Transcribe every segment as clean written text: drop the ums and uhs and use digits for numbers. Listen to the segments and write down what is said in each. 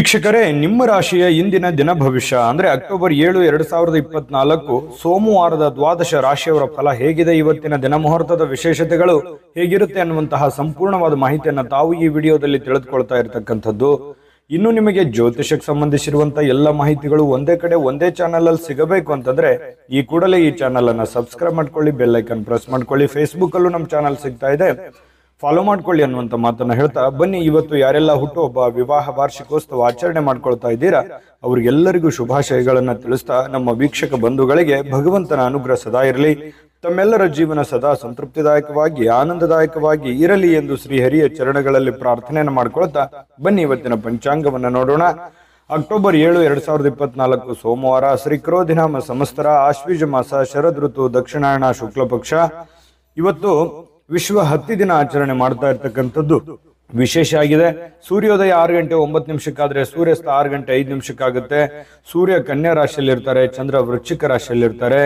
ವೀಕ್ಷಕರೇ, ನಿಮ್ಮ ರಾಶಿಯ ಇಂದಿನ ದಿನ ಭವಿಷ್ಯ ಅಂದ್ರೆ ಅಕ್ಟೋಬರ್ 7, 2024 ಸೋಮವಾರದ ದ್ವಾದಶ ರಾಶಿಯವರ ಫಲ ಹೇಗಿದೆ, ಇವತ್ತಿನ ದಿನ ಮುಹೂರ್ತದ ವಿಶೇಷತೆಗಳು ಹೇಗಿರುತ್ತೆ ಅನ್ನುವಂತಹ ಸಂಪೂರ್ಣವಾದ ಮಾಹಿತಿಯನ್ನ ತಾವು ಈ ವಿಡಿಯೋದಲ್ಲಿ ತಿಳಿದುಕೊಳ್ತಾ ಇರತಕ್ಕಂಥದ್ದು. ಇನ್ನು ನಿಮಗೆ ಜ್ಯೋತಿಷಕ್ಕೆ ಸಂಬಂಧಿಸಿರುವಂತಹ ಎಲ್ಲ ಮಾಹಿತಿಗಳು ಒಂದೇ ಕಡೆ ಒಂದೇ ಚಾನೆಲ್ ಅಲ್ಲಿ ಸಿಗಬೇಕು ಅಂತಂದ್ರೆ ಈ ಕೂಡಲೇ ಈ ಚಾನೆಲ್ ಅನ್ನ ಸಬ್ಸ್ಕ್ರೈಬ್ ಮಾಡ್ಕೊಳ್ಳಿ, ಬೆಲ್ ಐಕನ್ ಪ್ರೆಸ್ ಮಾಡ್ಕೊಳ್ಳಿ. ಫೇಸ್ಬುಕ್ ಅಲ್ಲೂ ನಮ್ಮ ಚಾನೆಲ್ ಸಿಗ್ತಾ ಇದೆ, ಫಾಲೋ ಮಾಡ್ಕೊಳ್ಳಿ ಅನ್ನುವಂತ ಮಾತನ್ನ ಹೇಳ್ತಾ ಬನ್ನಿ. ಇವತ್ತು ಯಾರೆಲ್ಲ ಹುಟ್ಟುಹಬ್ಬ, ವಿವಾಹ ವಾರ್ಷಿಕೋತ್ಸವ ಆಚರಣೆ ಮಾಡ್ಕೊಳ್ತಾ ಇದ್ದೀರಾ ಅವ್ರಿಗೆಲ್ಲರಿಗೂ ಶುಭಾಶಯಗಳನ್ನ ತಿಳಿಸ್ತಾ ನಮ್ಮ ವೀಕ್ಷಕ ಬಂಧುಗಳಿಗೆ ಭಗವಂತನ ಅನುಗ್ರಹ ಸದಾ ಇರಲಿ, ತಮ್ಮೆಲ್ಲರ ಜೀವನ ಸದಾ ಸಂತೃಪ್ತಿದಾಯಕವಾಗಿ ಆನಂದದಾಯಕವಾಗಿ ಇರಲಿ ಎಂದು ಶ್ರೀಹರಿಯ ಚರಣಗಳಲ್ಲಿ ಪ್ರಾರ್ಥನೆಯನ್ನು ಮಾಡ್ಕೊಳ್ತಾ ಬನ್ನಿ ಇವತ್ತಿನ ಪಂಚಾಂಗವನ್ನ ನೋಡೋಣ. ಅಕ್ಟೋಬರ್ 7, 2024 ಸೋಮವಾರ, ಶ್ರೀ ಕ್ರೋಧಿನಾಮ ಸಂವತ್ಸರ, ಆಶ್ವೀಜ ಮಾಸ, ಶರದ್ ಋತು, ದಕ್ಷಿಣಾಯಣ ಶುಕ್ಲ ಪಕ್ಷ. ಇವತ್ತು ವಿಶ್ವ ಹತ್ತಿ ದಿನ ಆಚರಣೆ ಮಾಡ್ತಾ ಇರ್ತಕ್ಕಂಥದ್ದು ವಿಶೇಷ ಆಗಿದೆ. ಸೂರ್ಯೋದಯ 6 ಗಂಟೆ 9 ನಿಮಿಷಕ್ಕಾದ್ರೆ ಸೂರ್ಯಾಸ್ತ 6 ಗಂಟೆ 5 ನಿಮಿಷಕ್ಕಾಗುತ್ತೆ. ಸೂರ್ಯ ಕನ್ಯಾ ರಾಶಿಯಲ್ಲಿ ಇರ್ತಾರೆ, ಚಂದ್ರ ವೃಶ್ಚಿಕ ರಾಶಿಯಲ್ಲಿ ಇರ್ತಾರೆ.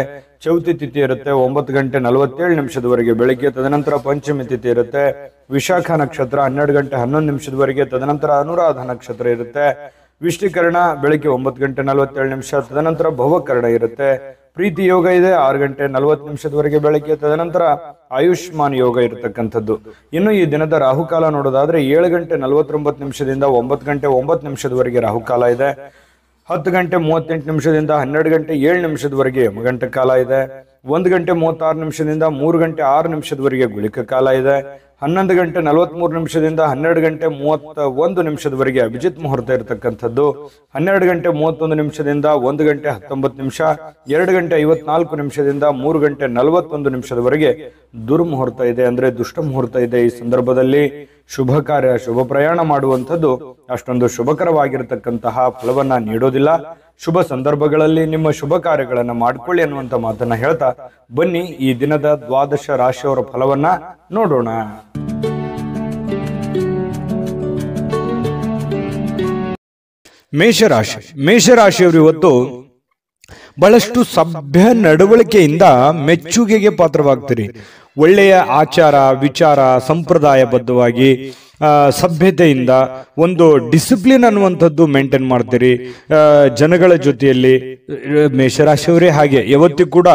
ಚೌತಿ ತಿಥಿ ಇರುತ್ತೆ 9 ಗಂಟೆ 47 ನಿಮಿಷದವರೆಗೆ ಬೆಳಿಗ್ಗೆ, ತದನಂತರ ಪಂಚಮಿ ತಿಥಿ ಇರುತ್ತೆ. ವಿಶಾಖ ನಕ್ಷತ್ರ 12 ಗಂಟೆ 11 ನಿಮಿಷದವರೆಗೆ, ತದನಂತರ ಅನುರಾಧ ನಕ್ಷತ್ರ ಇರುತ್ತೆ. ವಿಷ್ಟಿಕರಣ ಬೆಳಿಗ್ಗೆ 9 ಗಂಟೆ 47 ನಿಮಿಷ, ತದನಂತರ ಭವಕರಣ ಇರುತ್ತೆ. ಪ್ರೀತಿ ಯೋಗ ಇದೆ 6 ಗಂಟೆ 40 ನಿಮಿಷದವರೆಗೆ ಬೆಳಗ್ಗೆ, ತದನಂತರ ಆಯುಷ್ಮಾನ್ ಯೋಗ ಇರತಕ್ಕಂಥದ್ದು. ಇನ್ನು ಈ ದಿನದ ರಾಹುಕಾಲ ನೋಡೋದಾದ್ರೆ 7 ಗಂಟೆ 49 ನಿಮಿಷದಿಂದ 9 ಗಂಟೆ 9 ನಿಮಿಷದವರೆಗೆ ರಾಹುಕಾಲ ಇದೆ. 10 ಗಂಟೆ 38 ನಿಮಿಷದಿಂದ 12 ಗಂಟೆ 7 ನಿಮಿಷದವರೆಗೆ ಯಮಗಂಟ ಕಾಲ ಇದೆ. 1 ಗಂಟೆ 36 ನಿಮಿಷದಿಂದ 3 ಗಂಟೆ 6 ನಿಮಿಷದವರೆಗೆ ಗುಳಿಕ ಕಾಲ ಇದೆ. 11 ಗಂಟೆ 43 ನಿಮಿಷದಿಂದ 12 ಗಂಟೆ 31 ನಿಮಿಷದವರೆಗೆ ಅಭಿಜಿತ್ ಮುಹೂರ್ತ ಇರತಕ್ಕಂಥದ್ದು. 12 ಗಂಟೆ 31 ನಿಮಿಷದಿಂದ 1 ಗಂಟೆ 19 ನಿಮಿಷ, 2 ಗಂಟೆ 54 ನಿಮಿಷದಿಂದ 3 ಗಂಟೆ 41 ನಿಮಿಷದವರೆಗೆ ದುರ್ಮುಹೂರ್ತ ಇದೆ, ಅಂದ್ರೆ ದುಷ್ಟ ಮುಹೂರ್ತ ಇದೆ. ಈ ಸಂದರ್ಭದಲ್ಲಿ ಶುಭ ಕಾರ್ಯ, ಶುಭ ಪ್ರಯಾಣ ಮಾಡುವಂಥದ್ದು ಅಷ್ಟೊಂದು ಶುಭಕರವಾಗಿರತಕ್ಕಂತಹ ಫಲವನ್ನ ನೀಡೋದಿಲ್ಲ. ಶುಭ ಸಂದರ್ಭಗಳಲ್ಲಿ ನಿಮ್ಮ ಶುಭ ಕಾರ್ಯಗಳನ್ನ ಮಾಡ್ಕೊಳ್ಳಿ ಅನ್ನುವಂತ ಮಾತನ್ನ ಹೇಳ್ತಾ ಬನ್ನಿ ಈ ದಿನದ ದ್ವಾದಶ ರಾಶಿಯವರ ಫಲವನ್ನ ನೋಡೋಣ. ಮೇಷರಾಶಿ. ಮೇಷರಾಶಿಯವರು ಇವತ್ತು ಬಹಳಷ್ಟು ಸಭ್ಯ ನಡವಳಿಕೆಯಿಂದ ಮೆಚ್ಚುಗೆಗೆ ಪಾತ್ರವಾಗ್ತೀರಿ. ಒಳ್ಳೆಯ ಆಚಾರ ವಿಚಾರ ಸಂಪ್ರದಾಯಬದ್ಧವಾಗಿ ಸಭ್ಯತೆಯಿಂದ ಒಂದು ಡಿಸಿಪ್ಲಿನ್ ಅನ್ನುವಂಥದ್ದು ಮೇಂಟೈನ್ ಮಾಡ್ತೀರಿ. ಜನಗಳ ಜೊತೆಯಲ್ಲಿ ಮೇಷರಾಶಿಯವರೇ ಹಾಗೆ ಯಾವತ್ತಿಗೂ ಕೂಡ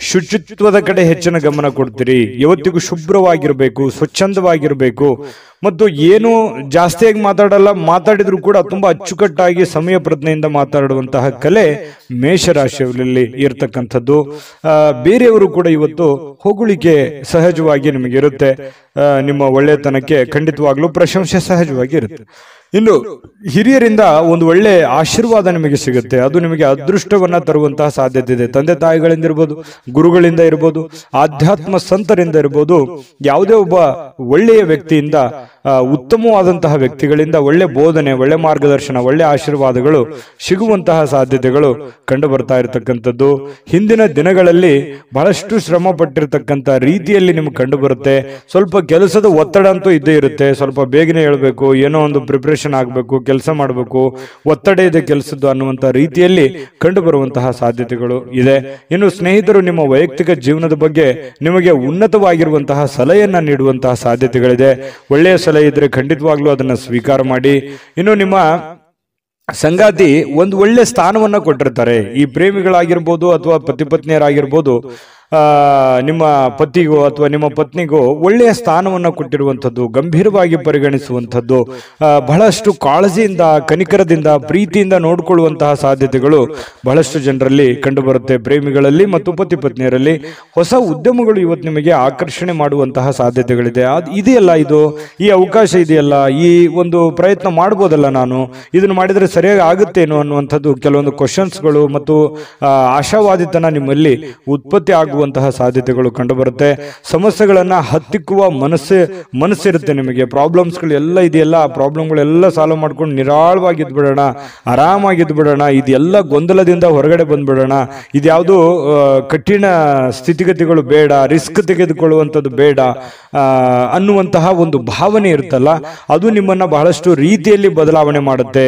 ಶುಚಿತ್ವದ ಕಡೆ ಹೆಚ್ಚಿನ ಗಮನ ಕೊಡ್ತೀರಿ. ಯಾವತ್ತಿಗೂ ಶುಭ್ರವಾಗಿರ್ಬೇಕು, ಸ್ವಚ್ಛಂದವಾಗಿರ್ಬೇಕು ಮತ್ತು ಏನು ಜಾಸ್ತಿಯಾಗಿ ಮಾತಾಡಲ್ಲ, ಮಾತಾಡಿದ್ರು ಕೂಡ ತುಂಬಾ ಅಚ್ಚುಕಟ್ಟಾಗಿ ಸಮಯ ಪ್ರಜ್ಞೆಯಿಂದ ಮಾತಾಡುವಂತಹ ಕಲೆ ಮೇಷರಾಶಿಯಲ್ಲಿ ಇರ್ತಕ್ಕಂಥದ್ದು. ಬೇರೆಯವರು ಕೂಡ ಇವತ್ತು ಹೊಗಳಿಕೆ ಸಹಜವಾಗಿ ನಿಮಗೆ ಇರುತ್ತೆ. ನಿಮ್ಮ ಒಳ್ಳೆತನಕ್ಕೆ ಖಂಡಿತವಾಗ್ಲೂ ಪ್ರಶಂಸೆ ಸಹಜವಾಗಿ ಇರುತ್ತೆ. ಇನ್ನು ಹಿರಿಯರಿಂದ ಒಂದು ಒಳ್ಳೆ ಆಶೀರ್ವಾದ ನಿಮಗೆ ಸಿಗುತ್ತೆ, ಅದು ನಿಮಗೆ ಅದೃಷ್ಟವನ್ನ ತರುವಂತಹ ಸಾಧ್ಯತೆ ಇದೆ. ತಂದೆ ತಾಯಿಗಳಿಂದ ಇರ್ಬೋದು, ಗುರುಗಳಿಂದ ಇರ್ಬೋದು, ಆಧ್ಯಾತ್ಮ ಸಂತರಿಂದ ಇರ್ಬೋದು, ಯಾವುದೇ ಒಬ್ಬ ಒಳ್ಳೆಯ ವ್ಯಕ್ತಿಯಿಂದ, ಉತ್ತಮವಾದಂತಹ ವ್ಯಕ್ತಿಗಳಿಂದ ಒಳ್ಳೆ ಬೋಧನೆ, ಒಳ್ಳೆ ಮಾರ್ಗದರ್ಶನ, ಒಳ್ಳೆ ಆಶೀರ್ವಾದಗಳು ಸಿಗುವಂತಹ ಸಾಧ್ಯತೆಗಳು ಕಂಡು ಬರ್ತಾ ಇರತಕ್ಕಂಥದ್ದು. ಹಿಂದಿನ ದಿನಗಳಲ್ಲಿ ಬಹಳಷ್ಟು ಶ್ರಮ ಪಟ್ಟಿರ್ತಕ್ಕಂಥ ರೀತಿಯಲ್ಲಿ ನಿಮ್ಗೆ ಕಂಡು ಬರುತ್ತೆ. ಸ್ವಲ್ಪ ಕೆಲಸದ ಒತ್ತಡ ಅಂತೂ ಇದ್ದೇ ಇರುತ್ತೆ. ಸ್ವಲ್ಪ ಬೇಗನೆ ಹೇಳ್ಬೇಕು, ಏನೋ ಒಂದು ಪ್ರಿಪರೇಷನ್ ಆಗಬೇಕು, ಕೆಲಸ ಮಾಡಬೇಕು, ಒತ್ತಡ ಇದೆ ಕೆಲಸದ್ದು ಅನ್ನುವಂತಹ ರೀತಿಯಲ್ಲಿ ಕಂಡು ಬರುವಂತಹ ಸಾಧ್ಯತೆಗಳು ಇದೆ. ಇನ್ನು ಸ್ನೇಹಿತರು ನಿಮ್ಮ ವೈಯಕ್ತಿಕ ಜೀವನದ ಬಗ್ಗೆ ನಿಮಗೆ ಉನ್ನತವಾಗಿರುವಂತಹ ಸಲಹೆಯನ್ನ ನೀಡುವಂತಹ ಸಾಧ್ಯತೆಗಳಿದೆ. ಒಳ್ಳೆಯ ಸಲಹೆ ಇದ್ರೆ ಖಂಡಿತವಾಗ್ಲೂ ಅದನ್ನ ಸ್ವೀಕಾರ ಮಾಡಿ. ಇನ್ನು ನಿಮ್ಮ ಸಂಗಾತಿ ಒಂದು ಒಳ್ಳೆ ಸ್ಥಾನವನ್ನ ಕೊಟ್ಟಿರ್ತಾರೆ. ಈ ಪ್ರೇಮಿಗಳಾಗಿರ್ಬೋದು ಅಥವಾ ಪತಿ ಪತ್ನಿಯರಾಗಿರ್ಬೋದು, ನಿಮ್ಮ ಪತಿಗೋ ಅಥವಾ ನಿಮ್ಮ ಪತ್ನಿಗೋ ಒಳ್ಳೆಯ ಸ್ಥಾನವನ್ನು ಕೊಟ್ಟಿರುವಂಥದ್ದು, ಗಂಭೀರವಾಗಿ ಪರಿಗಣಿಸುವಂಥದ್ದು, ಬಹಳಷ್ಟು ಕಾಳಜಿಯಿಂದ, ಕನಿಕರದಿಂದ, ಪ್ರೀತಿಯಿಂದ ನೋಡಿಕೊಳ್ಳುವಂತಹ ಸಾಧ್ಯತೆಗಳು ಬಹಳಷ್ಟು ಜನರಲ್ಲಿ ಕಂಡುಬರುತ್ತೆ, ಪ್ರೇಮಿಗಳಲ್ಲಿ ಮತ್ತು ಪತಿ ಪತ್ನಿಯರಲ್ಲಿ. ಹೊಸ ಉದ್ಯಮಗಳು ಇವತ್ತು ನಿಮಗೆ ಆಕರ್ಷಣೆ ಮಾಡುವಂತಹ ಸಾಧ್ಯತೆಗಳಿದೆ. ಇದೆಯಲ್ಲ, ಇದು ಈ ಅವಕಾಶ ಇದೆಯಲ್ಲ, ಈ ಒಂದು ಪ್ರಯತ್ನ ಮಾಡ್ಬೋದಲ್ಲ, ನಾನು ಇದನ್ನು ಮಾಡಿದರೆ ಸರಿಯಾಗಿ ಆಗುತ್ತೇನೋ ಅನ್ನುವಂಥದ್ದು ಕೆಲವೊಂದು ಕ್ವಶನ್ಸ್ಗಳು ಮತ್ತು ಆಶಾವಾದಿತನ ನಿಮ್ಮಲ್ಲಿ ಉತ್ಪತ್ತಿ ಆಗುವಂತಹ ಸಾಧ್ಯತೆಗಳು ಕಂಡುಬರುತ್ತೆ. ಸಮಸ್ಯೆಗಳನ್ನ ಹತ್ತಿಕ್ಕುವ ಮನಸ್ಸಿರುತ್ತೆ ನಿಮಗೆ. ಪ್ರಾಬ್ಲಮ್ಸ್ಗಳು ಎಲ್ಲ ಇದೆಯಲ್ಲ, ಆ ಪ್ರಾಬ್ಲಮ್ಗಳೆಲ್ಲ ಸಾಲ್ವ್ ಮಾಡ್ಕೊಂಡು ನಿರಾಳವಾಗಿದ್ದು ಬಿಡೋಣ, ಆರಾಮಾಗಿದ್ದು ಬಿಡೋಣ, ಇದೆಲ್ಲ ಗೊಂದಲದಿಂದ ಹೊರಗಡೆ ಬಂದ್ಬಿಡೋಣ, ಇದ್ಯಾವುದು ಕಠಿಣ ಸ್ಥಿತಿಗತಿಗಳು ಬೇಡ, ರಿಸ್ಕ್ ತೆಗೆದುಕೊಳ್ಳುವಂಥದ್ದು ಬೇಡ ಅನ್ನುವಂತಹ ಒಂದು ಭಾವನೆ ಇರುತ್ತಲ್ಲ, ಅದು ನಿಮ್ಮನ್ನ ಬಹಳಷ್ಟು ರೀತಿಯಲ್ಲಿ ಬದಲಾವಣೆ ಮಾಡುತ್ತೆ,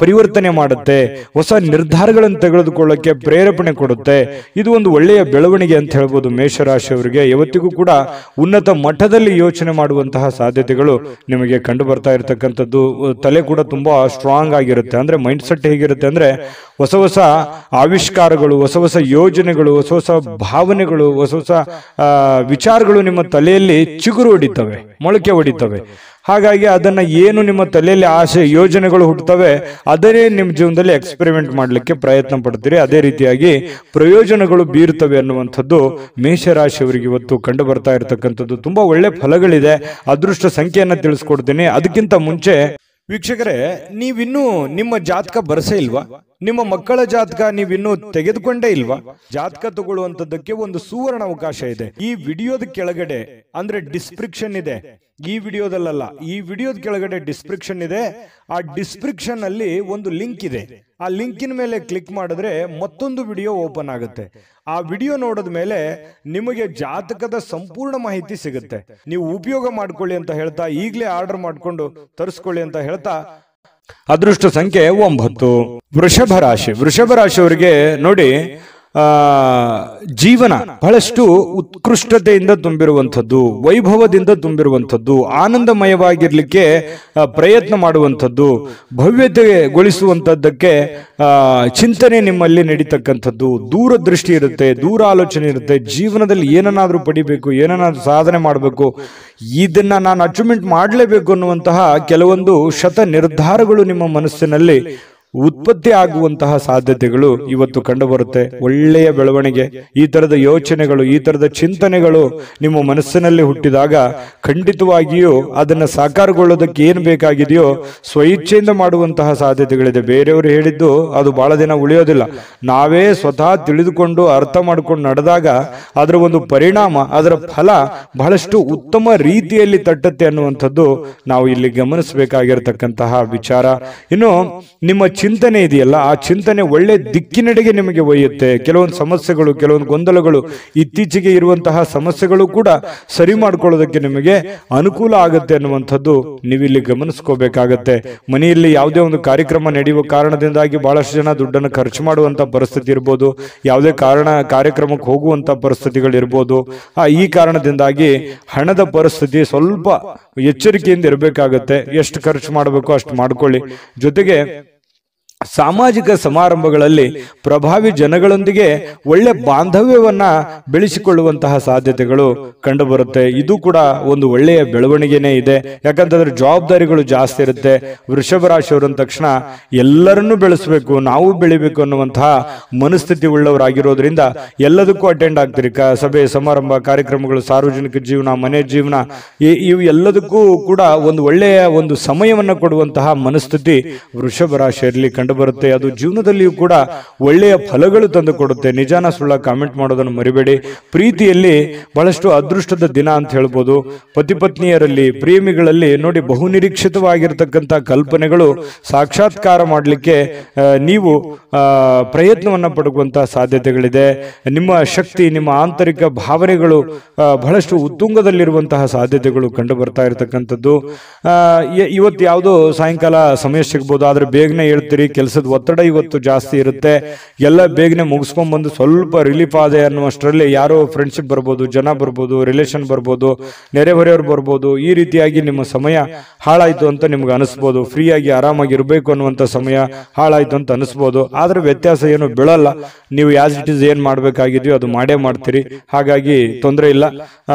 ಪರಿವರ್ತನೆ ಮಾಡುತ್ತೆ, ಹೊಸ ನಿರ್ಧಾರಗಳನ್ನು ತೆಗೆದುಕೊಳ್ಳಕ್ಕೆ ಪ್ರೇರೇಪಣೆ ಕೊಡುತ್ತೆ. ಇದು ಒಂದು ಒಳ್ಳೆಯ ಬೆಳವಣಿಗೆ ಅಂತ ಹೇಳ್ಬೋದು ಮೇಷರಾಶಿಯವರಿಗೆ. ಯಾವತ್ತಿಗೂ ಕೂಡ ಉನ್ನತ ಮಟ್ಟದಲ್ಲಿ ಯೋಚನೆ ಮಾಡುವಂತಹ ಸಾಧ್ಯತೆಗಳು ನಿಮಗೆ ಕಂಡು ಬರ್ತಾ ಇರತಕ್ಕಂಥದ್ದು. ತಲೆ ಕೂಡ ತುಂಬಾ ಸ್ಟ್ರಾಂಗ್ ಆಗಿರುತ್ತೆ. ಅಂದ್ರೆ ಮೈಂಡ್ ಸೆಟ್ ಹೇಗಿರುತ್ತೆ ಅಂದ್ರೆ ಹೊಸ ಹೊಸ ಆವಿಷ್ಕಾರಗಳು, ಹೊಸ ಹೊಸ ಯೋಜನೆಗಳು, ಹೊಸ ಹೊಸ ಭಾವನೆಗಳು, ಹೊಸ ಹೊಸ ವಿಚಾರಗಳು ನಿಮ್ಮ ತಲೆಯಲ್ಲಿ ಚಿಗುರು ಹೊಡಿತವೆ, ಮೊಳಕೆ ಹೊಡಿತವೆ. ಹಾಗಾಗಿ ಅದನ್ನ ಏನು ನಿಮ್ಮ ತಲೆಯಲ್ಲಿ ಆಸೆ ಯೋಜನೆಗಳು ಹುಟ್ಟುತ್ತವೆ ಅದನ್ನೇ ನಿಮ್ಮ ಜೀವನದಲ್ಲಿ ಎಕ್ಸ್ಪೆರಿಮೆಂಟ್ ಮಾಡಲಿಕ್ಕೆ ಪ್ರಯತ್ನ ಪಡ್ತೀರಿ. ಅದೇ ರೀತಿಯಾಗಿ ಪ್ರಯೋಜನಗಳು ಬೀರುತ್ತವೆ ಅನ್ನುವಂಥದ್ದು ಮೇಷರಾಶಿಯವರಿಗೆ ಇವತ್ತು ಕಂಡು ಬರ್ತಾ ಇರತಕ್ಕಂಥದ್ದು. ತುಂಬಾ ಒಳ್ಳೆ ಫಲಗಳಿದೆ. ಅದೃಷ್ಟ ಸಂಖ್ಯೆಯನ್ನ ತಿಳಿಸ್ಕೊಡ್ತೀನಿ. ಅದಕ್ಕಿಂತ ಮುಂಚೆ ವೀಕ್ಷಕರೇ, ನೀವಿನ್ನೂ ನಿಮ್ಮ ಜಾತಕ ಬರಸೇ ಇಲ್ವಾ? ನಿಮ್ಮ ಮಕ್ಕಳ ಜಾತಕ ನೀವಿನ್ನೂ ತೆಗೆದುಕೊಂಡೇ ಇಲ್ವಾ? ಜಾತಕ ತಗೊಳ್ಳುವಂತದ್ದಕ್ಕೆ ಒಂದು ಸುವರ್ಣ ಅವಕಾಶ ಇದೆ. ಈ ವಿಡಿಯೋದ ಕೆಳಗಡೆ ಅಂದ್ರೆ ಡಿಸ್ಕ್ರಿಪ್ಷನ್ ಇದೆ. ಈ ವಿಡಿಯೋದಲ್ಲ, ಈ ವಿಡಿಯೋದ ಕೆಳಗಡೆ ಡಿಸ್ಕ್ರಿಪ್ಷನ್ ಇದೆ. ಆ ಡಿಸ್ಕ್ರಿಪ್ಷನ್ ಅಲ್ಲಿ ಒಂದು ಲಿಂಕ್ ಇದೆ. ಆ ಲಿಂಕಿನ ಮೇಲೆ ಕ್ಲಿಕ್ ಮಾಡಿದ್ರೆ ಮತ್ತೊಂದು ವಿಡಿಯೋ ಓಪನ್ ಆಗುತ್ತೆ. ಆ ವಿಡಿಯೋ ನೋಡಿದ ಮೇಲೆ ನಿಮಗೆ ಜಾತಕದ ಸಂಪೂರ್ಣ ಮಾಹಿತಿ ಸಿಗುತ್ತೆ. ನೀವು ಉಪಯೋಗ ಮಾಡ್ಕೊಳ್ಳಿ ಅಂತ ಹೇಳ್ತಾ, ಈಗಲೇ ಆರ್ಡರ್ ಮಾಡ್ಕೊಂಡು ತರಿಸ್ಕೊಳ್ಳಿ ಅಂತ ಹೇಳ್ತಾ, ಅದೃಷ್ಟ ಸಂಖ್ಯೆ 9. ವೃಷಭ ರಾಶಿ. ವೃಷಭ ರಾಶಿಯವರಿಗೆ ನೋಡಿ, ಜೀವನ ಬಹಳಷ್ಟು ಉತ್ಕೃಷ್ಟತೆಯಿಂದ ತುಂಬಿರುವಂಥದ್ದು, ವೈಭವದಿಂದ ತುಂಬಿರುವಂಥದ್ದು, ಆನಂದಮಯವಾಗಿರ್ಲಿಕ್ಕೆ ಪ್ರಯತ್ನ ಮಾಡುವಂಥದ್ದು, ಭವ್ಯತೆಗೊಳಿಸುವಂಥದ್ದಕ್ಕೆ ಚಿಂತನೆ ನಿಮ್ಮಲ್ಲಿ ನಡೀತಕ್ಕಂಥದ್ದು, ದೂರದೃಷ್ಟಿ ಇರುತ್ತೆ, ದೂರ ಆಲೋಚನೆ ಇರುತ್ತೆ. ಜೀವನದಲ್ಲಿ ಏನನ್ನಾದ್ರೂ ಪಡಿಬೇಕು, ಏನನ್ನಾದ್ರೂ ಸಾಧನೆ ಮಾಡಬೇಕು, ಇದನ್ನ ನಾನು ಅಚೀವ್ಮೆಂಟ್ ಮಾಡಲೇಬೇಕು ಅನ್ನುವಂತಹ ಕೆಲವೊಂದು ಶತ ನಿರ್ಧಾರಗಳು ನಿಮ್ಮ ಮನಸ್ಸಿನಲ್ಲಿ ಉತ್ಪತ್ತಿ ಆಗುವಂತಹ ಸಾಧ್ಯತೆಗಳು ಇವತ್ತು ಕಂಡು ಬರುತ್ತೆ. ಒಳ್ಳೆಯ ಬೆಳವಣಿಗೆ, ಈ ತರದ ಯೋಚನೆಗಳು, ಈ ತರದ ಚಿಂತನೆಗಳು ನಿಮ್ಮ ಮನಸ್ಸಿನಲ್ಲಿ ಹುಟ್ಟಿದಾಗ ಖಂಡಿತವಾಗಿಯೂ ಅದನ್ನ ಸಾಕಾರಗೊಳ್ಳೋದಕ್ಕೆ ಏನು ಬೇಕಾಗಿದೆಯೋ ಸ್ವಇಚ್ಛೆಯಿಂದ ಮಾಡುವಂತಹ ಸಾಧ್ಯತೆಗಳಿದೆ. ಬೇರೆಯವರು ಹೇಳಿದ್ದು ಅದು ಬಹಳ ದಿನ ಉಳಿಯೋದಿಲ್ಲ. ನಾವೇ ಸ್ವತಃ ತಿಳಿದುಕೊಂಡು ಅರ್ಥ ಮಾಡ್ಕೊಂಡು ನಡೆದಾಗ ಅದರ ಒಂದು ಪರಿಣಾಮ, ಅದರ ಫಲ ಬಹಳಷ್ಟು ಉತ್ತಮ ರೀತಿಯಲ್ಲಿ ತಟ್ಟುತ್ತೆ ಅನ್ನುವಂಥದ್ದು ನಾವು ಇಲ್ಲಿ ಗಮನಿಸಬೇಕಾಗಿರತಕ್ಕಂತಹ ವಿಚಾರ. ಇನ್ನು ನಿಮ್ಮ ಚಿಂತನೆ ಇದೆಯಲ್ಲ, ಆ ಚಿಂತನೆ ಒಳ್ಳೆ ದಿಕ್ಕಿನೆಡೆಗೆ ನಿಮಗೆ ಒಯ್ಯುತ್ತೆ. ಕೆಲವೊಂದು ಸಮಸ್ಯೆಗಳು, ಕೆಲವೊಂದು ಗೊಂದಲಗಳು, ಇತ್ತೀಚೆಗೆ ಇರುವಂತಹ ಸಮಸ್ಯೆಗಳು ಕೂಡ ಸರಿ ಮಾಡ್ಕೊಳ್ಳೋದಕ್ಕೆ ನಿಮಗೆ ಅನುಕೂಲ ಆಗುತ್ತೆ ಅನ್ನುವಂಥದ್ದು ನೀವಿಲ್ಲಿ ಗಮನಿಸ್ಕೋಬೇಕಾಗತ್ತೆ. ಮನೆಯಲ್ಲಿ ಯಾವುದೇ ಒಂದು ಕಾರ್ಯಕ್ರಮ ನಡೆಯುವ ಕಾರಣದಿಂದಾಗಿ ಬಹಳಷ್ಟು ಜನ ದುಡ್ಡನ್ನು ಖರ್ಚು ಮಾಡುವಂತ ಪರಿಸ್ಥಿತಿ ಇರ್ಬೋದು, ಯಾವುದೇ ಕಾರ್ಯಕ್ರಮಕ್ಕೆ ಹೋಗುವಂತ ಪರಿಸ್ಥಿತಿಗಳಿರ್ಬೋದು. ಈ ಕಾರಣದಿಂದಾಗಿ ಹಣದ ಪರಿಸ್ಥಿತಿ ಸ್ವಲ್ಪ ಎಚ್ಚರಿಕೆಯಿಂದ ಇರಬೇಕಾಗತ್ತೆ. ಎಷ್ಟು ಖರ್ಚು ಮಾಡಬೇಕು ಅಷ್ಟು ಮಾಡ್ಕೊಳ್ಳಿ. ಜೊತೆಗೆ ಸಾಮಾಜಿಕ ಸಮಾರಂಭಗಳಲ್ಲಿ ಪ್ರಭಾವಿ ಜನಗಳೊಂದಿಗೆ ಒಳ್ಳೆ ಬಾಂಧವ್ಯವನ್ನ ಬೆಳೆಸಿಕೊಳ್ಳುವಂತಹ ಸಾಧ್ಯತೆಗಳು ಕಂಡು ಬರುತ್ತೆ. ಇದು ಕೂಡ ಒಂದು ಒಳ್ಳೆಯ ಬೆಳವಣಿಗೆನೇ ಇದೆ. ಯಾಕಂತಂದ್ರೆ ಜವಾಬ್ದಾರಿಗಳು ಜಾಸ್ತಿ ಇರುತ್ತೆ. ವೃಷಭ ರಾಶಿಯವರು ಅಂದ ತಕ್ಷಣ ಎಲ್ಲರನ್ನೂ ಬೆಳೆಸಬೇಕು, ನಾವು ಬೆಳಿಬೇಕು ಅನ್ನುವಂತಹ ಮನಸ್ಥಿತಿ ಉಳ್ಳವರಾಗಿರೋದ್ರಿಂದ ಎಲ್ಲದಕ್ಕೂ ಅಟೆಂಡ್ ಆಗ್ತೀರಿ. ಸಭೆ ಸಮಾರಂಭ, ಕಾರ್ಯಕ್ರಮಗಳು, ಸಾರ್ವಜನಿಕ ಜೀವನ, ಮನೆ ಜೀವನ, ಇವು ಎಲ್ಲದಕ್ಕೂ ಕೂಡ ಒಂದು ಒಳ್ಳೆಯ ಒಂದು ಸಮಯವನ್ನ ಕೊಡುವಂತಹ ಮನಸ್ಥಿತಿ ವೃಷಭ ರಾಶಿಯಲ್ಲಿ ಕಂಡು ಬರುತ್ತೆ. ಅದು ಜೀವನದಲ್ಲಿಯೂ ಕೂಡ ಒಳ್ಳೆಯ ಫಲಗಳು ತಂದು ಕೊಡುತ್ತೆ. ನಿಜಾನ ಸುಳ್ಳ ಕಾಮೆಂಟ್ ಮಾಡೋದನ್ನು ಮರಿಬೇಡಿ. ಪ್ರೀತಿಯಲ್ಲಿ ಬಹಳಷ್ಟು ಅದೃಷ್ಟದ ದಿನ ಅಂತ ಹೇಳ್ಬೋದು. ಪತಿ ಪತ್ನಿಯರಲ್ಲಿ, ಪ್ರೇಮಿಗಳಲ್ಲಿ ನೋಡಿ, ಬಹುನಿರೀಕ್ಷಿತವಾಗಿರ್ತಕ್ಕಂಥ ಕಲ್ಪನೆಗಳು ಸಾಕ್ಷಾತ್ಕಾರ ಮಾಡಲಿಕ್ಕೆ ನೀವು ಪ್ರಯತ್ನವನ್ನ ಪಡುವಂತಹ ಸಾಧ್ಯತೆಗಳಿದೆ. ನಿಮ್ಮ ಶಕ್ತಿ, ನಿಮ್ಮ ಆಂತರಿಕ ಭಾವನೆಗಳು ಬಹಳಷ್ಟು ಉತ್ತುಂಗದಲ್ಲಿರುವಂತಹ ಸಾಧ್ಯತೆಗಳು ಕಂಡು ಬರ್ತಾ ಇರತಕ್ಕಂಥದ್ದು. ಇವತ್ತು ಯಾವುದೋ ಸಾಯಂಕಾಲ ಸಮಯ ಸಿಗ್ಬೋದು, ಆದ್ರೆ ಬೇಗನೆ ಹೇಳ್ತೀರಿ. ಕೆಲಸದ ಒತ್ತಡ ಇವತ್ತು ಜಾಸ್ತಿ ಇರುತ್ತೆ. ಎಲ್ಲ ಬೇಗನೆ ಮುಗಿಸ್ಕೊಂಡ್ ಬಂದು ಸ್ವಲ್ಪ ರಿಲೀಫ್ ಆದೆ ಅನ್ನುವಷ್ಟರಲ್ಲಿ ಯಾರೋ ಫ್ರೆಂಡ್ಶಿಪ್ ಬರ್ಬೋದು, ಜನ ಬರ್ಬೋದು, ರಿಲೇಷನ್ ಬರ್ಬೋದು, ನೆರೆಹೊರೆಯವ್ರು ಬರ್ಬೋದು. ಈ ರೀತಿಯಾಗಿ ನಿಮ್ಮ ಸಮಯ ಹಾಳಾಯ್ತು ಅಂತ ನಿಮ್ಗೆ ಅನಿಸ್ಬೋದು. ಫ್ರೀ ಆಗಿ ಆರಾಮಾಗಿ ಇರಬೇಕು ಅನ್ನುವಂಥ ಸಮಯ ಹಾಳಾಯ್ತು ಅಂತ ಅನಿಸ್ಬೋದು. ಆದ್ರೆ ವ್ಯತ್ಯಾಸ ಏನು ಬೀಳಲ್ಲ. ನೀವು ಆಸ್ ಇಟ್ ಇಸ್ ಏನ್ ಮಾಡ್ಬೇಕಾಗಿದೆಯೋ ಅದು ಮಾಡೇ ಮಾಡ್ತೀರಿ. ಹಾಗಾಗಿ ತೊಂದರೆ ಇಲ್ಲ.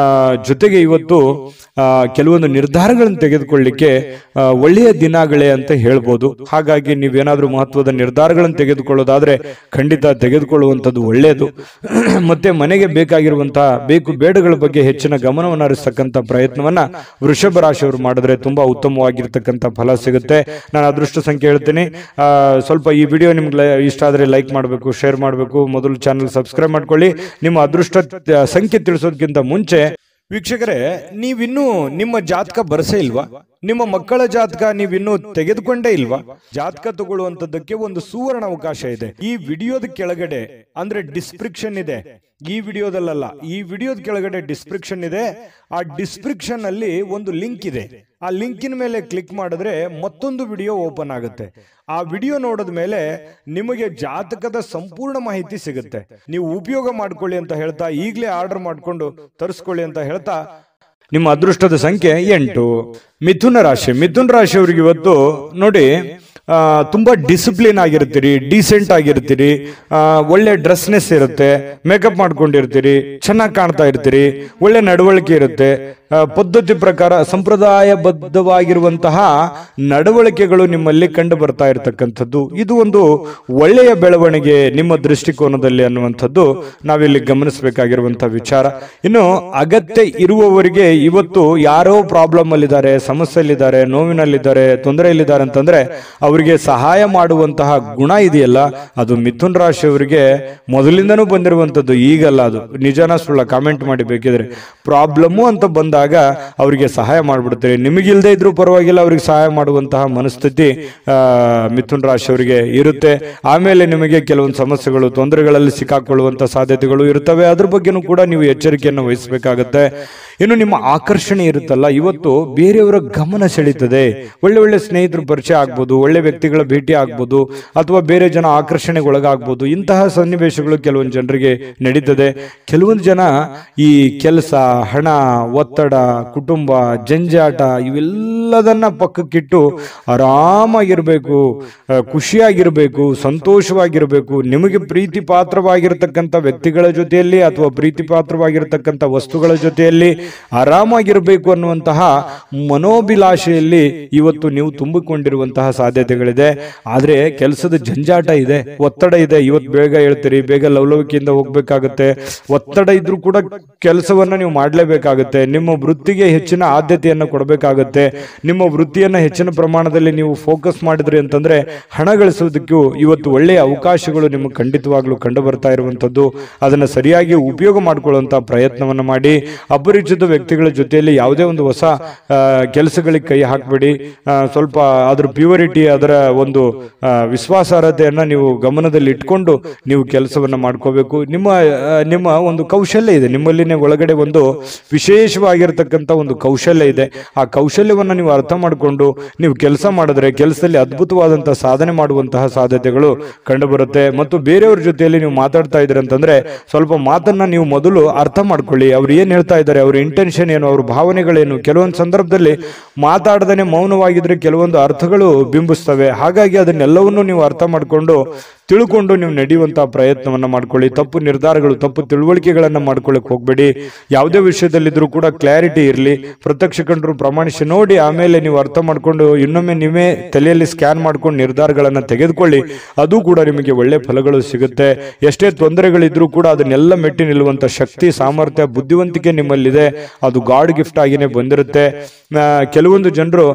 ಜೊತೆಗೆ ಇವತ್ತು ಕೆಲವೊಂದು ನಿರ್ಧಾರಗಳನ್ನು ತೆಗೆದುಕೊಳ್ಳಿಕ್ಕೆ ಒಳ್ಳೆಯ ದಿನಗಳೇ ಅಂತ ಹೇಳ್ಬೋದು. ಹಾಗಾಗಿ ನೀವೇನಾದ್ರೂ ಮಹತ್ವದ ನಿರ್ಧಾರಗಳನ್ನು ತೆಗೆದುಕೊಳ್ಳೋದಾದ್ರೆ ಖಂಡಿತ ತೆಗೆದುಕೊಳ್ಳುವಂಥದ್ದು ಒಳ್ಳೆಯದು. ಮತ್ತೆ ಮನೆಗೆ ಬೇಕಾಗಿರುವಂತಹ ಬೇಕು ಬೇಡಗಳ ಬಗ್ಗೆ ಹೆಚ್ಚಿನ ಗಮನವನ್ನು ಹರಿಸ್ತಕ್ಕಂಥ ಪ್ರಯತ್ನವನ್ನ ವೃಷಭ ರಾಶಿಯವರು ಮಾಡಿದ್ರೆ ತುಂಬಾ ಉತ್ತಮವಾಗಿರ್ತಕ್ಕಂಥ ಫಲ ಸಿಗುತ್ತೆ. ನಾನು ಅದೃಷ್ಟ ಸಂಖ್ಯೆ ಹೇಳ್ತೀನಿ. ಸ್ವಲ್ಪ ಈ ವಿಡಿಯೋ ನಿಮ್ಗೆ ಇಷ್ಟ ಆದ್ರೆ ಲೈಕ್ ಮಾಡಬೇಕು, ಶೇರ್ ಮಾಡಬೇಕು. ಮೊದಲು ಚಾನಲ್ ಸಬ್ಸ್ಕ್ರೈಬ್ ಮಾಡ್ಕೊಳ್ಳಿ. ನಿಮ್ಮ ಅದೃಷ್ಟ ಸಂಖ್ಯೆ ತಿಳಿಸೋದಕ್ಕಿಂತ ಮುಂಚೆ ವೀಕ್ಷಕರೇ, ನೀವಿನ್ನೂ ನಿಮ್ಮ ಜಾತಕ ಬರಸೇ ಇಲ್ವಾ? ನಿಮ್ಮ ಮಕ್ಕಳ ಜಾತಕ ನೀವಿನ್ನೂ ತೆಗೆದುಕೊಂಡೇ ಇಲ್ವಾ? ಜಾತಕ ತಗೊಳ್ಳುವಂತದ್ದಕ್ಕೆ ಒಂದು ಸುವರ್ಣ ಅವಕಾಶ ಇದೆ. ಈ ವಿಡಿಯೋದ ಕೆಳಗಡೆ ಅಂದ್ರೆ ಡಿಸ್ಕ್ರಿಪ್ಷನ್ ಇದೆ, ಈ ವಿಡಿಯೋದಲ್ಲ, ಈ ವಿಡಿಯೋದ ಕೆಳಗಡೆ ಡಿಸ್ಕ್ರಿಪ್ಷನ್ ಇದೆ. ಆ ಡಿಸ್ಕ್ರಿಪ್ಷನ್ ಅಲ್ಲಿ ಒಂದು ಲಿಂಕ್ ಇದೆ. ಆ ಲಿಂಕಿನ ಮೇಲೆ ಕ್ಲಿಕ್ ಮಾಡಿದ್ರೆ ಮತ್ತೊಂದು ವಿಡಿಯೋ ಓಪನ್ ಆಗುತ್ತೆ. ಆ ವಿಡಿಯೋ ನೋಡಿದ ಮೇಲೆ ನಿಮಗೆ ಜಾತಕದ ಸಂಪೂರ್ಣ ಮಾಹಿತಿ ಸಿಗುತ್ತೆ. ನೀವು ಉಪಯೋಗ ಮಾಡ್ಕೊಳ್ಳಿ ಅಂತ ಹೇಳ್ತಾ, ಈಗಲೇ ಆರ್ಡರ್ ಮಾಡ್ಕೊಂಡು ತರಿಸ್ಕೊಳ್ಳಿ ಅಂತ ಹೇಳ್ತಾ, ನಿಮ್ಮ ಅದೃಷ್ಟದ ಸಂಖ್ಯೆ 8. ಮಿಥುನ ರಾಶಿ. ಮಿಥುನ ರಾಶಿಯವರಿಗೆ ಇವತ್ತು ನೋಡಿ, ತುಂಬಾ ಡಿಸಿಪ್ಲಿನ್ ಆಗಿರ್ತೀರಿ, ಡೀಸೆಂಟ್ ಆಗಿರ್ತೀರಿ, ಒಳ್ಳೆ ಡ್ರೆಸ್ನೆಸ್ ಇರುತ್ತೆ, ಮೇಕಪ್ ಮಾಡ್ಕೊಂಡಿರ್ತೀರಿ, ಚೆನ್ನಾಗಿ ಕಾಣ್ತಾ ಇರ್ತೀರಿ, ಒಳ್ಳೆ ನಡವಳಿಕೆ ಇರುತ್ತೆ, ಪದ್ಧತಿ ಪ್ರಕಾರ ಸಂಪ್ರದಾಯಬದ್ಧವಾಗಿರುವಂತಹ ನಡವಳಿಕೆಗಳು ನಿಮ್ಮಲ್ಲಿ ಕಂಡು ಬರ್ತಾ ಇರತಕ್ಕಂಥದ್ದು. ಇದು ಒಂದು ಒಳ್ಳೆಯ ಬೆಳವಣಿಗೆ ನಿಮ್ಮ ದೃಷ್ಟಿಕೋನದಲ್ಲಿ ಅನ್ನುವಂಥದ್ದು ನಾವಿಲ್ಲಿ ಗಮನಿಸಬೇಕಾಗಿರುವಂತಹ ವಿಚಾರ. ಇನ್ನು ಅಗತ್ಯ ಇರುವವರಿಗೆ ಇವತ್ತು ಯಾರೋ ಪ್ರಾಬ್ಲಮ್ ಅಲ್ಲಿದ್ದಾರೆ, ಸಮಸ್ಯೆಯಲ್ಲಿದ್ದಾರೆ, ನೋವಿನಲ್ಲಿದ್ದಾರೆ, ತೊಂದರೆಯಲ್ಲಿದ್ದಾರೆ ಅಂತಂದ್ರೆ ಅವರಿಗೆ ಸಹಾಯ ಮಾಡುವಂತಹ ಗುಣ ಇದೆಯಲ್ಲ, ಅದು ಮಿಥುನ ರಾಶಿಯವರಿಗೆ ಮೊದಲಿಂದನೂ ಬಂದಿರುವಂತದ್ದು, ಈಗಲ್ಲ. ಅದು ನಿಜನ ಸುಳ್ಳ ಕಾಮೆಂಟ್ ಮಾಡಿ ಬೇಕಿದ್ರೆ. ಪ್ರಾಬ್ಲಮ್ಮು ಅಂತ ಬಂದಾಗ ಅವರಿಗೆ ಸಹಾಯ ಮಾಡ್ಬಿಡ್ತೀರಿ. ನಿಮಗಿಲ್ದೇ ಇದ್ರೂ ಪರವಾಗಿಲ್ಲ, ಅವ್ರಿಗೆ ಸಹಾಯ ಮಾಡುವಂತಹ ಮನಸ್ಥಿತಿ ಮಿಥುನ ರಾಶಿಯವರಿಗೆ ಇರುತ್ತೆ. ಆಮೇಲೆ ನಿಮಗೆ ಕೆಲವೊಂದು ಸಮಸ್ಯೆಗಳು, ತೊಂದರೆಗಳಲ್ಲಿ ಸಿಕ್ಕಾಕೊಳ್ಳುವಂತ ಸಾಧ್ಯತೆಗಳು ಇರ್ತವೆ. ಅದ್ರ ಬಗ್ಗೆನೂ ಕೂಡ ನೀವು ಎಚ್ಚರಿಕೆಯನ್ನು ವಹಿಸಬೇಕಾಗತ್ತೆ. ಇನ್ನು ನಿಮ್ಮ ಆಕರ್ಷಣೆ ಇರುತ್ತಲ್ಲ, ಇವತ್ತು ಬೇರೆಯವರ ಗಮನ ಸೆಳೀತದೆ. ಒಳ್ಳೆ ಒಳ್ಳೆ ಸ್ನೇಹಿತರು ಪರಿಚಯ ಆಗ್ಬೋದು, ಒಳ್ಳೆ ವ್ಯಕ್ತಿಗಳ ಭೇಟಿ ಆಗ್ಬೋದು, ಅಥವಾ ಬೇರೆ ಜನ ಆಕರ್ಷಣೆಗೊಳಗಾಗ್ಬೋದು. ಇಂತಹ ಸನ್ನಿವೇಶಗಳು ಕೆಲವೊಂದು ಜನರಿಗೆ ನಡೀತದೆ. ಕೆಲವೊಂದು ಜನ ಈ ಕೆಲಸ, ಹಣ, ಒತ್ತಡ, ಕುಟುಂಬ, ಜಂಜಾಟ ಇವೆಲ್ಲದನ್ನ ಪಕ್ಕಕ್ಕಿಟ್ಟು ಆರಾಮಾಗಿರ್ಬೇಕು, ಖುಷಿಯಾಗಿರ್ಬೇಕು, ಸಂತೋಷವಾಗಿರ್ಬೇಕು, ನಿಮಗೆ ಪ್ರೀತಿ ಪಾತ್ರವಾಗಿರ್ತಕ್ಕಂಥ ವ್ಯಕ್ತಿಗಳ ಜೊತೆಯಲ್ಲಿ ಅಥವಾ ಪ್ರೀತಿ ಪಾತ್ರವಾಗಿರ್ತಕ್ಕಂಥ ವಸ್ತುಗಳ ಜೊತೆಯಲ್ಲಿ ಆರಾಮಾಗಿರ್ಬೇಕು ಅನ್ನುವಂತಹ ಮನೋಭಿಲಾಷೆಯಲ್ಲಿ ಇವತ್ತು ನೀವು ತುಂಬಿಕೊಂಡಿರುವಂತಹ ಸಾಧ್ಯತೆಗಳಿದೆ. ಆದ್ರೆ ಕೆಲಸದ ಜಂಜಾಟ ಇದೆ, ಒತ್ತಡ ಇದೆ. ಇವತ್ತು ಬೇಗ ಹೇಳ್ತೀರಿ, ಬೇಗ ಲವಲವಿಕೆಯಿಂದ ಹೋಗ್ಬೇಕಾಗತ್ತೆ. ಒತ್ತಡ ಇದ್ರೂ ಕೂಡ ಕೆಲಸವನ್ನ ನೀವು ಮಾಡಲೇಬೇಕಾಗುತ್ತೆ. ನಿಮ್ಮ ವೃತ್ತಿಗೆ ಹೆಚ್ಚಿನ ಆದ್ಯತೆಯನ್ನು ಕೊಡಬೇಕಾಗತ್ತೆ. ನಿಮ್ಮ ವೃತ್ತಿಯನ್ನ ಹೆಚ್ಚಿನ ಪ್ರಮಾಣದಲ್ಲಿ ನೀವು ಫೋಕಸ್ ಮಾಡಿದ್ರಿ ಅಂತಂದ್ರೆ ಹಣ ಗಳಿಸೋದಕ್ಕೂ ಇವತ್ತು ಒಳ್ಳೆಯ ಅವಕಾಶಗಳು ನಿಮಗೆ ಖಂಡಿತವಾಗ್ಲೂ ಕಂಡು ಬರ್ತಾ ಇರುವಂತದ್ದು. ಅದನ್ನ ಸರಿಯಾಗಿ ಉಪಯೋಗ ಮಾಡಿಕೊಳ್ಳುವಂತಹ ಪ್ರಯತ್ನವನ್ನ ಮಾಡಿ. ಅಪರಿಚಿತ ವ್ಯಕ್ತಿಗಳ ಜೊತೆಯಲ್ಲಿ ಯಾವುದೇ ಒಂದು ಹೊಸ ಕೆಲಸಗಳಿಗೆ ಕೈ ಹಾಕಬೇಡಿ. ಸ್ವಲ್ಪ ಅದರ ಪ್ಯೂರಿಟಿ, ಅದರ ಒಂದು ವಿಶ್ವಾಸಾರ್ಹತೆಯನ್ನ ನೀವು ಗಮನದಲ್ಲಿ ಇಟ್ಕೊಂಡು ನೀವು ಕೆಲಸವನ್ನ ಮಾಡ್ಕೋಬೇಕು. ನಿಮ್ಮ ಒಂದು ಕೌಶಲ್ಯ ಇದೆ, ನಿಮ್ಮಲ್ಲಿನೇ ಒಳಗಡೆ ಒಂದು ವಿಶೇಷವಾಗಿರ್ತಕ್ಕಂಥ ಒಂದು ಕೌಶಲ್ಯ ಇದೆ. ಆ ಕೌಶಲ್ಯವನ್ನ ನೀವು ಅರ್ಥ ಮಾಡಿಕೊಂಡು ನೀವು ಕೆಲಸ ಮಾಡಿದ್ರೆ ಕೆಲಸದಲ್ಲಿ ಅದ್ಭುತವಾದಂತಹ ಸಾಧನೆ ಮಾಡುವಂತಹ ಸಾಧ್ಯತೆಗಳು ಕಂಡು ಬರುತ್ತೆ. ಮತ್ತು ಬೇರೆಯವ್ರ ಜೊತೆಯಲ್ಲಿ ನೀವು ಮಾತಾಡ್ತಾ ಇದ್ರಿ ಅಂತಂದ್ರೆ ಸ್ವಲ್ಪ ಮಾತನ್ನ ನೀವು ಮೊದಲು ಅರ್ಥ ಮಾಡ್ಕೊಳ್ಳಿ. ಅವ್ರು ಏನ್ ಹೇಳ್ತಾ ಇದ್ದಾರೆ, ಅವ್ರ ಇಂಟೆನ್ಷನ್ ಏನು, ಅವ್ರ ಭಾವನೆಗಳೇನು. ಕೆಲವೊಂದು ಸಂದರ್ಭದಲ್ಲಿ ಮಾತಾಡದೇನೆ ಮೌನವಾಗಿದ್ರೆ ಕೆಲವೊಂದು ಅರ್ಥಗಳು ಬಿಂಬಿಸ್ತವೆ. ಹಾಗಾಗಿ ಅದನ್ನೆಲ್ಲವನ್ನು ನೀವು ಅರ್ಥ ಮಾಡಿಕೊಂಡು ತಿಳ್ಕೊಂಡು ನೀವು ನಡೆಯುವಂತಹ ಪ್ರಯತ್ನವನ್ನ ಮಾಡ್ಕೊಳ್ಳಿ. ತಪ್ಪು ನಿರ್ಧಾರಗಳು, ತಪ್ಪು ತಿಳುವಳಿಕೆಗಳನ್ನ ಮಾಡ್ಕೊಳ್ಳಿಕ್ ಹೋಗ್ಬೇಡಿ. ಯಾವುದೇ ವಿಷಯದಲ್ಲಿದ್ರೂ ಕೂಡ ಕ್ಲಾರಿಟಿ ಇರಲಿ. ಪ್ರತ್ಯಕ್ಷ ಕಂಡ್ರು ಪ್ರಮಾಣಿಸಿ ನೋಡಿ, ಆಮೇಲೆ ನೀವು ಅರ್ಥ ಮಾಡ್ಕೊಂಡು ಇನ್ನೊಮ್ಮೆ ನೀವೇ ತಲೆಯಲ್ಲಿ ಸ್ಕ್ಯಾನ್ ಮಾಡ್ಕೊಂಡು ನಿರ್ಧಾರಗಳನ್ನ ತೆಗೆದುಕೊಳ್ಳಿ. ಅದು ಕೂಡ ನಿಮಗೆ ಒಳ್ಳೆ ಫಲಗಳು ಸಿಗುತ್ತೆ. ಎಷ್ಟೇ ತೊಂದರೆಗಳಿದ್ರೂ ಕೂಡ ಅದನ್ನೆಲ್ಲ ಮೆಟ್ಟಿ ನಿಲ್ಲುವಂತ ಶಕ್ತಿ, ಸಾಮರ್ಥ್ಯ, ಬುದ್ಧಿವಂತಿಕೆ ನಿಮ್ಮಲ್ಲಿದೆ. ಅದು ಗಾಡ್ ಗಿಫ್ಟ್ ಆಗಿನೇ ಬಂದಿರುತ್ತೆ. ಕೆಲವೊಂದು ಜನರು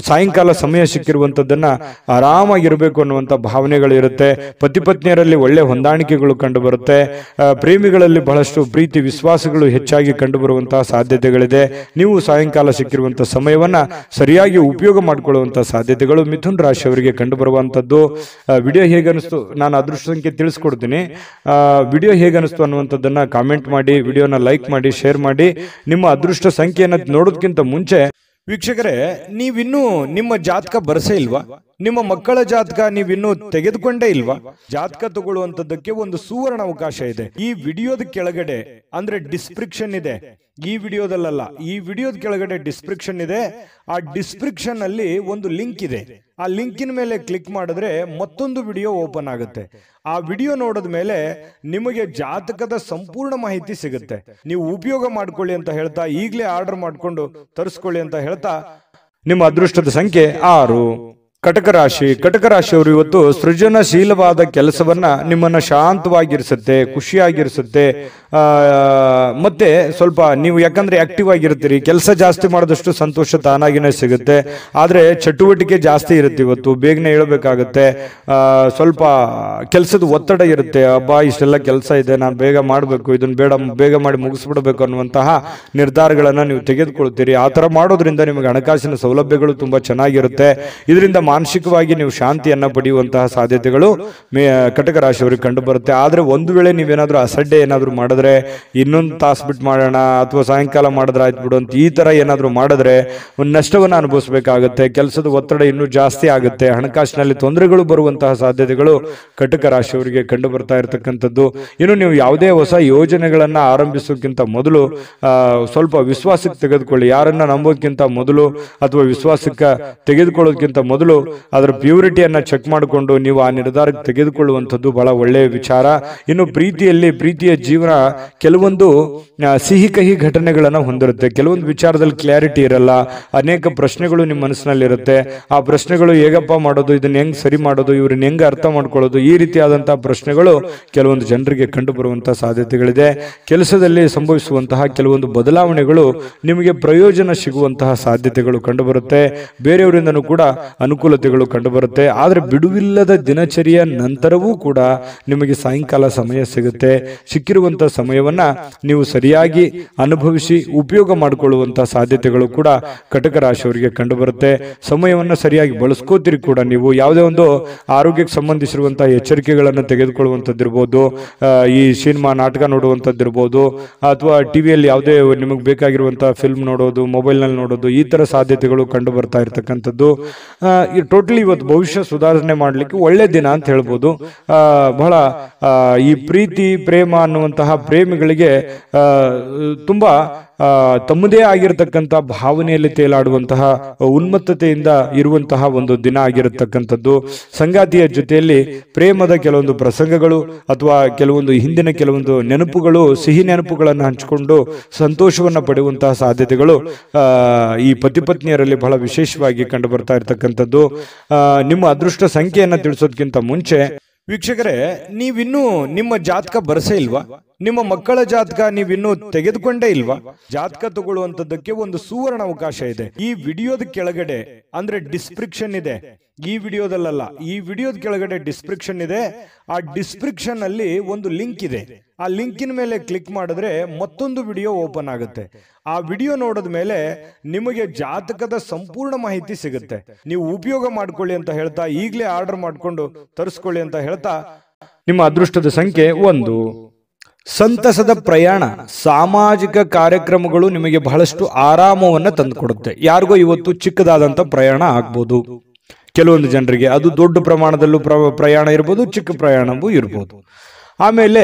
ಸಾಯಂಕಾಲ ಸಮಯ ಸಿಕ್ಕಿರುವಂತದ್ದನ್ನ ಆರಾಮಾಗಿರ್ಬೇಕು ಅನ್ನುವಂತ ಭಾವನೆಗಳು ಇರುತ್ತೆ. ಪತಿ ಪತ್ನಿಯರಲ್ಲಿ ಒಳ್ಳೆ ಹೊಂದಾಣಿಕೆಗಳು ಕಂಡು ಬರುತ್ತೆ. ಪ್ರೇಮಿಗಳಲ್ಲಿ ಬಹಳಷ್ಟು ಪ್ರೀತಿ ವಿಶ್ವಾಸಗಳು ಹೆಚ್ಚಾಗಿ ಕಂಡು ಬರುವಂತಹ ಸಾಧ್ಯತೆಗಳಿದೆ. ನೀವು ಸಾಯಂಕಾಲ ಸಿಕ್ಕಿರುವಂತಹ ಸಮಯವನ್ನ ಸರಿಯಾಗಿ ಉಪಯೋಗ ಮಾಡಿಕೊಳ್ಳುವಂತಹ ಸಾಧ್ಯತೆಗಳು ಮಿಥುನ್ ರಾಶಿಯವರಿಗೆ ಕಂಡು ಬರುವಂತದ್ದು. ವಿಡಿಯೋ ಹೇಗನಿಸ್ತು, ನಾನು ಅದೃಷ್ಟ ಸಂಖ್ಯೆ ತಿಳಿಸ್ಕೊಡ್ತೀನಿ. ವಿಡಿಯೋ ಹೇಗನಿಸ್ತು ಅನ್ನುವಂಥದ್ದನ್ನ ಕಾಮೆಂಟ್ ಮಾಡಿ, ವಿಡಿಯೋನ ಲೈಕ್ ಮಾಡಿ, ಶೇರ್ ಮಾಡಿ. ನಿಮ್ಮ ಅದೃಷ್ಟ ಸಂಖ್ಯೆಯನ್ನು ನೋಡೋದಕ್ಕಿಂತ ಮುಂಚೆ ವೀಕ್ಷಕರೇ, ನೀವಿನ್ನೂ ನಿಮ್ಮ ಜಾತಕ ಬರಸೇ ಇಲ್ವಾ? ನಿಮ್ಮ ಮಕ್ಕಳ ಜಾತಕ ನೀವಿನ್ನೂ ತೆಗೆದುಕೊಂಡೇ ಇಲ್ವಾ? ಜಾತಕ ತಗೊಳ್ಳುವಂತದ್ದಕ್ಕೆ ಒಂದು ಸುವರ್ಣ ಅವಕಾಶ ಇದೆ. ಈ ವಿಡಿಯೋದ ಕೆಳಗಡೆ ಅಂದ್ರೆ ಡಿಸ್ಕ್ರಿಪ್ಷನ್ ಇದೆ, ಈ ವಿಡಿಯೋದಲ್ಲ, ಈ ವಿಡಿಯೋದ ಕೆಳಗಡೆ ಡಿಸ್ಕ್ರಿಪ್ಷನ್ ಇದೆ. ಆ ಡಿಸ್ಕ್ರಿಪ್ಷನ್ ಅಲ್ಲಿ ಒಂದು ಲಿಂಕ್ ಇದೆ. ಆ ಲಿಂಕಿನ ಮೇಲೆ ಕ್ಲಿಕ್ ಮಾಡಿದ್ರೆ ಮತ್ತೊಂದು ವಿಡಿಯೋ ಓಪನ್ ಆಗುತ್ತೆ. ಆ ವಿಡಿಯೋ ನೋಡಿದ ಮೇಲೆ ನಿಮಗೆ ಜಾತಕದ ಸಂಪೂರ್ಣ ಮಾಹಿತಿ ಸಿಗುತ್ತೆ. ನೀವು ಉಪಯೋಗ ಮಾಡ್ಕೊಳ್ಳಿ ಅಂತ ಹೇಳ್ತಾ, ಈಗಲೇ ಆರ್ಡರ್ ಮಾಡ್ಕೊಂಡು ತರಿಸ್ಕೊಳ್ಳಿ ಅಂತ ಹೇಳ್ತಾ, ನಿಮ್ಮ ಅದೃಷ್ಟದ ಸಂಖ್ಯೆ 6. ಕಟಕ ರಾಶಿಯವರು ಇವತ್ತು ಸೃಜನಶೀಲವಾದ ಕೆಲಸವನ್ನ ನಿಮ್ಮನ್ನ ಶಾಂತವಾಗಿರಿಸುತ್ತೆ, ಖುಷಿಯಾಗಿರಿಸುತ್ತೆ. ಮತ್ತೆ ಸ್ವಲ್ಪ ನೀವು ಯಾಕಂದ್ರೆ ಆಕ್ಟಿವ್ ಆಗಿರ್ತೀರಿ, ಕೆಲಸ ಜಾಸ್ತಿ ಮಾಡಿದಷ್ಟು ಸಂತೋಷ ತಾನಾಗಿನೇ ಸಿಗುತ್ತೆ. ಆದ್ರೆ ಚಟುವಟಿಕೆ ಜಾಸ್ತಿ ಇರುತ್ತೆ, ಇವತ್ತು ಬೇಗನೆ ಹೇಳಬೇಕಾಗತ್ತೆ. ಸ್ವಲ್ಪ ಕೆಲಸದ ಒತ್ತಡ ಇರುತ್ತೆ. ಅಬ್ಬಾ ಇಷ್ಟೆಲ್ಲ ಕೆಲಸ ಇದೆ, ನಾನು ಬೇಗ ಮಾಡಬೇಕು, ಇದನ್ನ ಬೇಗ ಮಾಡಿ ಮುಗಿಸ್ಬಿಡ್ಬೇಕು ಅನ್ನುವಂತಹ ನಿರ್ಧಾರಗಳನ್ನ ನೀವು ತೆಗೆದುಕೊಳ್ತೀರಿ. ಆ ತರ ಮಾಡೋದ್ರಿಂದ ನಿಮಗೆ ಹಣಕಾಸಿನ ಸೌಲಭ್ಯಗಳು ತುಂಬಾ ಚೆನ್ನಾಗಿರುತ್ತೆ. ಇದರಿಂದ ಮಾನಸಿಕವಾಗಿ ನೀವು ಶಾಂತಿಯನ್ನ ಪಡೆಯುವಂತಹ ಸಾಧ್ಯತೆಗಳು ಕಟಕ ರಾಶಿಯವರಿಗೆ ಕಂಡು ಬರುತ್ತೆ. ಆದ್ರೆ ಒಂದು ವೇಳೆ ನೀವೇನಾದ್ರೂ ಅಸಡ್ಡೆ ಏನಾದ್ರು ಮಾಡಿದ್ರೆ, ಇನ್ನೊಂದು ತಾಸು ಬಿಟ್ಟು ಮಾಡೋಣ ಅಥವಾ ಸಾಯಂಕಾಲ ಮಾಡಿದ್ರೆ ಆಯ್ತು ಬಿಡು ಅಂತ ಈ ತರ ಏನಾದ್ರು ಮಾಡಿದ್ರೆ ಒಂದು ನಷ್ಟವನ್ನ ಅನುಭವಿಸಬೇಕಾಗುತ್ತೆ. ಕೆಲಸದ ಒತ್ತಡ ಇನ್ನೂ ಜಾಸ್ತಿ ಆಗುತ್ತೆ. ಹಣಕಾಸಿನಲ್ಲಿ ತೊಂದರೆಗಳು ಬರುವಂತಹ ಸಾಧ್ಯತೆಗಳು ಕಟಕ ರಾಶಿಯವರಿಗೆ ಕಂಡು ಬರ್ತಾ ಇರತಕ್ಕಂಥದ್ದು. ಇನ್ನು ನೀವು ಯಾವುದೇ ಹೊಸ ಯೋಜನೆಗಳನ್ನ ಆರಂಭಿಸೋಕ್ಕಿಂತ ಮೊದಲು ಸ್ವಲ್ಪ ವಿಶ್ವಾಸಕ್ಕೆ ತೆಗೆದುಕೊಳ್ಳಿ. ಯಾರನ್ನ ನಂಬೋದಕ್ಕಿಂತ ಮೊದಲು ಅಥವಾ ವಿಶ್ವಾಸಕ್ಕೆ ತೆಗೆದುಕೊಳ್ಳೋದಕ್ಕಿಂತ ಮೊದಲು ಅದರ ಪ್ಯೂರಿಟಿಯನ್ನ ಚೆಕ್ ಮಾಡಿಕೊಂಡು ನೀವು ಆ ನಿರ್ಧಾರಕ್ಕೆ ತೆಗೆದುಕೊಳ್ಳುವಂಥದ್ದು ಬಹಳ ಒಳ್ಳೆಯ ವಿಚಾರ. ಇನ್ನು ಪ್ರೀತಿಯ ಜೀವನ ಕೆಲವೊಂದು ಸಿಹಿ ಕಹಿ ಘಟನೆಗಳನ್ನ ಹೊಂದಿರುತ್ತೆ. ಕೆಲವೊಂದು ವಿಚಾರದಲ್ಲಿ ಕ್ಲಾರಿಟಿ ಇರಲ್ಲ, ಅನೇಕ ಪ್ರಶ್ನೆಗಳು ನಿಮ್ಮ ಮನಸ್ಸಿನಲ್ಲಿ ಇರುತ್ತೆ. ಆ ಪ್ರಶ್ನೆಗಳು ಹೇಗಪ್ಪ ಮಾಡೋದು, ಇದನ್ನ ಹೆಂಗ್ ಸರಿ ಮಾಡೋದು, ಇವ್ರನ್ನ ಹೆಂಗ್ ಅರ್ಥ ಮಾಡ್ಕೊಳ್ಳೋದು, ಈ ರೀತಿಯಾದಂತಹ ಪ್ರಶ್ನೆಗಳು ಕೆಲವೊಂದು ಜನರಿಗೆ ಕಂಡು ಬರುವಂತಹ ಸಾಧ್ಯತೆಗಳಿದೆ. ಕೆಲಸದಲ್ಲಿ ಸಂಭವಿಸುವಂತಹ ಕೆಲವೊಂದು ಬದಲಾವಣೆಗಳು ನಿಮಗೆ ಪ್ರಯೋಜನ ಸಿಗುವಂತಹ ಸಾಧ್ಯತೆಗಳು ಕಂಡು ಬರುತ್ತೆ. ಬೇರೆಯವರಿಂದನೂ ಕೂಡ ಅನುಕೂಲತೆಗಳು ಕಂಡುಬರುತ್ತೆ. ಆದರೆ ಬಿಡುವಿಲ್ಲದ ದಿನಚರಿಯ ನಂತರವೂ ಕೂಡ ನಿಮಗೆ ಸಾಯಂಕಾಲ ಸಮಯ ಸಿಗುತ್ತೆ. ಸಿಕ್ಕಿರುವಂತಹ ಸಮಯವನ್ನ ನೀವು ಸರಿಯಾಗಿ ಅನುಭವಿಸಿ ಉಪಯೋಗ ಮಾಡಿಕೊಳ್ಳುವಂತಹ ಸಾಧ್ಯತೆಗಳು ಕೂಡ ಕಟಕ ರಾಶಿಯವರಿಗೆ ಕಂಡುಬರುತ್ತೆ. ಸಮಯವನ್ನ ಸರಿಯಾಗಿ ಬಳಸ್ಕೋತೀರಿ ಕೂಡ. ನೀವು ಯಾವುದೇ ಒಂದು ಆರೋಗ್ಯಕ್ಕೆ ಸಂಬಂಧಿಸಿರುವಂತಹ ಎಚ್ಚರಿಕೆಗಳನ್ನು ತೆಗೆದುಕೊಳ್ಳುವಂಥದ್ದಿರ್ಬೋದು, ಈ ಸಿನಿಮಾ ನಾಟಕ ನೋಡುವಂಥದ್ದಿರ್ಬೋದು, ಅಥವಾ ಟಿವಿಯಲ್ಲಿ ಯಾವುದೇ ನಿಮಗೆ ಬೇಕಾಗಿರುವಂತಹ ಫಿಲ್ಮ್ ನೋಡೋದು, ಮೊಬೈಲ್ನಲ್ಲಿ ನೋಡೋದು, ಈ ತರ ಸಾಧ್ಯತೆಗಳು ಕಂಡು ಬರ್ತಾ ಇರತಕ್ಕಂಥದ್ದು. ಟೋಟಲಿ ಇವತ್ತು ಭವಿಷ್ಯ ಸುಧಾರಣೆ ಮಾಡಲಿಕ್ಕೆ ಒಳ್ಳೆ ದಿನ ಅಂತ ಹೇಳ್ಬೋದು. ಬಹಳ ಈ ಪ್ರೀತಿ ಪ್ರೇಮ ಅನ್ನುವಂತಹ ಪ್ರೇಮಿಗಳಿಗೆ ತುಂಬಾ ತಮ್ಮದೇ ಆಗಿರತಕ್ಕಂಥ ಭಾವನೆಯಲ್ಲಿ ತೇಲಾಡುವಂತಹ ಉನ್ಮತ್ತತೆಯಿಂದ ಇರುವಂತಹ ಒಂದು ದಿನ ಆಗಿರತಕ್ಕಂಥದ್ದು. ಸಂಗಾತಿಯ ಜೊತೆಯಲ್ಲಿ ಪ್ರೇಮದ ಕೆಲವೊಂದು ಪ್ರಸಂಗಗಳು ಅಥವಾ ಕೆಲವೊಂದು ಹಿಂದಿನ ಕೆಲವೊಂದು ನೆನಪುಗಳು, ಸಿಹಿ ನೆನಪುಗಳನ್ನು ಹಂಚಿಕೊಂಡು ಸಂತೋಷವನ್ನ ಪಡೆಯುವಂತಹ ಸಾಧ್ಯತೆಗಳು ಈ ಪತಿ ಪತ್ನಿಯರಲ್ಲಿ ಬಹಳ ವಿಶೇಷವಾಗಿ ಕಂಡು ಬರ್ತಾ ಇರತಕ್ಕಂಥದ್ದು. ನಿಮ್ಮ ಅದೃಷ್ಟ ಸಂಖ್ಯೆಯನ್ನ ತಿಳಿಸೋದಕ್ಕಿಂತ ಮುಂಚೆ ವೀಕ್ಷಕರೇ, ನೀವಿನ್ನೂ ನಿಮ್ಮ ಜಾತಕ ಬರಸೇ ಇಲ್ವಾ? ನಿಮ್ಮ ಮಕ್ಕಳ ಜಾತಕ ನೀವಿನ್ನೂ ತೆಗೆದುಕೊಂಡೇ ಇಲ್ವಾ? ಜಾತಕ ತಗೊಳ್ಳುವಂತದ್ದಕ್ಕೆ ಒಂದು ಸುವರ್ಣ ಅವಕಾಶ ಇದೆ. ಈ ವಿಡಿಯೋದ ಕೆಳಗಡೆ ಅಂದ್ರೆ ಡಿಸ್ಕ್ರಿಪ್ಷನ್ ಇದೆ. ಈ ವಿಡಿಯೋದಲ್ಲ, ಈ ವಿಡಿಯೋದ ಕೆಳಗಡೆ ಡಿಸ್ಕ್ರಿಪ್ಷನ್ ಇದೆ. ಆ ಡಿಸ್ಕ್ರಿಪ್ಷನ್ ಅಲ್ಲಿ ಒಂದು ಲಿಂಕ್ ಇದೆ. ಆ ಲಿಂಕಿನ ಮೇಲೆ ಕ್ಲಿಕ್ ಮಾಡಿದ್ರೆ ಮತ್ತೊಂದು ವಿಡಿಯೋ ಓಪನ್ ಆಗುತ್ತೆ. ಆ ವಿಡಿಯೋ ನೋಡಿದ ಮೇಲೆ ನಿಮಗೆ ಜಾತಕದ ಸಂಪೂರ್ಣ ಮಾಹಿತಿ ಸಿಗುತ್ತೆ. ನೀವು ಉಪಯೋಗ ಮಾಡ್ಕೊಳ್ಳಿ ಅಂತ ಹೇಳ್ತಾ, ಈಗಲೇ ಆರ್ಡರ್ ಮಾಡ್ಕೊಂಡು ತರಿಸ್ಕೊಳ್ಳಿ ಅಂತ ಹೇಳ್ತಾ, ನಿಮ್ಮ ಅದೃಷ್ಟದ ಸಂಖ್ಯೆ 1. ಸಂತಸದ ಪ್ರಯಾಣ, ಸಾಮಾಜಿಕ ಕಾರ್ಯಕ್ರಮಗಳು ನಿಮಗೆ ಬಹಳಷ್ಟು ಆರಾಮವನ್ನ ತಂದುಕೊಡುತ್ತೆ. ಯಾರಿಗೋ ಇವತ್ತು ಚಿಕ್ಕದಾದಂತ ಪ್ರಯಾಣ ಆಗ್ಬೋದು. ಕೆಲವೊಂದು ಜನರಿಗೆ ಅದು ದೊಡ್ಡ ಪ್ರಮಾಣದಲ್ಲೂ ಪ್ರಯಾಣ ಇರ್ಬೋದು, ಚಿಕ್ಕ ಪ್ರಯಾಣವೂ ಇರ್ಬೋದು. ಆಮೇಲೆ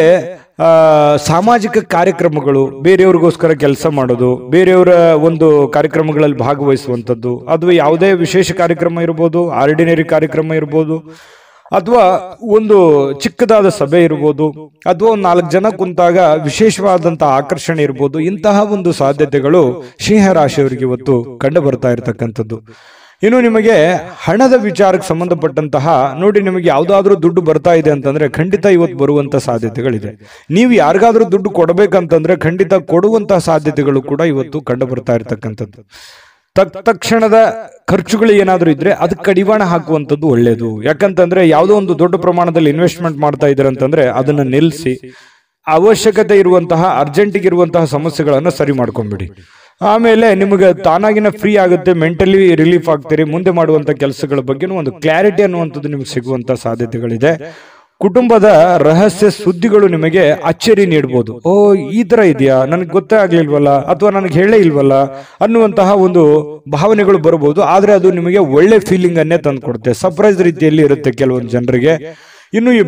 ಸಾಮಾಜಿಕ ಕಾರ್ಯಕ್ರಮಗಳು, ಬೇರೆಯವ್ರಿಗೋಸ್ಕರ ಕೆಲಸ ಮಾಡೋದು, ಬೇರೆಯವರ ಒಂದು ಕಾರ್ಯಕ್ರಮಗಳಲ್ಲಿ ಭಾಗವಹಿಸುವಂಥದ್ದು, ಅಥವಾ ಯಾವುದೇ ವಿಶೇಷ ಕಾರ್ಯಕ್ರಮ ಇರ್ಬೋದು, ಆರ್ಡಿನರಿ ಕಾರ್ಯಕ್ರಮ ಇರ್ಬೋದು, ಅಥವಾ ಒಂದು ಚಿಕ್ಕದಾದ ಸಭೆ ಇರ್ಬೋದು, ಅಥವಾ ಒಂದು 4 ಜನ ಕುಂತಾಗ ವಿಶೇಷವಾದಂತಹ ಆಕರ್ಷಣೆ ಇರ್ಬೋದು. ಇಂತಹ ಒಂದು ಸಾಧ್ಯತೆಗಳು ಸಿಂಹ ರಾಶಿಯವರಿಗೆ ಇವತ್ತು ಕಂಡು ಬರ್ತಾ ಇರತಕ್ಕಂಥದ್ದು. ಇನ್ನು ನಿಮಗೆ ಹಣದ ವಿಚಾರಕ್ಕೆ ಸಂಬಂಧಪಟ್ಟಂತಹ ನೋಡಿ, ನಿಮಗೆ ಯಾವ್ದಾದ್ರೂ ದುಡ್ಡು ಬರ್ತಾ ಇದೆ ಅಂತಂದ್ರೆ ಖಂಡಿತ ಇವತ್ತು ಬರುವಂತ ಸಾಧ್ಯತೆಗಳಿದೆ. ನೀವು ಯಾರಿಗಾದ್ರೂ ದುಡ್ಡು ಕೊಡಬೇಕಂತಂದ್ರೆ ಖಂಡಿತ ಕೊಡುವಂತಹ ಸಾಧ್ಯತೆಗಳು ಕೂಡ ಇವತ್ತು ಕಂಡು ಬರ್ತಾ ಇರತಕ್ಕಂಥದ್ದು. ತಕ್ಷಣದ ಖರ್ಚುಗಳು ಏನಾದರೂ ಇದ್ರೆ ಅದಕ್ಕೆ ಕಡಿವಾಣ ಹಾಕುವಂಥದ್ದು ಒಳ್ಳೆಯದು. ಯಾಕಂತಂದ್ರೆ ಯಾವುದೋ ಒಂದು ದೊಡ್ಡ ಪ್ರಮಾಣದಲ್ಲಿ ಇನ್ವೆಸ್ಟ್ಮೆಂಟ್ ಮಾಡ್ತಾ ಇದ್ದಾರೆ ಅಂತಂದ್ರೆ ಅದನ್ನ ನಿಲ್ಲಿಸಿ ಅವಶ್ಯಕತೆ ಇರುವಂತಹ ಅರ್ಜೆಂಟಿಗೆ ಇರುವಂತಹ ಸಮಸ್ಯೆಗಳನ್ನು ಸರಿ ಮಾಡ್ಕೊಂಡ್ಬಿಡಿ. ಆಮೇಲೆ ನಿಮಗೆ ತಾನಾಗಿನ ಫ್ರೀ ಆಗುತ್ತೆ, ಮೆಂಟಲಿ ರಿಲೀಫ್ ಆಗ್ತೀರಿ. ಮುಂದೆ ಮಾಡುವಂತ ಕೆಲಸಗಳ ಬಗ್ಗೆ ಒಂದು ಕ್ಲಾರಿಟಿ ಅನ್ನುವಂಥದ್ದು ನಿಮಗೆ ಸಿಗುವಂತ ಸಾಧ್ಯತೆಗಳಿದೆ. ಕುಟುಂಬದ ರಹಸ್ಯ ಸುದ್ದಿಗಳು ನಿಮಗೆ ಅಚ್ಚರಿ ನೀಡಬಹುದು. ಓ, ಈ ತರ ಇದೆಯಾ, ನನಗೆ ಗೊತ್ತೇ ಆಗ್ಲಿಲ್ವಲ್ಲ, ಅಥವಾ ನನಗೆ ಹೇಳೇ ಇಲ್ವಲ್ಲ ಅನ್ನುವಂತಹ ಒಂದು ಭಾವನೆಗಳು ಬರಬಹುದು. ಆದ್ರೆ ಅದು ನಿಮಗೆ ಒಳ್ಳೆ ಫೀಲಿಂಗ್ ಅನ್ನೇ ತಂದುಕೊಡುತ್ತೆ. ಸರ್ಪ್ರೈಸ್ ರೀತಿಯಲ್ಲಿ ಇರುತ್ತೆ ಕೆಲವೊಂದು ಜನರಿಗೆ. ಇನ್ನು ಈ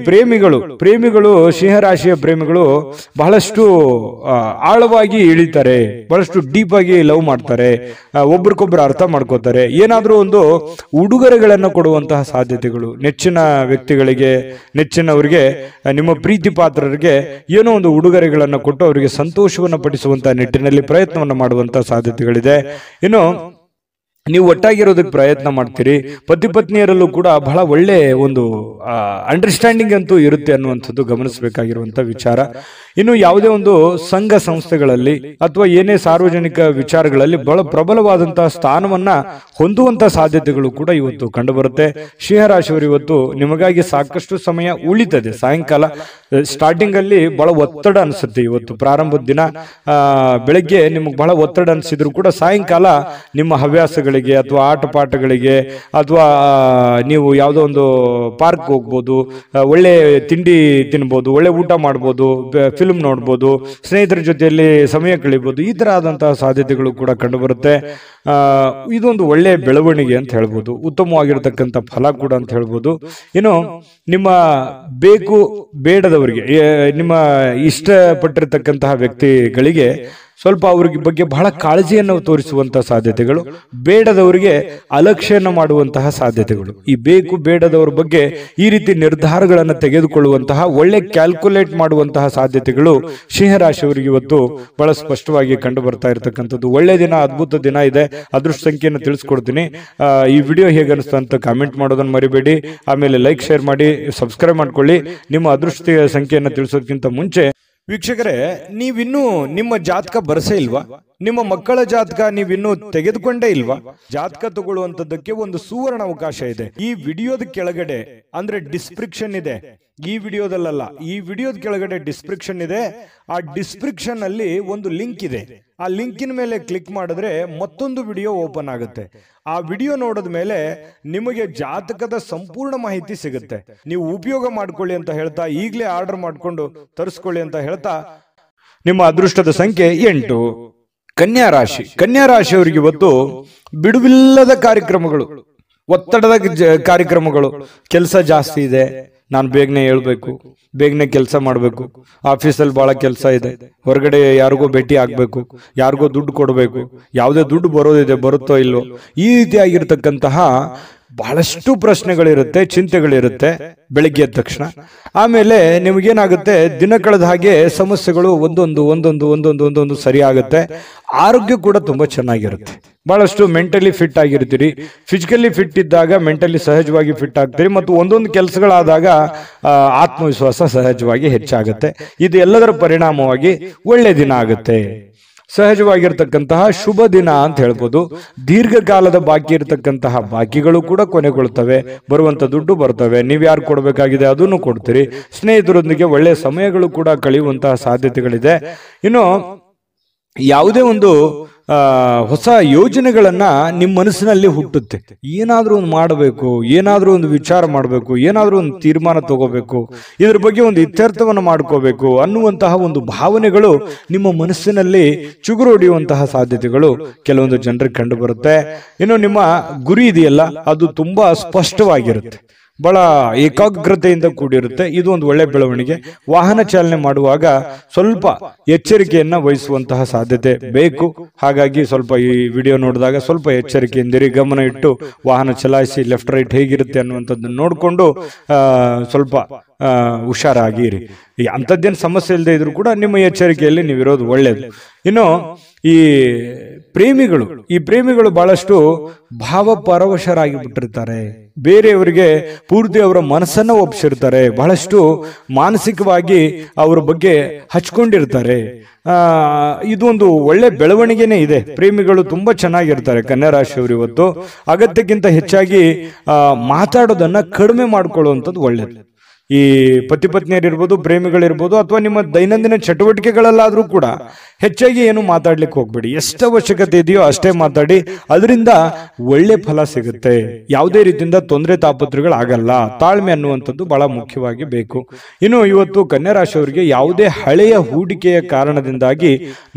ಪ್ರೇಮಿಗಳು ಸಿಂಹರಾಶಿಯ ಪ್ರೇಮಿಗಳು ಬಹಳಷ್ಟು ಆಳವಾಗಿ ಇಳಿತಾರೆ, ಬಹಳಷ್ಟು ಡೀಪ್ ಆಗಿ ಲವ್ ಮಾಡ್ತಾರೆ, ಒಬ್ರಿಗೊಬ್ರು ಅರ್ಥ ಮಾಡ್ಕೋತಾರೆ. ಏನಾದ್ರೂ ಒಂದು ಉಡುಗೊರೆಗಳನ್ನು ಕೊಡುವಂತಹ ಸಾಧ್ಯತೆಗಳು, ನೆಚ್ಚಿನ ವ್ಯಕ್ತಿಗಳಿಗೆ, ನೆಚ್ಚಿನವರಿಗೆ, ನಿಮ್ಮ ಪ್ರೀತಿ ಪಾತ್ರರಿಗೆ ಏನೋ ಒಂದು ಉಡುಗೊರೆಗಳನ್ನು ಕೊಟ್ಟು ಅವರಿಗೆ ಸಂತೋಷವನ್ನು ಪಡಿಸುವಂತಹ ನಿಟ್ಟಿನಲ್ಲಿ ಪ್ರಯತ್ನವನ್ನು ಮಾಡುವಂತಹ ಸಾಧ್ಯತೆಗಳಿದೆ. ಇನ್ನು ನೀವು ಒಟ್ಟಾಗಿರೋದಕ್ಕೆ ಪ್ರಯತ್ನ ಮಾಡ್ತೀರಿ. ಪತಿ ಪತ್ನಿಯರಲ್ಲೂ ಕೂಡ ಬಹಳ ಒಳ್ಳೆ ಒಂದು ಅಂಡರ್ಸ್ಟ್ಯಾಂಡಿಂಗ್ ಅಂತೂ ಇರುತ್ತೆ ಅನ್ನುವಂಥದ್ದು ಗಮನಿಸಬೇಕಾಗಿರುವಂತ ವಿಚಾರ. ಇನ್ನು ಯಾವುದೇ ಒಂದು ಸಂಘ ಸಂಸ್ಥೆಗಳಲ್ಲಿ ಅಥವಾ ಏನೇ ಸಾರ್ವಜನಿಕ ವಿಚಾರಗಳಲ್ಲಿ ಬಹಳ ಪ್ರಬಲವಾದಂತಹ ಸ್ಥಾನವನ್ನ ಹೊಂದುವಂತ ಸಾಧ್ಯತೆಗಳು ಕೂಡ ಇವತ್ತು ಕಂಡುಬರುತ್ತೆ. ಸಿಂಹರಾಶಿಯವರು ಇವತ್ತು ನಿಮಗಾಗಿ ಸಾಕಷ್ಟು ಸಮಯ ಉಳಿತದೆ. ಸಾಯಂಕಾಲ ಸ್ಟಾರ್ಟಿಂಗ್ ಅಲ್ಲಿ ಬಹಳ ಒತ್ತಡ ಅನಿಸುತ್ತೆ. ಇವತ್ತು ಪ್ರಾರಂಭದ ದಿನ ಬೆಳಗ್ಗೆ ನಿಮಗೆ ಬಹಳ ಒತ್ತಡ ಅನಿಸಿದ್ರು ಕೂಡ ಸಾಯಂಕಾಲ ನಿಮ್ಮ ಹವ್ಯಾಸಗಳಿಗೆ ಅಥವಾ ಆಟ ಪಾಠಗಳಿಗೆ ಅಥವಾ ನೀವು ಯಾವುದೋ ಒಂದು ಪಾರ್ಕ್ ಹೋಗ್ಬೋದು, ಒಳ್ಳೆ ತಿಂಡಿ ತಿನ್ಬೋದು, ಒಳ್ಳೆ ಊಟ ಮಾಡ್ಬೋದು, ಫಿಲ್ಮ್ ನೋಡ್ಬೋದು, ಸ್ನೇಹಿತರ ಜೊತೆಯಲ್ಲಿ ಸಮಯ ಕಳಿಬಹುದು. ಈ ತರ ಆದಂತಹ ಸಾಧ್ಯತೆಗಳು ಕೂಡ ಕಂಡುಬರುತ್ತೆ. ಇದೊಂದು ಒಳ್ಳೆ ಬೆಳವಣಿಗೆ ಅಂತ ಹೇಳ್ಬೋದು, ಉತ್ತಮವಾಗಿರ್ತಕ್ಕಂಥ ಫಲ ಕೂಡ ಅಂತ ಹೇಳ್ಬೋದು. ಇನ್ನು ನಿಮ್ಮ ಬೇಕು ಬೇಡದವರಿಗೆ, ನಿಮ್ಮ ಇಷ್ಟಪಟ್ಟಿರ್ತಕ್ಕಂತಹ ವ್ಯಕ್ತಿಗಳಿಗೆ ಸ್ವಲ್ಪ ಅವ್ರಿಗೆ ಬಗ್ಗೆ ಬಹಳ ಕಾಳಜಿಯನ್ನು ತೋರಿಸುವಂತಹ ಸಾಧ್ಯತೆಗಳು, ಬೇಡದವರಿಗೆ ಅಲಕ್ಷ್ಯನ ಮಾಡುವಂತಹ ಸಾಧ್ಯತೆಗಳು. ಈ ಬೇಕು ಬೇಡದವರ ಬಗ್ಗೆ ಈ ರೀತಿ ನಿರ್ಧಾರಗಳನ್ನು ತೆಗೆದುಕೊಳ್ಳುವಂತಹ ಒಳ್ಳೆ ಕ್ಯಾಲ್ಕುಲೇಟ್ ಮಾಡುವಂತಹ ಸಾಧ್ಯತೆಗಳು ಸಿಂಹರಾಶಿಯವರಿಗೆ ಇವತ್ತು ಬಹಳ ಸ್ಪಷ್ಟವಾಗಿ ಕಂಡು ಬರ್ತಾ ಇರತಕ್ಕಂಥದ್ದು. ಒಳ್ಳೆ ದಿನ, ಅದ್ಭುತ ದಿನ ಇದೆ. ಅದೃಷ್ಟ ಸಂಖ್ಯೆಯನ್ನು ತಿಳಿಸ್ಕೊಡ್ತೀನಿ. ಈ ವಿಡಿಯೋ ಹೇಗೆ ಅನಿಸ್ತು ಅಂತ ಕಾಮೆಂಟ್ ಮಾಡೋದನ್ನು ಮರಿಬೇಡಿ. ಆಮೇಲೆ ಲೈಕ್, ಶೇರ್ ಮಾಡಿ, ಸಬ್ಸ್ಕ್ರೈಬ್ ಮಾಡ್ಕೊಳ್ಳಿ. ನಿಮ್ಮ ಅದೃಷ್ಟ ಸಂಖ್ಯೆಯನ್ನು ತಿಳಿಸೋದಕ್ಕಿಂತ ಮುಂಚೆ ವೀಕ್ಷಕರೇ, ನೀವಿನ್ನೂ ನಿಮ್ಮ ಜಾತಕ ಬರಸೇ ಇಲ್ವಾ? ನಿಮ್ಮ ಮಕ್ಕಳ ಜಾತಕ ನೀವಿನ್ನೂ ತೆಗೆದುಕೊಂಡೇ ಇಲ್ವಾ? ಜಾತಕ ತಗೊಳ್ಳುವಂತದ್ದಕ್ಕೆ ಒಂದು ಸುವರ್ಣ ಅವಕಾಶ ಇದೆ. ಈ ವಿಡಿಯೋದ ಕೆಳಗಡೆ ಅಂದ್ರೆ ಡಿಸ್ಕ್ರಿಪ್ಷನ್ ಇದೆ. ಈ ವಿಡಿಯೋದಲ್ಲ, ಈ ವಿಡಿಯೋದ ಕೆಳಗಡೆ ಡಿಸ್ಕ್ರಿಪ್ಷನ್ ಇದೆ. ಆ ಡಿಸ್ಕ್ರಿಪ್ಷನ್ ಅಲ್ಲಿ ಒಂದು ಲಿಂಕ್ ಇದೆ. ಆ ಲಿಂಕಿನ ಮೇಲೆ ಕ್ಲಿಕ್ ಮಾಡಿದ್ರೆ ಮತ್ತೊಂದು ವಿಡಿಯೋ ಓಪನ್ ಆಗುತ್ತೆ. ಆ ವಿಡಿಯೋ ನೋಡಿದ ಮೇಲೆ ನಿಮಗೆ ಜಾತಕದ ಸಂಪೂರ್ಣ ಮಾಹಿತಿ ಸಿಗುತ್ತೆ. ನೀವು ಉಪಯೋಗ ಮಾಡ್ಕೊಳ್ಳಿ ಅಂತ ಹೇಳ್ತಾ, ಈಗಲೇ ಆರ್ಡರ್ ಮಾಡ್ಕೊಂಡು ತರಿಸ್ಕೊಳ್ಳಿ ಅಂತ ಹೇಳ್ತಾ, ನಿಮ್ಮ ಅದೃಷ್ಟದ ಸಂಖ್ಯೆ 8. ಕನ್ಯಾ ರಾಶಿ. ಕನ್ಯಾ ರಾಶಿಯವರಿಗೆ ಇವತ್ತು ಬಿಡುವಿಲ್ಲದ ಕಾರ್ಯಕ್ರಮಗಳು, ಒತ್ತಡದ ಕಾರ್ಯಕ್ರಮಗಳು. ಕೆಲಸ ಜಾಸ್ತಿ ಇದೆ, ನಾನು ಬೇಗನೆ ಹೇಳ್ಬೇಕು, ಬೇಗನೆ ಕೆಲಸ ಮಾಡಬೇಕು, ಆಫೀಸಲ್ಲಿ ಬಹಳ ಕೆಲಸ ಇದೆ, ಹೊರಗಡೆ ಯಾರಿಗೋ ಭೇಟಿ ಆಗ್ಬೇಕು, ಯಾರಿಗೋ ದುಡ್ಡು ಕೊಡಬೇಕು, ಯಾವುದೇ ದುಡ್ಡು ಬರೋದಿದೆ, ಬರುತ್ತೋ ಇಲ್ಲೋ, ಈ ರೀತಿಯಾಗಿರ್ತಕ್ಕಂತಹ ಬಹಳಷ್ಟು ಪ್ರಶ್ನೆಗಳಿರುತ್ತೆ, ಚಿಂತೆಗಳಿರುತ್ತೆ ಬೆಳಿಗ್ಗೆ ಎದ್ದ ತಕ್ಷಣ. ಆಮೇಲೆ ನಿಮಗೇನಾಗುತ್ತೆ, ದಿನ ಕಳೆದ ಹಾಗೆ ಸಮಸ್ಯೆಗಳು ಒಂದೊಂದು ಸರಿ ಆಗುತ್ತೆ. ಆರೋಗ್ಯ ಕೂಡ ತುಂಬಾ ಚೆನ್ನಾಗಿರುತ್ತೆ. ಬಹಳಷ್ಟು ಮೆಂಟಲಿ ಫಿಟ್ ಆಗಿರ್ತೀರಿ. ಫಿಸಿಕಲಿ ಫಿಟ್ ಇದ್ದಾಗ ಮೆಂಟಲಿ ಸಹಜವಾಗಿ ಫಿಟ್ ಆಗ್ತೀರಿ. ಮತ್ತು ಒಂದೊಂದು ಕೆಲಸಗಳಾದಾಗ ಆತ್ಮವಿಶ್ವಾಸ ಸಹಜವಾಗಿ ಹೆಚ್ಚಾಗುತ್ತೆ. ಇದು ಎಲ್ಲದರ ಪರಿಣಾಮವಾಗಿ ಒಳ್ಳೆ ದಿನ ಆಗುತ್ತೆ. ಸಹಜವಾಗಿರ್ತಕ್ಕಂತಹ ಶುಭ ದಿನ ಅಂತ ಹೇಳ್ಬೋದು. ದೀರ್ಘಕಾಲದ ಬಾಕಿ ಇರತಕ್ಕಂತಹ ಬಾಕಿಗಳು ಕೂಡ ಕೊನೆಗೊಳ್ತವೆ. ಬರುವಂತ ದುಡ್ಡು ಬರ್ತವೆ. ನೀವು ಯಾರು ಕೊಡಬೇಕಾಗಿದೆ ಅದನ್ನು ಕೊಡ್ತೀರಿ. ಸ್ನೇಹಿತರೊಂದಿಗೆ ಒಳ್ಳೆಯ ಸಮಯಗಳು ಕೂಡ ಕಳೆಯುವಂತಹ ಸಾಧ್ಯತೆಗಳಿದೆ. ಇನ್ನು ಯಾವುದೇ ಒಂದು ಹೊಸ ಯೋಜನೆಗಳನ್ನ ನಿಮ್ಮ ಮನಸ್ಸಿನಲ್ಲಿ ಹುಟ್ಟುತ್ತೆ. ಏನಾದ್ರೂ ಒಂದು ಮಾಡಬೇಕು, ಏನಾದ್ರೂ ಒಂದು ವಿಚಾರ ಮಾಡಬೇಕು, ಏನಾದ್ರೂ ಒಂದು ತೀರ್ಮಾನ ತಗೋಬೇಕು, ಇದ್ರ ಬಗ್ಗೆ ಒಂದು ಇತ್ಯರ್ಥವನ್ನು ಮಾಡ್ಕೋಬೇಕು ಅನ್ನುವಂತಹ ಒಂದು ಭಾವನೆಗಳು ನಿಮ್ಮ ಮನಸ್ಸಿನಲ್ಲಿ ಚುಗುರು ಹೊಡೆಯುವಂತಹ ಸಾಧ್ಯತೆಗಳು ಕೆಲವೊಂದು ಜನರಿಗೆ ಕಂಡು ಬರುತ್ತೆ. ಇನ್ನು ನಿಮ್ಮ ಗುರಿ ಇದೆಯಲ್ಲ, ಅದು ತುಂಬಾ ಸ್ಪಷ್ಟವಾಗಿರುತ್ತೆ, ಬಹಳ ಏಕಾಗ್ರತೆಯಿಂದ ಕೂಡಿರುತ್ತೆ. ಇದು ಒಂದು ಒಳ್ಳೆ ಬೆಳವಣಿಗೆ. ವಾಹನ ಚಾಲನೆ ಮಾಡುವಾಗ ಸ್ವಲ್ಪ ಎಚ್ಚರಿಕೆಯನ್ನ ವಹಿಸುವಂತಹ ಸಾಧ್ಯತೆ ಬೇಕು. ಹಾಗಾಗಿ ಸ್ವಲ್ಪ ಈ ವಿಡಿಯೋ ನೋಡಿದಾಗ ಸ್ವಲ್ಪ ಎಚ್ಚರಿಕೆಯಿಂದಿರಿ, ಗಮನ ಇಟ್ಟು ವಾಹನ ಚಲಾಯಿಸಿ. ಲೆಫ್ಟ್ ರೈಟ್ ಹೇಗಿರುತ್ತೆ ಅನ್ನುವಂಥದ್ದನ್ನು ನೋಡಿಕೊಂಡು ಸ್ವಲ್ಪ ಹುಷಾರಾಗಿರಿ. ಅಂಥದ್ದೇನು ಸಮಸ್ಯೆ ಇಲ್ಲದೆ ಇದ್ರೂ ಕೂಡ ನಿಮ್ಮ ಎಚ್ಚರಿಕೆಯಲ್ಲಿ ನೀವಿರೋದು ಒಳ್ಳೆಯದು. ಇನ್ನು ಈ ಪ್ರೇಮಿಗಳು ಬಹಳಷ್ಟು ಭಾವಪರವಶರಾಗಿ ಬಿಟ್ಟಿರ್ತಾರೆ. ಬೇರೆಯವರಿಗೆ ಪೂರ್ತಿ ಅವರ ಮನಸ್ಸನ್ನ ಒಪ್ಪಿಸಿರ್ತಾರೆ. ಬಹಳಷ್ಟು ಮಾನಸಿಕವಾಗಿ ಅವರ ಬಗ್ಗೆ ಹಚ್ಕೊಂಡಿರ್ತಾರೆ. ಇದೊಂದು ಒಳ್ಳೆ ಬೆಳವಣಿಗೆನೇ ಇದೆ. ಪ್ರೇಮಿಗಳು ತುಂಬಾ ಚೆನ್ನಾಗಿರ್ತಾರೆ. ಕನ್ಯಾ ರಾಶಿಯವರು ಇವತ್ತು ಅಗತ್ಯಕ್ಕಿಂತ ಹೆಚ್ಚಾಗಿ ಮಾತಾಡೋದನ್ನ ಕಡಿಮೆ ಮಾಡ್ಕೊಳ್ಳುವಂಥದ್ದು ಒಳ್ಳೇದು. ಈ ಪತಿ ಪತ್ನಿಯರಿರ್ಬೋದು, ಪ್ರೇಮಿಗಳಿರ್ಬೋದು, ಅಥವಾ ನಿಮ್ಮ ದೈನಂದಿನ ಚಟುವಟಿಕೆಗಳಲ್ಲಾದ್ರೂ ಕೂಡ ಹೆಚ್ಚಾಗಿ ಏನು ಮಾತಾಡ್ಲಿಕ್ಕೆ ಹೋಗ್ಬೇಡಿ. ಎಷ್ಟು ಅವಶ್ಯಕತೆ ಇದೆಯೋ ಅಷ್ಟೇ ಮಾತಾಡಿ. ಅದರಿಂದ ಒಳ್ಳೆ ಫಲ ಸಿಗುತ್ತೆ. ಯಾವುದೇ ರೀತಿಯಿಂದ ತೊಂದರೆ ತಾಪತ್ರಗಳಾಗಲ್ಲ. ತಾಳ್ಮೆ ಅನ್ನುವಂಥದ್ದು ಬಹಳ ಮುಖ್ಯವಾಗಿ ಬೇಕು. ಇನ್ನು ಇವತ್ತು ಕನ್ಯಾ ರಾಶಿಯವರಿಗೆ ಯಾವುದೇ ಹಳೆಯ ಹೂಡಿಕೆಯ ಕಾರಣದಿಂದಾಗಿ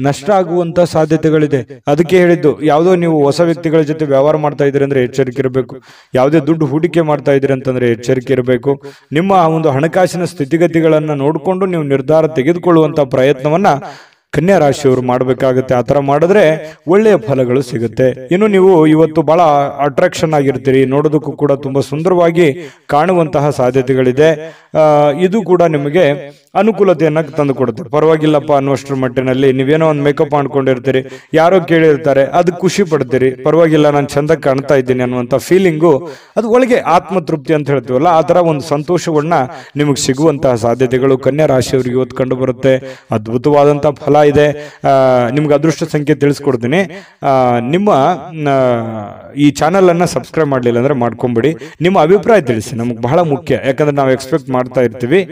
ನಷ್ಟ ಆಗುವಂತ ಸಾಧ್ಯತೆಗಳಿದೆ. ಅದಕ್ಕೆ ಹೇಳಿದ್ದು, ಯಾವುದೋ ನೀವು ಹೊಸ ವ್ಯಕ್ತಿಗಳ ಜೊತೆ ವ್ಯವಹಾರ ಮಾಡ್ತಾ ಇದ್ದೀರಿ ಅಂದ್ರೆ ಎಚ್ಚರಿಕೆ ಇರಬೇಕು. ಯಾವುದೇ ದುಡ್ಡು ಹೂಡಿಕೆ ಮಾಡ್ತಾ ಇದ್ದೀರಿ ಅಂತಂದ್ರೆ ಎಚ್ಚರಿಕೆ ಇರಬೇಕು. ನಿಮ್ಮ ಒಂದು ಹಣಕಾಸಿನ ಸ್ಥಿತಿಗತಿಗಳನ್ನ ನೋಡಿಕೊಂಡು ನೀವು ನಿರ್ಧಾರ ತೆಗೆದುಕೊಳ್ಳುವಂತ ಪ್ರಯತ್ನವನ್ನ ಕನ್ಯಾ ರಾಶಿಯವರು ಮಾಡಬೇಕಾಗುತ್ತೆ. ಆ ತರ ಮಾಡಿದ್ರೆ ಒಳ್ಳೆಯ ಫಲಗಳು ಸಿಗುತ್ತೆ. ಇನ್ನು ನೀವು ಇವತ್ತು ಬಹಳ ಅಟ್ರಾಕ್ಷನ್ ಆಗಿರ್ತೀರಿ, ನೋಡೋದಕ್ಕೂ ಕೂಡ ತುಂಬಾ ಸುಂದರವಾಗಿ ಕಾಣುವಂತಹ ಸಾಧ್ಯತೆಗಳಿದೆ. ಇದು ಕೂಡ ನಿಮಗೆ ಅನುಕೂಲತೆಯನ್ನ ತಂದು ಕೊಡುತ್ತೆ. ಪರವಾಗಿಲ್ಲಪ್ಪ ಅನ್ನುವಷ್ಟರ ಮಟ್ಟಿನಲ್ಲಿ ನೀವೇನೋ ಒಂದು ಮೇಕಪ್ ಮಾಡ್ಕೊಂಡಿರ್ತೀರಿ, ಯಾರೋ ಕೇಳಿರ್ತಾರೆ, ಅದು ಖುಷಿ ಪಡ್ತೀರಿ, ಪರವಾಗಿಲ್ಲ ನಾನು ಚಂದ ಕಾಣ್ತಾ ಇದ್ದೀನಿ ಅನ್ನುವಂಥ ಫೀಲಿಂಗು, ಅದು ಒಳಗೆ ಆತ್ಮತೃಪ್ತಿ ಅಂತ ಹೇಳ್ತೀವಲ್ಲ, ಆ ತರ ಒಂದು ಸಂತೋಷವನ್ನ ನಿಮಗೆ ಸಿಗುವಂತಹ ಸಾಧ್ಯತೆಗಳು ಕನ್ಯಾ ರಾಶಿಯವರಿಗೆ ಇವತ್ತು ಕಂಡು ಬರುತ್ತೆ. ಅದ್ಭುತವಾದಂತಹ ಫಲ ಇದೆ. ನಿಮ್ಗೆ ಅದೃಷ್ಟ ಸಂಖ್ಯೆ ತಿಳಿಸ್ಕೊಡ್ತೀನಿ. ನಿಮ್ಮ ಈ ಚಾನಲ್ ಅನ್ನ ಸಬ್ಸ್ಕ್ರೈಬ್ ಮಾಡಲಿಲ್ಲ ಅಂದ್ರೆ ಮಾಡ್ಕೊಂಬಿಡಿ. ನಿಮ್ಮ ಅಭಿಪ್ರಾಯ ತಿಳಿಸಿ, ನಮ್ಗೆ ಬಹಳ ಮುಖ್ಯ. ಯಾಕಂದ್ರೆ ನಾವು ಎಕ್ಸ್ಪೆಕ್ಟ್ ಮಾಡ್ತಾ ಇರ್ತೀವಿ.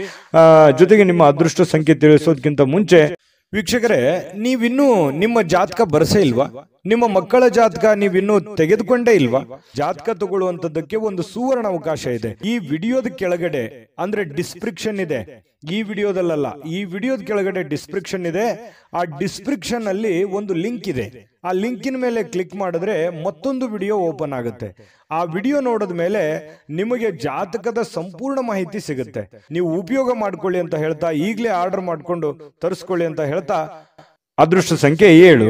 ಜೊತೆಗೆ ನಿಮ್ಮ ಅದೃಷ್ಟ ಸಂಖ್ಯೆ ತಿಳಿಸೋದಕ್ಕಿಂತ ಮುಂಚೆ ವೀಕ್ಷಕರೇ, ನೀವಿನ್ನೂ ನಿಮ್ಮ ಜಾತಕ ಬರಸೇ ಇಲ್ವಾ? ನಿಮ್ಮ ಮಕ್ಕಳ ಜಾತಕ ನೀವಿನ್ನೂ ತೆಗೆದುಕೊಂಡೇ ಇಲ್ವಾ? ಜಾತಕ ತಗೊಳ್ಳುವಂತದ್ದಕ್ಕೆ ಒಂದು ಸುವರ್ಣ ಅವಕಾಶ ಇದೆ. ಈ ವಿಡಿಯೋದ ಕೆಳಗಡೆ ಅಂದ್ರೆ ಡಿಸ್ಕ್ರಿಪ್ಷನ್ ಇದೆ, ಈ ವಿಡಿಯೋದಲ್ಲ, ಈ ವಿಡಿಯೋದ ಕೆಳಗಡೆ ಡಿಸ್ಕ್ರಿಪ್ಷನ್ ಇದೆ. ಆ ಡಿಸ್ಕ್ರಿಪ್ಷನ್ ಅಲ್ಲಿ ಒಂದು ಲಿಂಕ್ ಇದೆ. ಆ ಲಿಂಕಿನ ಮೇಲೆ ಕ್ಲಿಕ್ ಮಾಡಿದ್ರೆ ಮತ್ತೊಂದು ವಿಡಿಯೋ ಓಪನ್ ಆಗುತ್ತೆ. ಆ ವಿಡಿಯೋ ನೋಡಿದ ಮೇಲೆ ನಿಮಗೆ ಜಾತಕದ ಸಂಪೂರ್ಣ ಮಾಹಿತಿ ಸಿಗುತ್ತೆ. ನೀವು ಉಪಯೋಗ ಮಾಡ್ಕೊಳ್ಳಿ ಅಂತ ಹೇಳ್ತಾ, ಈಗಲೇ ಆರ್ಡರ್ ಮಾಡ್ಕೊಂಡು ತರಿಸ್ಕೊಳ್ಳಿ ಅಂತ ಹೇಳ್ತಾ, ಅದೃಷ್ಟ ಸಂಖ್ಯೆ 7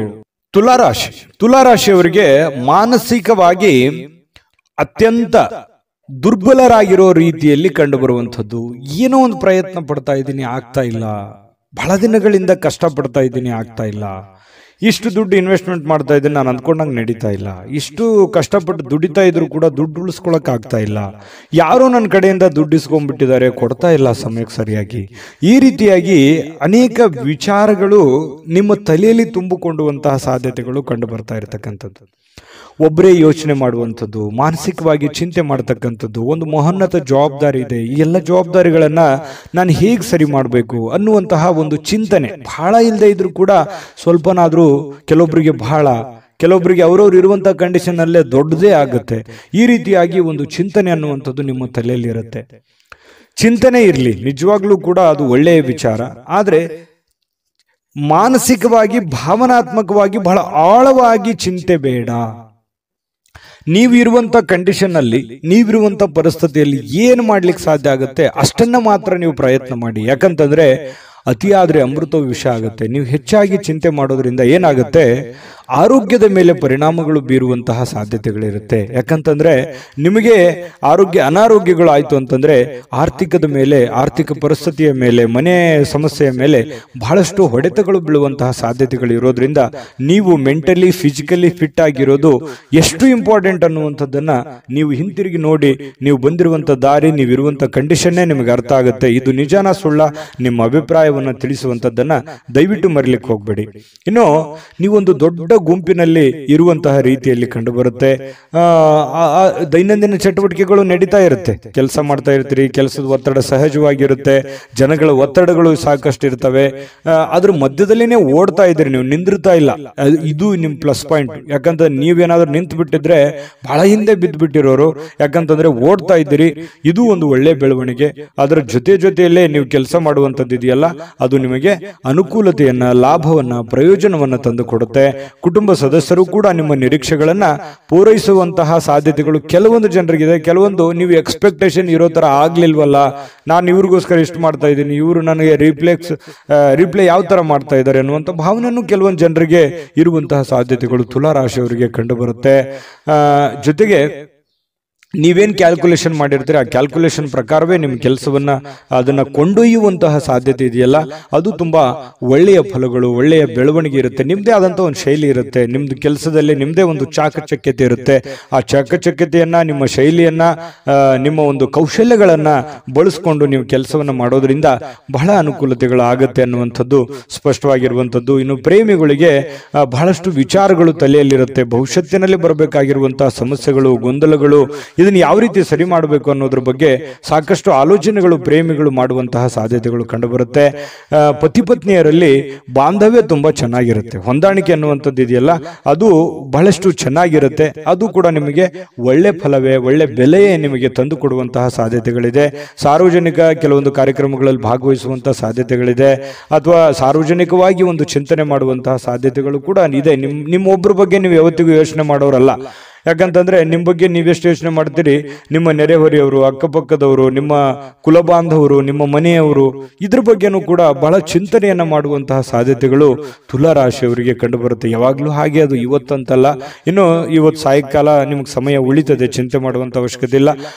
ತುಲಾರಾಶಿ. ತುಲಾರಾಶಿಯವರಿಗೆ ಮಾನಸಿಕವಾಗಿ ಅತ್ಯಂತ ದುರ್ಬಲರಾಗಿರೋ ರೀತಿಯಲ್ಲಿ ಕಂಡು ಬರುವಂಥದ್ದು. ಏನೋ ಒಂದು ಪ್ರಯತ್ನ ಪಡ್ತಾ ಇದ್ದೀನಿ, ಆಗ್ತಾ ಇಲ್ಲ. ಬಹಳ ದಿನಗಳಿಂದ ಕಷ್ಟ ಪಡ್ತಾ ಇದ್ದೀನಿ, ಆಗ್ತಾ ಇಲ್ಲ. ಇಷ್ಟು ದುಡ್ಡು ಇನ್ವೆಸ್ಟ್ಮೆಂಟ್ ಮಾಡ್ತಾ ಇದ್ದೀನಿ, ನಾನು ಅಂದ್ಕೊಂಡಂಗೆ ನಡೀತಾ ಇಲ್ಲ. ಇಷ್ಟು ಕಷ್ಟಪಟ್ಟು ದುಡಿತಾ ಇದ್ರು ಕೂಡ ದುಡ್ಡು ಉಳಿಸ್ಕೊಳಕ್ ಆಗ್ತಾ ಇಲ್ಲ. ಯಾರೋ ನನ್ನ ಕಡೆಯಿಂದ ದುಡ್ಡು ಇಸ್ಕೊಂಡ್ಬಿಟ್ಟಿದ್ದಾರೆ, ಕೊಡ್ತಾ ಇಲ್ಲ ಸಮಯಕ್ಕೆ ಸರಿಯಾಗಿ. ಈ ರೀತಿಯಾಗಿ ಅನೇಕ ವಿಚಾರಗಳು ನಿಮ್ಮ ತಲೆಯಲ್ಲಿ ತುಂಬಿಕೊಂಡುವಂತಹ ಸಾಧ್ಯತೆಗಳು ಕಂಡು ಬರ್ತಾ ಇರತಕ್ಕಂಥದ್ದು. ಒಬ್ಬರೇ ಯೋಚನೆ ಮಾಡುವಂಥದ್ದು, ಮಾನಸಿಕವಾಗಿ ಚಿಂತೆ ಮಾಡ್ತಕ್ಕಂಥದ್ದು, ಒಂದು ಮಹೋನ್ನತ ಜವಾಬ್ದಾರಿ ಇದೆ, ಈ ಎಲ್ಲ ಜವಾಬ್ದಾರಿಗಳನ್ನ ನಾನು ಹೇಗೆ ಸರಿ ಮಾಡಬೇಕು ಅನ್ನುವಂತಹ ಒಂದು ಚಿಂತನೆ ಬಹಳ ಇಲ್ಲದೆ ಇದ್ರೂ ಕೂಡ ಸ್ವಲ್ಪನಾದ್ರೂ ಕೆಲವೊಬ್ಬರಿಗೆ ಬಹಳ, ಕೆಲವೊಬ್ಬರಿಗೆ ಅವರವ್ರು ಇರುವಂತಹ ಕಂಡೀಷನ್ ಅಲ್ಲೇ ದೊಡ್ಡದೇ ಆಗುತ್ತೆ. ಈ ರೀತಿಯಾಗಿ ಒಂದು ಚಿಂತನೆ ಅನ್ನುವಂಥದ್ದು ನಿಮ್ಮ ತಲೆಯಲ್ಲಿ ಇರುತ್ತೆ. ಚಿಂತನೆ ಇರಲಿ, ನಿಜವಾಗ್ಲೂ ಕೂಡ ಅದು ಒಳ್ಳೆಯ ವಿಚಾರ. ಆದ್ರೆ ಮಾನಸಿಕವಾಗಿ ಭಾವನಾತ್ಮಕವಾಗಿ ಬಹಳ ಆಳವಾಗಿ ಚಿಂತೆ ಬೇಡ. ನೀವಿರುವಂತ ಕಂಡೀಷನ್ ಅಲ್ಲಿ, ನೀವಿರುವಂತ ಪರಿಸ್ಥಿತಿಯಲ್ಲಿ ಏನು ಮಾಡ್ಲಿಕ್ಕೆ ಸಾಧ್ಯ ಆಗುತ್ತೆ ಅಷ್ಟನ್ನ ಮಾತ್ರ ನೀವು ಪ್ರಯತ್ನ ಮಾಡಿ. ಯಾಕಂತಂದ್ರೆ ಅತಿಯಾದ್ರೆ ಅಮೃತ ವಿಷ ಆಗುತ್ತೆ. ನೀವು ಹೆಚ್ಚಾಗಿ ಚಿಂತೆ ಮಾಡೋದ್ರಿಂದ ಏನಾಗುತ್ತೆ, ಆರೋಗ್ಯದ ಮೇಲೆ ಪರಿಣಾಮಗಳು ಬೀರುವಂತಹ ಸಾಧ್ಯತೆಗಳಿರುತ್ತೆ. ಯಾಕಂತಂದ್ರೆ ನಿಮಗೆ ಅನಾರೋಗ್ಯಗಳು ಆಯ್ತು ಅಂತಂದ್ರೆ ಆರ್ಥಿಕದ ಮೇಲೆ, ಆರ್ಥಿಕ ಪರಿಸ್ಥಿತಿಯ ಮೇಲೆ, ಮನೆ ಸಮಸ್ಯೆಯ ಮೇಲೆ ಬಹಳಷ್ಟು ಹೊಡೆತಗಳು ಬೀಳುವಂತಹ ಸಾಧ್ಯತೆಗಳು ಇರೋದ್ರಿಂದ ನೀವು ಮೆಂಟಲಿ ಫಿಸಿಕಲಿ ಫಿಟ್ ಆಗಿರೋದು ಎಷ್ಟು ಇಂಪಾರ್ಟೆಂಟ್ ಅನ್ನುವಂಥದ್ದನ್ನ ನೀವು ಹಿಂತಿರುಗಿ ನೋಡಿ. ನೀವು ಬಂದಿರುವಂತ ದಾರಿ, ನೀವಿರುವಂತ ಕಂಡೀಷನ್ನೇ ನಿಮಗೆ ಅರ್ಥ ಆಗುತ್ತೆ. ಇದು ನಿಜಾನ ಸುಳ್ಳ, ನಿಮ್ಮ ಅಭಿಪ್ರಾಯವನ್ನ ತಿಳಿಸುವಂತದ್ದನ್ನ ದಯವಿಟ್ಟು ಮರಿಲಿಕ್ಕೆ ಹೋಗ್ಬೇಡಿ. ಇನ್ನು ನೀವೊಂದು ದೊಡ್ಡ ಗುಂಪಿನಲ್ಲಿ ಇರುವಂತಹ ರೀತಿಯಲ್ಲಿ ಕಂಡು ಬರುತ್ತೆ. ದೈನಂದಿನ ಚಟುವಟಿಕೆಗಳು ನಡೀತಾ ಇರುತ್ತೆ, ಕೆಲಸ ಮಾಡ್ತಾ ಇರ್ತೀರಿ, ಕೆಲಸದ ಒತ್ತಡ ಸಹಜವಾಗಿರುತ್ತೆ, ಜನಗಳ ಒತ್ತಡಗಳು ಸಾಕಷ್ಟು ಇರ್ತವೆ. ಅದ್ರ ಮಧ್ಯದಲ್ಲಿನೇ ಓಡ್ತಾ ಇದ್ದೀರಿ, ನೀವು ನಿಂದಿರ್ತಾ ಇಲ್ಲ. ಇದು ನಿಮ್ ಪ್ಲಸ್ ಪಾಯಿಂಟ್. ಯಾಕಂದ್ರೆ ನೀವೇನಾದ್ರೂ ನಿಂತು ಬಿಟ್ಟಿದ್ರೆ ಬಹಳ ಹಿಂದೆ ಬಿದ್ದು ಬಿಟ್ಟಿರೋರು, ಯಾಕಂತಂದ್ರೆ ಓಡ್ತಾ ಇದ್ದೀರಿ. ಇದು ಒಂದು ಒಳ್ಳೆ ಬೆಳವಣಿಗೆ. ಅದರ ಜೊತೆಯಲ್ಲೇ ನೀವು ಕೆಲಸ ಮಾಡುವಂತದ್ದು ಇದೆಯಲ್ಲ, ಅದು ನಿಮಗೆ ಅನುಕೂಲತೆಯನ್ನ, ಲಾಭವನ್ನ, ಪ್ರಯೋಜನವನ್ನ ತಂದು ಕೊಡುತ್ತೆ. ಕುಟುಂಬ ಸದಸ್ಯರು ಕೂಡ ನಿಮ್ಮ ನಿರೀಕ್ಷೆಗಳನ್ನ ಪೂರೈಸುವಂತಹ ಸಾಧ್ಯತೆಗಳು ಕೆಲವೊಂದು ಜನರಿಗಿದೆ. ಕೆಲವೊಂದು ನೀವು ಎಕ್ಸ್ಪೆಕ್ಟೇಷನ್ ಇರೋ ತರ ಆಗ್ಲಿಲ್ವಲ್ಲ, ನಾನು ಇವ್ರಿಗೋಸ್ಕರ ಇಷ್ಟು ಮಾಡ್ತಾ ಇದ್ದೀನಿ, ಇವರು ನನಗೆ ರಿಪ್ಲೈ ಯಾವ ತರ ಮಾಡ್ತಾ ಇದ್ದಾರೆ ಅನ್ನುವಂಥ ಭಾವನೆಯನ್ನು ಕೆಲವೊಂದು ಜನರಿಗೆ ಇರುವಂತಹ ಸಾಧ್ಯತೆಗಳು ತುಲಾರಾಶಿಯವರಿಗೆ ಕಂಡು ಬರುತ್ತೆ. ಜೊತೆಗೆ ನೀವೇನ್ ಕ್ಯಾಲ್ಕುಲೇಷನ್ ಮಾಡಿರ್ತೀರಿ ಆ ಕ್ಯಾಲ್ಕುಲೇಷನ್ ಪ್ರಕಾರವೇ ನಿಮ್ಮ ಕೆಲಸವನ್ನ ಅದನ್ನ ಕೊಂಡೊಯ್ಯುವಂತಹ ಸಾಧ್ಯತೆ ಇದೆಯಲ್ಲ, ಅದು ತುಂಬಾ ಒಳ್ಳೆಯ ಫಲಗಳು, ಒಳ್ಳೆಯ ಬೆಳವಣಿಗೆ ಇರುತ್ತೆ. ನಿಮ್ದೇ ಆದಂತ ಒಂದು ಶೈಲಿ ಇರುತ್ತೆ, ನಿಮ್ದು ಕೆಲಸದಲ್ಲಿ ನಿಮ್ದೇ ಒಂದು ಚಾಕಚಕ್ಯತೆ ಇರುತ್ತೆ. ಆ ಚಾಕಚಕ್ಯತೆಯನ್ನ, ನಿಮ್ಮ ಶೈಲಿಯನ್ನ, ನಿಮ್ಮ ಒಂದು ಕೌಶಲ್ಯಗಳನ್ನ ಬಳಸ್ಕೊಂಡು ನೀವು ಕೆಲಸವನ್ನ ಮಾಡೋದ್ರಿಂದ ಬಹಳ ಅನುಕೂಲತೆಗಳು ಆಗುತ್ತೆ ಅನ್ನುವಂಥದ್ದು ಸ್ಪಷ್ಟವಾಗಿರುವಂಥದ್ದು. ಇನ್ನು ಪ್ರೇಮಿಗಳಿಗೆ ಬಹಳಷ್ಟು ವಿಚಾರಗಳು ತಲೆಯಲ್ಲಿರುತ್ತೆ. ಭವಿಷ್ಯತ್ತಿನಲ್ಲಿ ಬರಬೇಕಾಗಿರುವಂತಹ ಸಮಸ್ಯೆಗಳು, ಗೊಂದಲಗಳು, ಇದನ್ನು ಯಾವ ರೀತಿ ಸರಿ ಮಾಡಬೇಕು ಅನ್ನೋದ್ರ ಬಗ್ಗೆ ಸಾಕಷ್ಟು ಆಲೋಚನೆಗಳು ಪ್ರೇಮಿಗಳು ಮಾಡುವಂತಹ ಸಾಧ್ಯತೆಗಳು ಕಂಡುಬರುತ್ತೆ. ಪತಿ ಪತ್ನಿಯರಲ್ಲಿ ಬಾಂಧವ್ಯ ತುಂಬಾ ಚೆನ್ನಾಗಿರುತ್ತೆ. ಹೊಂದಾಣಿಕೆ ಅನ್ನುವಂಥದ್ದು ಇದೆಯಲ್ಲ, ಅದು ಬಹಳಷ್ಟು ಚೆನ್ನಾಗಿರುತ್ತೆ. ಅದು ಕೂಡ ನಿಮಗೆ ಒಳ್ಳೆ ಫಲವೇ, ಒಳ್ಳೆ ಬೆಲೆಯೇ ನಿಮಗೆ ತಂದು ಕೊಡುವಂತಹ ಸಾಧ್ಯತೆಗಳಿದೆ. ಸಾರ್ವಜನಿಕ ಕೆಲವೊಂದು ಕಾರ್ಯಕ್ರಮಗಳಲ್ಲಿ ಭಾಗವಹಿಸುವಂತಹ ಸಾಧ್ಯತೆಗಳಿದೆ, ಅಥವಾ ಸಾರ್ವಜನಿಕವಾಗಿ ಒಂದು ಚಿಂತನೆ ಮಾಡುವಂತಹ ಸಾಧ್ಯತೆಗಳು ಕೂಡ ಇದೆ. ನಿಮ್ಮೊಬ್ಬರ ಬಗ್ಗೆ ನೀವು ಯಾವತ್ತಿಗೂ ಯೋಚನೆ ಮಾಡೋರಲ್ಲ. ಯಾಕಂತಂದ್ರೆ ನಿಮ್ಮ ಬಗ್ಗೆ ನೀವೆಷ್ಟು ಯೋಚನೆ ಮಾಡ್ತೀರಿ, ನಿಮ್ಮ ನೆರೆಹೊರೆಯವರು, ಅಕ್ಕಪಕ್ಕದವರು, ನಿಮ್ಮ ಕುಲಬಾಂಧವರು, ನಿಮ್ಮ ಮನೆಯವರು, ಇದ್ರ ಬಗ್ಗೆನೂ ಕೂಡ ಬಹಳ ಚಿಂತನೆಯನ್ನ ಮಾಡುವಂತಹ ಸಾಧ್ಯತೆಗಳು ತುಲಾ ರಾಶಿಯವರಿಗೆ ಕಂಡು ಬರುತ್ತೆ. ಯಾವಾಗ್ಲೂ ಹಾಗೆ, ಅದು ಇವತ್ತಂತಲ್ಲ. ಇನ್ನು ಇವತ್ತು ಸಾಯಂಕಾಲ ನಿಮ್ಗೆ ಸಮಯ ಉಳಿತದೆ, ಚಿಂತೆ ಮಾಡುವಂತ ಅವಶ್ಯಕತೆ ಇಲ್ಲ.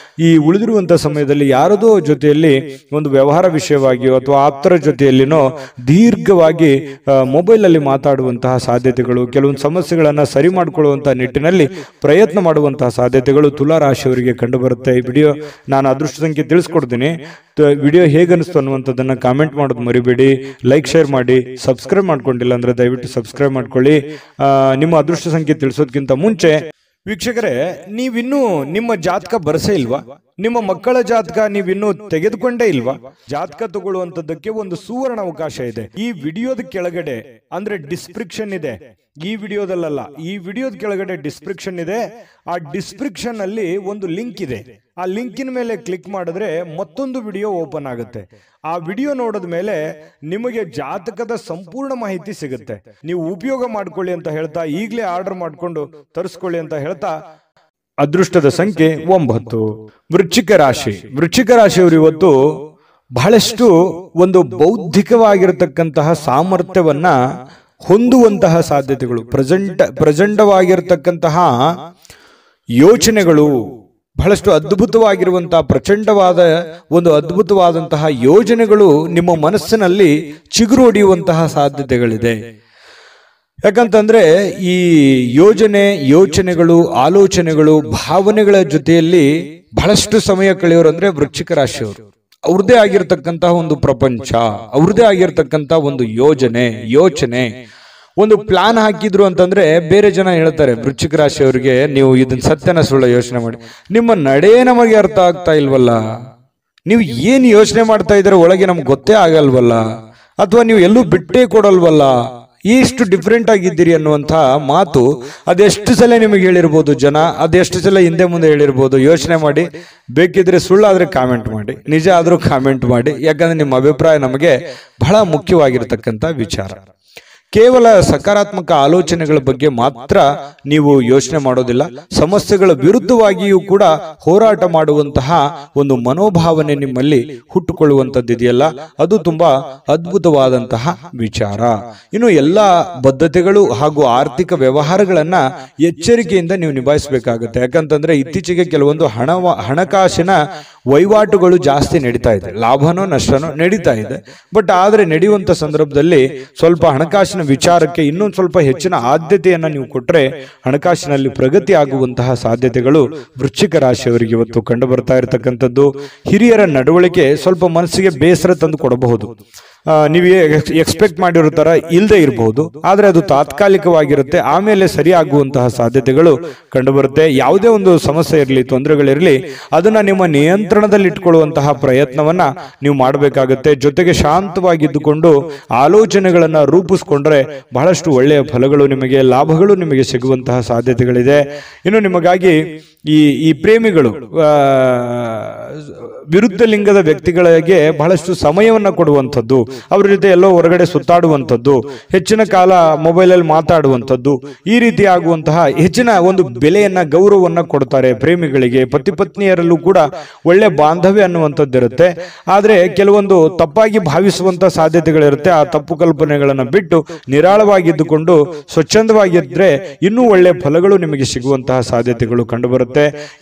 ಈ ಉಳಿದಿರುವಂತಹ ಸಮಯದಲ್ಲಿ ಯಾರದೋ ಜೊತೆಯಲ್ಲಿ ಒಂದು ವ್ಯವಹಾರ ವಿಷಯವಾಗಿಯೋ ಅಥವಾ ಆಪ್ತರ ಜೊತೆಯಲ್ಲಿನೋ ದೀರ್ಘವಾಗಿ ಮೊಬೈಲ್ ಅಲ್ಲಿ ಮಾತಾಡುವಂತಹ ಸಾಧ್ಯತೆಗಳು, ಕೆಲವೊಂದು ಸಮಸ್ಯೆಗಳನ್ನ ಸರಿ ಮಾಡಿಕೊಳ್ಳುವಂತಹ ನಿಟ್ಟಿನಲ್ಲಿ ಪ್ರಯತ್ನ ಮಾಡುವಂತಹ ಸಾಧ್ಯತೆಗಳು ತುಲಾ ರಾಶಿಯವರಿಗೆ ಕಂಡು ಬರುತ್ತೆ. ಈ ವಿಡಿಯೋ ನಾನು ಅದೃಷ್ಟ ಸಂಖ್ಯೆ ತಿಳಿಸ್ಕೊಡ್ತೀನಿ. ವಿಡಿಯೋ ಹೇಗನಿಸ್ತು ಅನ್ನುವಂಥದ್ದನ್ನ ಕಾಮೆಂಟ್ ಮಾಡೋದು ಮರಿಬೇಡಿ. ಲೈಕ್ ಶೇರ್ ಮಾಡಿ. ಸಬ್ಸ್ಕ್ರೈಬ್ ಮಾಡ್ಕೊಂಡಿಲ್ಲ ಅಂದ್ರೆ ದಯವಿಟ್ಟು ಸಬ್ಸ್ಕ್ರೈಬ್ ಮಾಡ್ಕೊಳ್ಳಿ. ನಿಮ್ಮ ಅದೃಷ್ಟ ಸಂಖ್ಯೆ ತಿಳಿಸೋದಕ್ಕಿಂತ ಮುಂಚೆ ವೀಕ್ಷಕರೇ, ನೀವಿನ್ನೂ ನಿಮ್ಮ ಜಾತಕ ಬರಸೇ ಇಲ್ವಾ? ನಿಮ್ಮ ಮಕ್ಕಳ ಜಾತಕ ನೀವಿನ್ನೂ ತೆಗೆದುಕೊಂಡೇ ಇಲ್ವಾ? ಜಾತಕ ತಗೊಳ್ಳುವಂತದ್ದಕ್ಕೆ ಒಂದು ಸುವರ್ಣ ಅವಕಾಶ ಇದೆ. ಈ ವಿಡಿಯೋದ ಕೆಳಗಡೆ ಅಂದ್ರೆ ಡಿಸ್ಕ್ರಿಪ್ಷನ್ ಇದೆ. ಈ ವಿಡಿಯೋದಲ್ಲ, ಈ ವಿಡಿಯೋದ ಕೆಳಗಡೆ ಡಿಸ್ಕ್ರಿಪ್ಷನ್ ಇದೆ. ಆ ಡಿಸ್ಕ್ರಿಪ್ಷನ್ ಅಲ್ಲಿ ಒಂದು ಲಿಂಕ್ ಇದೆ. ಆ ಲಿಂಕಿನ ಮೇಲೆ ಕ್ಲಿಕ್ ಮಾಡಿದ್ರೆ ಮತ್ತೊಂದು ವಿಡಿಯೋ ಓಪನ್ ಆಗುತ್ತೆ. ಆ ವಿಡಿಯೋ ನೋಡಿದ ಮೇಲೆ ನಿಮಗೆ ಜಾತಕದ ಸಂಪೂರ್ಣ ಮಾಹಿತಿ ಸಿಗುತ್ತೆ. ನೀವು ಉಪಯೋಗ ಮಾಡ್ಕೊಳ್ಳಿ ಅಂತ ಹೇಳ್ತಾ, ಈಗಲೇ ಆರ್ಡರ್ ಮಾಡ್ಕೊಂಡು ತರಿಸ್ಕೊಳ್ಳಿ ಅಂತ ಹೇಳ್ತಾ, ಅದೃಷ್ಟದ ಸಂಖ್ಯೆ 9. ವೃಶ್ಚಿಕ ರಾಶಿ. ವೃಶ್ಚಿಕ ರಾಶಿಯವರು ಇವತ್ತು ಬಹಳಷ್ಟು ಒಂದು ಬೌದ್ಧಿಕವಾಗಿರತಕ್ಕಂತಹ ಸಾಮರ್ಥ್ಯವನ್ನ ಹೊಂದುವಂತಹ ಸಾಧ್ಯತೆಗಳು, ಪ್ರಚಂಡವಾಗಿರತಕ್ಕಂತಹ ಯೋಚನೆಗಳು, ಬಹಳಷ್ಟು ಅದ್ಭುತವಾಗಿರುವಂತಹ ಪ್ರಚಂಡವಾದ ಒಂದು ಅದ್ಭುತವಾದಂತಹ ಯೋಜನೆಗಳು ನಿಮ್ಮ ಮನಸ್ಸಿನಲ್ಲಿ ಚಿಗುರು ಹೊಡೆಯುವಂತಹ ಸಾಧ್ಯತೆಗಳಿದೆ. ಯಾಕಂತಂದ್ರೆ ಈ ಯೋಚನೆಗಳು, ಆಲೋಚನೆಗಳು, ಭಾವನೆಗಳ ಜೊತೆಯಲ್ಲಿ ಬಹಳಷ್ಟು ಸಮಯ ಕಳೆಯೋರು ಅಂದ್ರೆ ವೃಶ್ಚಿಕ ರಾಶಿಯವರು. ಅವ್ರದೇ ಆಗಿರ್ತಕ್ಕಂತಹ ಒಂದು ಪ್ರಪಂಚ, ಅವ್ರದೇ ಆಗಿರ್ತಕ್ಕಂತಹ ಒಂದು ಯೋಚನೆ, ಒಂದು ಪ್ಲಾನ್ ಹಾಕಿದ್ರು ಅಂತಂದ್ರೆ ಬೇರೆ ಜನ ಹೇಳ್ತಾರೆ ವೃಶ್ಚಿಕ ರಾಶಿಯವರಿಗೆ, ನೀವು ಇದನ್ನ ಸತ್ಯನ ಸುಳ್ಳ ಯೋಚನೆ ಮಾಡಿ, ನಿಮ್ಮ ನಡೆ ನಮಗೆ ಅರ್ಥ ಆಗ್ತಾ ಇಲ್ವಲ್ಲ, ನೀವು ಏನು ಯೋಚನೆ ಮಾಡ್ತಾ ಇದ್ರೆ ಒಳಗೆ ನಮ್ಗೆ ಗೊತ್ತೇ ಆಗಲ್ವಲ್ಲ, ಅಥವಾ ನೀವು ಎಲ್ಲೂ ಬಿಟ್ಟೇ ಕೊಡಲ್ವಲ್ಲ, ಎಷ್ಟು ಡಿಫ್ರೆಂಟ್ ಆಗಿದ್ದೀರಿ ಅನ್ನುವಂಥ ಮಾತು ಅದೆಷ್ಟು ಸಲ ನಿಮಗೆ ಹೇಳಿರ್ಬೋದು ಜನ, ಅದೆಷ್ಟು ಸಲ ಹಿಂದೆ ಮುಂದೆ ಹೇಳಿರ್ಬೋದು. ಯೋಚನೆ ಮಾಡಿ, ಬೇಕಿದ್ರೆ ಸುಳ್ಳಾದ್ರೆ ಕಾಮೆಂಟ್ ಮಾಡಿ, ನಿಜ ಆದ್ರೂ ಕಾಮೆಂಟ್ ಮಾಡಿ. ಯಾಕಂದ್ರೆ ನಿಮ್ಮ ಅಭಿಪ್ರಾಯ ನಮಗೆ ಬಹಳ ಮುಖ್ಯವಾಗಿರ್ತಕ್ಕಂಥ ವಿಚಾರ. ಕೇವಲ ಸಕಾರಾತ್ಮಕ ಆಲೋಚನೆಗಳ ಬಗ್ಗೆ ಮಾತ್ರ ನೀವು ಯೋಚನೆ ಮಾಡೋದಿಲ್ಲ, ಸಮಸ್ಯೆಗಳ ವಿರುದ್ಧವಾಗಿಯೂ ಕೂಡ ಹೋರಾಟ ಮಾಡುವಂತಹ ಒಂದು ಮನೋಭಾವನೆ ನಿಮ್ಮಲ್ಲಿ ಹುಟ್ಟುಕೊಳ್ಳುವಂಥದ್ದಿದೆಯಲ್ಲ, ಅದು ತುಂಬಾ ಅದ್ಭುತವಾದಂತಹ ವಿಚಾರ. ಇನ್ನು ಎಲ್ಲ ಬದ್ಧತೆಗಳು ಹಾಗೂ ಆರ್ಥಿಕ ವ್ಯವಹಾರಗಳನ್ನ ಎಚ್ಚರಿಕೆಯಿಂದ ನೀವು ನಿಭಾಯಿಸಬೇಕಾಗುತ್ತೆ. ಯಾಕಂತಂದ್ರೆ ಇತ್ತೀಚೆಗೆ ಕೆಲವೊಂದು ಹಣಕಾಸಿನ ವಹಿವಾಟುಗಳು ಜಾಸ್ತಿ ನಡೀತಾ ಇದೆ, ಲಾಭನೋ ನಷ್ಟನೋ ನಡೀತಾ ಇದೆ. ಬಟ್ ಆದ್ರೆ ನಡೆಯುವಂತ ಸಂದರ್ಭದಲ್ಲಿ ಸ್ವಲ್ಪ ಹಣಕಾಸಿನ ವಿಚಾರಕ್ಕೆ ಇನ್ನೊಂದು ಸ್ವಲ್ಪ ಹೆಚ್ಚಿನ ಆದ್ಯತೆಯನ್ನ ನೀವು ಕೊಟ್ರೆ ಹಣಕಾಸಿನಲ್ಲಿ ಪ್ರಗತಿ ಆಗುವಂತಹ ಸಾಧ್ಯತೆಗಳು ವೃಶ್ಚಿಕ ರಾಶಿಯವರಿಗೆ ಇವತ್ತು ಕಂಡು ಬರ್ತಾ ಇರತಕ್ಕಂಥದ್ದು. ಹಿರಿಯರ ನಡವಳಿಕೆ ಸ್ವಲ್ಪ ಮನಸ್ಸಿಗೆ ಬೇಸರ ತಂದು ಕೊಡಬಹುದು. ನೀವು ಎಕ್ಸ್ಪೆಕ್ಟ್ ಮಾಡಿರೋ ತರ ಇಲ್ಲದೆ ಇರಬಹುದು, ಆದ್ರೆ ಅದು ತಾತ್ಕಾಲಿಕವಾಗಿರುತ್ತೆ, ಆಮೇಲೆ ಸರಿಯಾಗುವಂತಹ ಸಾಧ್ಯತೆಗಳು ಕಂಡುಬರುತ್ತೆ. ಯಾವುದೇ ಒಂದು ಸಮಸ್ಯೆ ಇರಲಿ, ತೊಂದರೆಗಳಿರಲಿ, ಅದನ್ನ ನಿಮ್ಮ ನಿಯಂತ್ರಣದಲ್ಲಿ ಇಟ್ಕೊಳ್ಳುವಂತಹ ಪ್ರಯತ್ನವನ್ನ ನೀವು ಮಾಡಬೇಕಾಗುತ್ತೆ. ಜೊತೆಗೆ ಶಾಂತವಾಗಿದ್ದುಕೊಂಡು ಆಲೋಚನೆಗಳನ್ನ ರೂಪಿಸ್ಕೊಂಡ್ರೆ ಬಹಳಷ್ಟು ಒಳ್ಳೆಯ ಫಲಗಳು ನಿಮಗೆ, ಲಾಭಗಳು ನಿಮಗೆ ಸಿಗುವಂತಹ ಸಾಧ್ಯತೆಗಳಿದೆ. ಇನ್ನು ನಿಮಗಾಗಿ ಈ ಪ್ರೇಮಿಗಳು ವಿರುದ್ಧ ಲಿಂಗದ ವ್ಯಕ್ತಿಗಳಿಗೆ ಬಹಳಷ್ಟು ಸಮಯವನ್ನ ಕೊಡುವಂಥದ್ದು, ಅವ್ರ ಜೊತೆ ಎಲ್ಲೋ ಹೊರಗಡೆ ಸುತ್ತಾಡುವಂಥದ್ದು, ಹೆಚ್ಚಿನ ಕಾಲ ಮೊಬೈಲ್ ಅಲ್ಲಿ ಮಾತಾಡುವಂಥದ್ದು, ಈ ರೀತಿ ಆಗುವಂತಹ ಹೆಚ್ಚಿನ ಒಂದು ಬೆಲೆಯನ್ನ, ಗೌರವವನ್ನ ಕೊಡ್ತಾರೆ ಪ್ರೇಮಿಗಳಿಗೆ. ಪತಿ ಪತ್ನಿಯರಲ್ಲೂ ಕೂಡ ಒಳ್ಳೆ ಬಾಂಧವ್ಯ ಅನ್ನುವಂಥದ್ದಿರುತ್ತೆ. ಆದ್ರೆ ಕೆಲವೊಂದು ತಪ್ಪಾಗಿ ಭಾವಿಸುವಂತ ಸಾಧ್ಯತೆಗಳಿರುತ್ತೆ. ಆ ತಪ್ಪು ಕಲ್ಪನೆಗಳನ್ನ ಬಿಟ್ಟು ನಿರಾಳವಾಗಿದ್ದುಕೊಂಡು ಸ್ವಚ್ಛಂದವಾಗಿದ್ರೆ ಇನ್ನೂ ಒಳ್ಳೆ ಫಲಗಳು ನಿಮಗೆ ಸಿಗುವಂತಹ ಸಾಧ್ಯತೆಗಳು ಕಂಡುಬರುತ್ತೆ.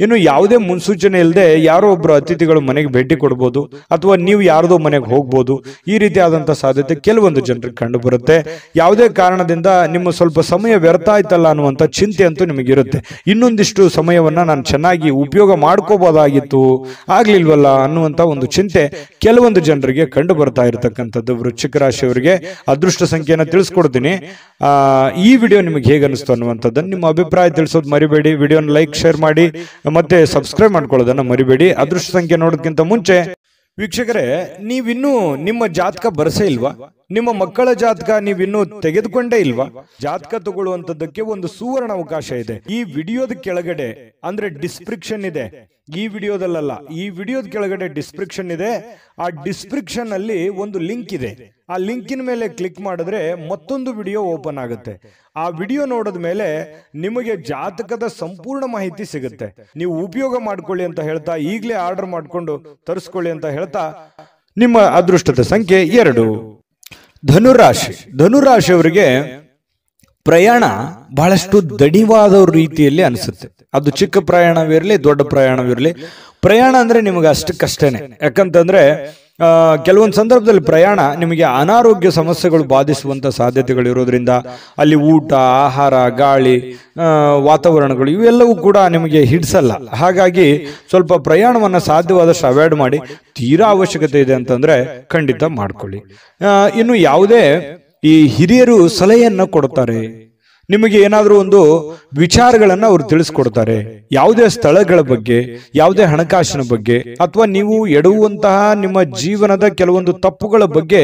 ಇನ್ನು ಯಾವುದೇ ಮುನ್ಸೂಚನೆ ಇಲ್ಲದೆ ಯಾರೋ ಒಬ್ಬರು ಅತಿಥಿಗಳು ಮನೆಗೆ ಭೇಟಿ ಕೊಡಬಹುದು, ಅಥವಾ ನೀವು ಯಾರದೋ ಮನೆಗೆ ಹೋಗ್ಬೋದು. ಈ ರೀತಿ ಆದಂತಹ ಸಾಧ್ಯತೆ ಕೆಲವೊಂದು ಜನರಿಗೆ ಕಂಡು ಬರುತ್ತೆ. ಯಾವುದೇ ಕಾರಣದಿಂದ ನಿಮ್ಮ ಸ್ವಲ್ಪ ಸಮಯ ವ್ಯರ್ಥ ಆಯ್ತಲ್ಲ ಅನ್ನುವಂಥ ಚಿಂತೆ ಅಂತೂ ನಿಮಗಿರುತ್ತೆ. ಇನ್ನೊಂದಿಷ್ಟು ಸಮಯವನ್ನ ನಾನು ಚೆನ್ನಾಗಿ ಉಪಯೋಗ ಮಾಡ್ಕೋಬಹುದಾಗಿತ್ತು, ಆಗ್ಲಿಲ್ವಲ್ಲ ಅನ್ನುವಂಥ ಒಂದು ಚಿಂತೆ ಕೆಲವೊಂದು ಜನರಿಗೆ ಕಂಡು ಬರ್ತಾ ಇರತಕ್ಕಂಥದ್ದು. ವೃಶ್ಚಿಕ ರಾಶಿಯವರಿಗೆ ಅದೃಷ್ಟ ಸಂಖ್ಯೆಯನ್ನು ತಿಳಿಸ್ಕೊಡ್ತೀನಿ. ಈ ವಿಡಿಯೋ ನಿಮಗೆ ಹೇಗೆ ಅನಿಸ್ತು ಅನ್ನುವಂಥದ್ದನ್ನು ನಿಮ್ಮ ಅಭಿಪ್ರಾಯ ತಿಳಿಸೋದು ಮರಿಬೇಡಿ. ವಿಡಿಯೋನ ಲೈಕ್ ಶೇರ್ ಮಾಡಿ ಮತ್ತೆ ಸಬ್ಸ್ಕ್ರೈಬ್ ಮಾಡ್ಕೊಳ್ಳೋದನ್ನ ಮರಿಬೇಡಿ. ಅದೃಷ್ಟ ಸಂಖ್ಯೆ ನೋಡೋದಕ್ಕಿಂತ ಮುಂಚೆ ವೀಕ್ಷಕರೇ, ನೀವಿನ್ನೂ ನಿಮ್ಮ ಜಾತಕ ಬರಸೇ ಇಲ್ವಾ? ನಿಮ್ಮ ಮಕ್ಕಳ ಜಾತಕ ನೀವಿನ್ನೂ ತೆಗೆದುಕೊಂಡೇ ಇಲ್ವಾ? ಜಾತಕ ತಗೊಳ್ಳುವಂತದ್ದಕ್ಕೆ ಒಂದು ಸುವರ್ಣ ಅವಕಾಶ ಇದೆ. ಈ ವಿಡಿಯೋದ ಕೆಳಗಡೆ ಅಂದ್ರೆ ಡಿಸ್ಕ್ರಿಪ್ಷನ್ ಇದೆ, ಈ ವಿಡಿಯೋದಲ್ಲ, ಈ ವಿಡಿಯೋದ ಕೆಳಗಡೆ ಡಿಸ್ಕ್ರಿಪ್ಷನ್ ಇದೆ. ಆ ಡಿಸ್ಕ್ರಿಪ್ಷನ್ ಅಲ್ಲಿ ಒಂದು ಲಿಂಕ್ ಇದೆ. ಆ ಲಿಂಕಿನ ಮೇಲೆ ಕ್ಲಿಕ್ ಮಾಡಿದ್ರೆ ಮತ್ತೊಂದು ವಿಡಿಯೋ ಓಪನ್ ಆಗುತ್ತೆ. ಆ ವಿಡಿಯೋ ನೋಡಿದ ಮೇಲೆ ನಿಮಗೆ ಜಾತಕದ ಸಂಪೂರ್ಣ ಮಾಹಿತಿ ಸಿಗುತ್ತೆ. ನೀವು ಉಪಯೋಗ ಮಾಡ್ಕೊಳ್ಳಿ ಅಂತ ಹೇಳ್ತಾ, ಈಗಲೇ ಆರ್ಡರ್ ಮಾಡಿಕೊಂಡು ತರಿಸ್ಕೊಳ್ಳಿ ಅಂತ ಹೇಳ್ತಾ, ನಿಮ್ಮ ಅದೃಷ್ಟದ ಸಂಖ್ಯೆ 2. ಧನುರಾಶಿ. ಧನುರಾಶಿಯವರಿಗೆ ಪ್ರಯಾಣ ಬಹಳಷ್ಟು ದಣಿವಾದ ರೀತಿಯಲ್ಲಿ ಅನಿಸುತ್ತೆ. ಅದು ಚಿಕ್ಕ ಪ್ರಯಾಣವಿರಲಿ, ದೊಡ್ಡ ಪ್ರಯಾಣವಿರಲಿ, ಪ್ರಯಾಣ ಅಂದ್ರೆ ನಿಮಗೆ ಅಷ್ಟಕ್ಕಷ್ಟೇನೆ. ಯಾಕಂತಂದ್ರೆ ಕೆಲವೊಂದು ಸಂದರ್ಭದಲ್ಲಿ ಪ್ರಯಾಣ ನಿಮಗೆ ಅನಾರೋಗ್ಯ ಸಮಸ್ಯೆಗಳು ಬಾಧಿಸುವಂತ ಸಾಧ್ಯತೆಗಳು ಇರೋದ್ರಿಂದ ಅಲ್ಲಿ ಊಟ, ಆಹಾರ, ಗಾಳಿ, ವಾತಾವರಣಗಳು ಇವೆಲ್ಲವೂ ಕೂಡ ನಿಮಗೆ ಹಿಡಿಸಲ್ಲ. ಹಾಗಾಗಿ ಸ್ವಲ್ಪ ಪ್ರಯಾಣವನ್ನು ಸಾಧ್ಯವಾದಷ್ಟು ಅವಾಯ್ಡ್ ಮಾಡಿ. ತೀರಾ ಅವಶ್ಯಕತೆ ಇದೆ ಅಂತಂದ್ರೆ ಖಂಡಿತ ಮಾಡ್ಕೊಳ್ಳಿ. ಇನ್ನು ಯಾವುದೇ ಈ ಹಿರಿಯರು ಸಲಹೆಯನ್ನು ಕೊಡ್ತಾರೆ, ನಿಮಗೆ ಏನಾದರೂ ಒಂದು ವಿಚಾರಗಳನ್ನ ಅವರು ತಿಳಿಸ್ಕೊಡ್ತಾರೆ. ಯಾವುದೇ ಸ್ಥಳಗಳ ಬಗ್ಗೆ, ಯಾವುದೇ ಹಣಕಾಸಿನ ಬಗ್ಗೆ, ಅಥವಾ ನೀವು ಎಡುವಂತಹ ನಿಮ್ಮ ಜೀವನದ ಕೆಲವೊಂದು ತಪ್ಪುಗಳ ಬಗ್ಗೆ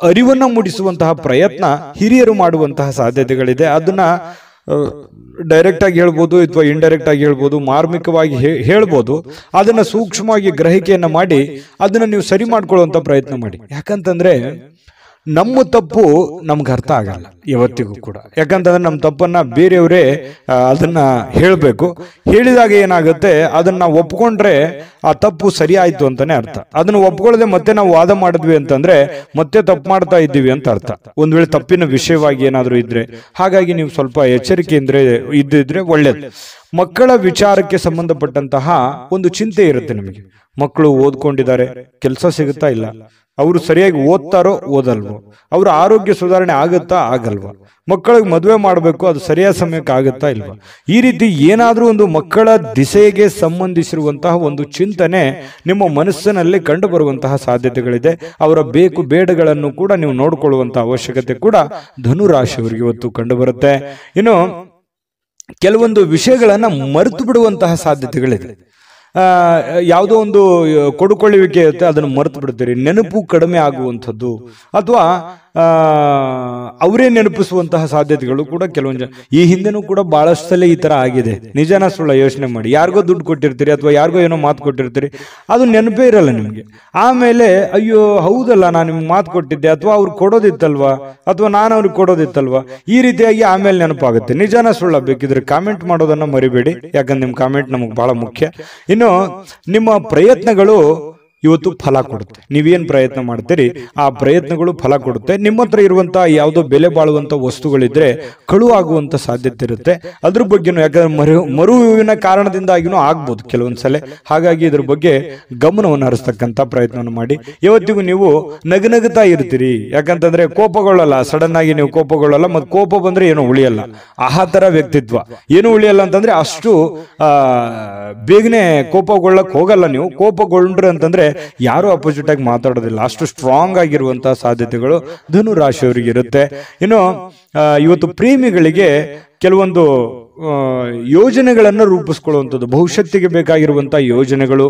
ಅರಿವನ್ನ ಮೂಡಿಸುವಂತಹ ಪ್ರಯತ್ನ ಹಿರಿಯರು ಮಾಡುವಂತಹ ಸಾಧ್ಯತೆಗಳಿದೆ. ಅದನ್ನ ಡೈರೆಕ್ಟ್ ಆಗಿ ಹೇಳ್ಬೋದು ಅಥವಾ ಇಂಡೈರೆಕ್ಟ್ ಆಗಿ ಹೇಳ್ಬೋದು, ಮಾರ್ಮಿಕವಾಗಿ ಹೇಳ್ಬೋದು. ಅದನ್ನ ಸೂಕ್ಷ್ಮವಾಗಿ ಗ್ರಹಿಕೆಯನ್ನ ಮಾಡಿ ಅದನ್ನ ನೀವು ಸರಿ ಮಾಡ್ಕೊಳ್ಳುವಂತ ಪ್ರಯತ್ನ ಮಾಡಿ. ಯಾಕಂತಂದ್ರೆ ನಮ್ಮ ತಪ್ಪು ನಮ್ಗೆ ಅರ್ಥ ಆಗಲ್ಲ ಯಾವತ್ತಿಗೂ ಕೂಡ. ಯಾಕಂತಂದ್ರೆ ನಮ್ಮ ತಪ್ಪನ್ನ ಬೇರೆಯವರೇ ಅದನ್ನ ಹೇಳಬೇಕು. ಹೇಳಿದಾಗ ಏನಾಗುತ್ತೆ, ಅದನ್ನ ಒಪ್ಕೊಂಡ್ರೆ ಆ ತಪ್ಪು ಸರಿ ಆಯ್ತು ಅಂತಾನೆ ಅರ್ಥ. ಅದನ್ನ ಒಪ್ಕೊಳ್ಳದೆ ಮತ್ತೆ ನಾವು ವಾದ ಮಾಡಿದ್ವಿ ಅಂತಂದ್ರೆ ಮತ್ತೆ ತಪ್ಪು ಮಾಡ್ತಾ ಇದ್ದೀವಿ ಅಂತ ಅರ್ಥ, ಒಂದ್ ವೇಳೆ ತಪ್ಪಿನ ವಿಷಯವಾಗಿ ಏನಾದ್ರೂ ಇದ್ರೆ. ಹಾಗಾಗಿ ನೀವು ಸ್ವಲ್ಪ ಎಚ್ಚರಿಕೆಯಿಂದ ಇದ್ದಿದ್ರೆ ಒಳ್ಳೇದು. ಮಕ್ಕಳ ವಿಚಾರಕ್ಕೆ ಸಂಬಂಧಪಟ್ಟಂತಹ ಒಂದು ಚಿಂತೆ ಇರುತ್ತೆ ನಿಮಗೆ. ಮಕ್ಕಳು ಓದ್ಕೊಂಡಿದ್ದಾರೆ, ಕೆಲಸ ಸಿಗುತ್ತಾ ಇಲ್ಲ, ಅವರು ಸರಿಯಾಗಿ ಓದ್ತಾರೋ ಓದಲ್ವೋ, ಅವ್ರ ಆರೋಗ್ಯ ಸುಧಾರಣೆ ಆಗುತ್ತಾ ಆಗಲ್ವಾ, ಮಕ್ಕಳಿಗೆ ಮದುವೆ ಮಾಡಬೇಕು, ಅದು ಸರಿಯಾದ ಸಮಯಕ್ಕೆ ಆಗುತ್ತಾ ಇಲ್ವಾ, ಈ ರೀತಿ ಏನಾದ್ರೂ ಒಂದು ಮಕ್ಕಳ ದಿಸೆಗೆ ಸಂಬಂಧಿಸಿರುವಂತಹ ಒಂದು ಚಿಂತನೆ ನಿಮ್ಮ ಮನಸ್ಸಿನಲ್ಲಿ ಕಂಡು ಬರುವಂತಹ ಸಾಧ್ಯತೆಗಳಿದೆ. ಅವರ ಬೇಕು ಬೇಡಗಳನ್ನು ಕೂಡ ನೀವು ನೋಡಿಕೊಳ್ಳುವಂತಹ ಅವಶ್ಯಕತೆ ಕೂಡ ಧನುರಾಶಿಯವರಿಗೆ ಇವತ್ತು ಕಂಡು ಬರುತ್ತೆ. ಇನ್ನು ಕೆಲವೊಂದು ವಿಷಯಗಳನ್ನ ಮರೆತು ಬಿಡುವಂತಹ ಸಾಧ್ಯತೆಗಳಿದೆ. ಯಾವುದೋ ಒಂದು ಕೊಡುಕೊಳ್ಳುವಿಕೆ ಇರುತ್ತೆ, ಅದನ್ನು ಮರೆತು ಬಿಡ್ತೀರಿ. ನೆನಪು ಕಡಿಮೆ ಆಗುವಂಥದ್ದು ಅಥವಾ ಅವರೇ ನೆನಪಿಸುವಂತಹ ಸಾಧ್ಯತೆಗಳು ಕೂಡ ಕೆಲವೊಂದು ಈ ಹಿಂದೆನೂ ಕೂಡ ಬಹಳಷ್ಟು ಸಲ ಈ ತರ ಆಗಿದೆ. ನಿಜನ ಸುಳ್ಳ ಯೋಚನೆ ಮಾಡಿ. ಯಾರಿಗೋ ದುಡ್ಡು ಕೊಟ್ಟಿರ್ತೀರಿ ಅಥವಾ ಯಾರಿಗೋ ಏನೋ ಮಾತು ಕೊಟ್ಟಿರ್ತೀರಿ, ಅದು ನೆನಪೇ ಇರಲ್ಲ ನಿಮ್ಗೆ. ಆಮೇಲೆ ಅಯ್ಯೋ ಹೌದಲ್ಲ, ನಾನು ನಿಮ್ಗೆ ಮಾತು ಕೊಟ್ಟಿದ್ದೆ, ಅಥವಾ ಅವ್ರು ಕೊಡೋದಿತ್ತಲ್ವಾ, ಅಥವಾ ನಾನು ಅವ್ರಿಗೆ ಕೊಡೋದಿತ್ತಲ್ವಾ, ಈ ರೀತಿಯಾಗಿ ಆಮೇಲೆ ನೆನಪಾಗುತ್ತೆ. ನಿಜನ ಸುಳ್ಳ ಬೇಕಿದ್ರೆ ಕಾಮೆಂಟ್ ಮಾಡೋದನ್ನ ಮರಿಬೇಡಿ, ಯಾಕಂದ್ರೆ ನಿಮ್ ಕಾಮೆಂಟ್ ನಮಗೆ ಬಹಳ ಮುಖ್ಯ. ಇನ್ನು ನಿಮ್ಮ ಪ್ರಯತ್ನಗಳು ಇವತ್ತು ಫಲ ಕೊಡುತ್ತೆ. ನೀವೇನ್ ಪ್ರಯತ್ನ ಮಾಡ್ತೀರಿ ಆ ಪ್ರಯತ್ನಗಳು ಫಲ ಕೊಡುತ್ತೆ. ನಿಮ್ಮ ಹತ್ರ ಇರುವಂತಹ ಯಾವುದೋ ಬೆಲೆ ಬಾಳುವಂತ ವಸ್ತುಗಳಿದ್ರೆ ಕಳುವಾಗುವಂತ ಸಾಧ್ಯತೆ ಇರುತ್ತೆ. ಅದ್ರ ಬಗ್ಗೆನೂ, ಯಾಕಂದ್ರೆ ಮರುವಿನ ಕಾರಣದಿಂದಾಗಿನೂ ಆಗ್ಬೋದು ಕೆಲವೊಂದ್ಸಲ. ಹಾಗಾಗಿ ಇದ್ರ ಬಗ್ಗೆ ಗಮನವನ್ನು ಹರಿಸ್ತಕ್ಕಂಥ ಪ್ರಯತ್ನವನ್ನು ಮಾಡಿ. ಇವತ್ತಿಗೂ ನೀವು ನಗನಗುತ್ತಾ ಇರ್ತೀರಿ. ಯಾಕಂತಂದ್ರೆ ಕೋಪಗೊಳ್ಳಲ್ಲ, ಸಡನ್ ಆಗಿ ನೀವು ಕೋಪಗೊಳ್ಳಲ್ಲ. ಮತ್ತೆ ಕೋಪ ಬಂದ್ರೆ ಏನೋ ಉಳಿಯಲ್ಲ, ಆ ತರ ವ್ಯಕ್ತಿತ್ವ. ಏನು ಉಳಿಯಲ್ಲ ಅಂತಂದ್ರೆ ಅಷ್ಟು ಬೇಗನೆ ಕೋಪಗೊಳ್ಳಕ್ ಹೋಗಲ್ಲ ನೀವು. ಕೋಪಗೊಂಡ್ರೆ ಅಂತಂದ್ರೆ ಯಾರು ಅಪೋಸಿಟ್ ಆಗಿ ಮಾತಾಡೋದಿಲ್ಲ, ಅಷ್ಟು ಸ್ಟ್ರಾಂಗ್ ಆಗಿರುವಂತಹ ಸಾಧ್ಯತೆಗಳು ಧನು ರಾಶಿಯವರಿಗೆ ಇರುತ್ತೆ. ಇನ್ನು ಇವತ್ತು ಪ್ರೇಮಿಗಳಿಗೆ ಕೆಲವೊಂದು ಯೋಜನೆಗಳನ್ನು ರೂಪಿಸ್ಕೊಳ್ಳುವಂಥದ್ದು, ಭವಿಷ್ಯತ್ತಿಗೆ ಬೇಕಾಗಿರುವಂತಹ ಯೋಜನೆಗಳು,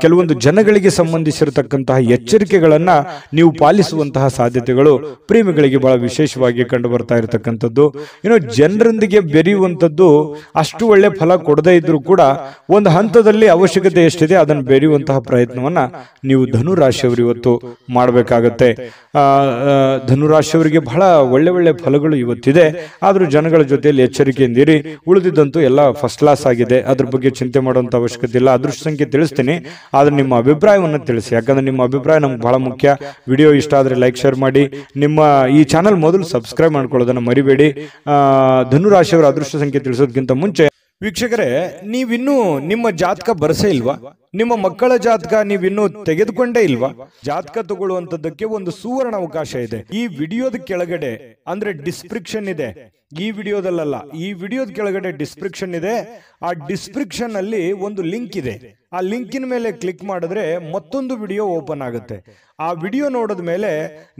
ಕೆಲವೊಂದು ಜನಗಳಿಗೆ ಸಂಬಂಧಿಸಿರತಕ್ಕಂತಹ ಎಚ್ಚರಿಕೆಗಳನ್ನ ನೀವು ಪಾಲಿಸುವಂತಹ ಸಾಧ್ಯತೆಗಳು ಪ್ರೇಮಿಗಳಿಗೆ ಬಹಳ ವಿಶೇಷವಾಗಿ ಕಂಡು ಬರ್ತಾ ಇರತಕ್ಕಂಥದ್ದು. ಇನ್ನು ಜನರೊಂದಿಗೆ ಬೆರೆಯುವಂಥದ್ದು ಅಷ್ಟು ಒಳ್ಳೆ ಫಲ ಕೊಡದೇ ಇದ್ರೂ ಕೂಡ ಒಂದು ಹಂತದಲ್ಲಿ ಅವಶ್ಯಕತೆ ಎಷ್ಟಿದೆ ಅದನ್ನು ಬೆರೆಯುವಂತಹ ಪ್ರಯತ್ನವನ್ನ ನೀವು ಧನುರಾಶಿಯವರು ಇವತ್ತು ಮಾಡಬೇಕಾಗತ್ತೆ. ಧನುರಾಶಿಯವರಿಗೆ ಬಹಳ ಒಳ್ಳೆ ಒಳ್ಳೆ ಫಲಗಳು ಇವತ್ತಿದೆ. ಆದ್ರೂ ಜನಗಳ ಜೊತೆಯಲ್ಲಿ ಎಚ್ಚರಿಕೆಯಿಂದ ಉಳಿದಿದ್ದಂತೂ ಎಲ್ಲ ಫಸ್ಟ್ ಕ್ಲಾಸ್ ಆಗಿದೆ. ಅದ್ರ ಬಗ್ಗೆ ಚಿಂತೆ ಮಾಡುವಂತ ಅವಶ್ಯಕತೆ ಇಲ್ಲ. ಅದೃಷ್ಟ ಸಂಖ್ಯೆ ತಿಳಿಸ್ತೀನಿ, ಆದ್ರೆ ನಿಮ್ಮ ಅಭಿಪ್ರಾಯವನ್ನು ತಿಳಿಸಿ. ಯಾಕಂದ್ರೆ ನಿಮ್ಮ ಅಭಿಪ್ರಾಯ ನಮ್ಗೆ ಬಹಳ ಮುಖ್ಯ. ವಿಡಿಯೋ ಇಷ್ಟ ಆದ್ರೆ ಲೈಕ್, ಶೇರ್ ಮಾಡಿ. ನಿಮ್ಮ ಈ ಚಾನಲ್ ಮೊದಲು ಸಬ್ಸ್ಕ್ರೈಬ್ ಮಾಡ್ಕೊಳ್ಳೋದನ್ನ ಮರಿಬೇಡಿ. ಧನುರಾಶಿಯವರ ಅದೃಷ್ಟ ಸಂಖ್ಯೆ ತಿಳಿಸೋದಕ್ಕಿಂತ ಮುಂಚೆ ವೀಕ್ಷಕರೇ, ನೀವಿನ್ನೂ ನಿಮ್ಮ ಜಾತಕ ಬರಸೇ ಇಲ್ವಾ? ನಿಮ್ಮ ಮಕ್ಕಳ ಜಾತಕ ನೀವಿನ್ನೂ ತೆಗೆದುಕೊಂಡೇ ಇಲ್ವಾ? ಜಾತಕ ತಗೊಳ್ಳುವಂತದ್ದಕ್ಕೆ ಒಂದು ಸುವರ್ಣ ಅವಕಾಶ ಇದೆ. ಈ ವಿಡಿಯೋದ ಕೆಳಗಡೆ ಅಂದ್ರೆ ಡಿಸ್ಕ್ರಿಪ್ಷನ್ ಇದೆ, ಈ ವಿಡಿಯೋದಲ್ಲ, ಈ ವಿಡಿಯೋದ ಕೆಳಗಡೆ ಡಿಸ್ಕ್ರಿಪ್ಷನ್ ಇದೆ. ಆ ಡಿಸ್ಕ್ರಿಪ್ಷನ್ ಅಲ್ಲಿ ಒಂದು ಲಿಂಕ್ ಇದೆ. ಆ ಲಿಂಕಿನ ಮೇಲೆ ಕ್ಲಿಕ್ ಮಾಡಿದ್ರೆ ಮತ್ತೊಂದು ವಿಡಿಯೋ ಓಪನ್ ಆಗುತ್ತೆ. ಆ ವಿಡಿಯೋ ನೋಡಿದ ಮೇಲೆ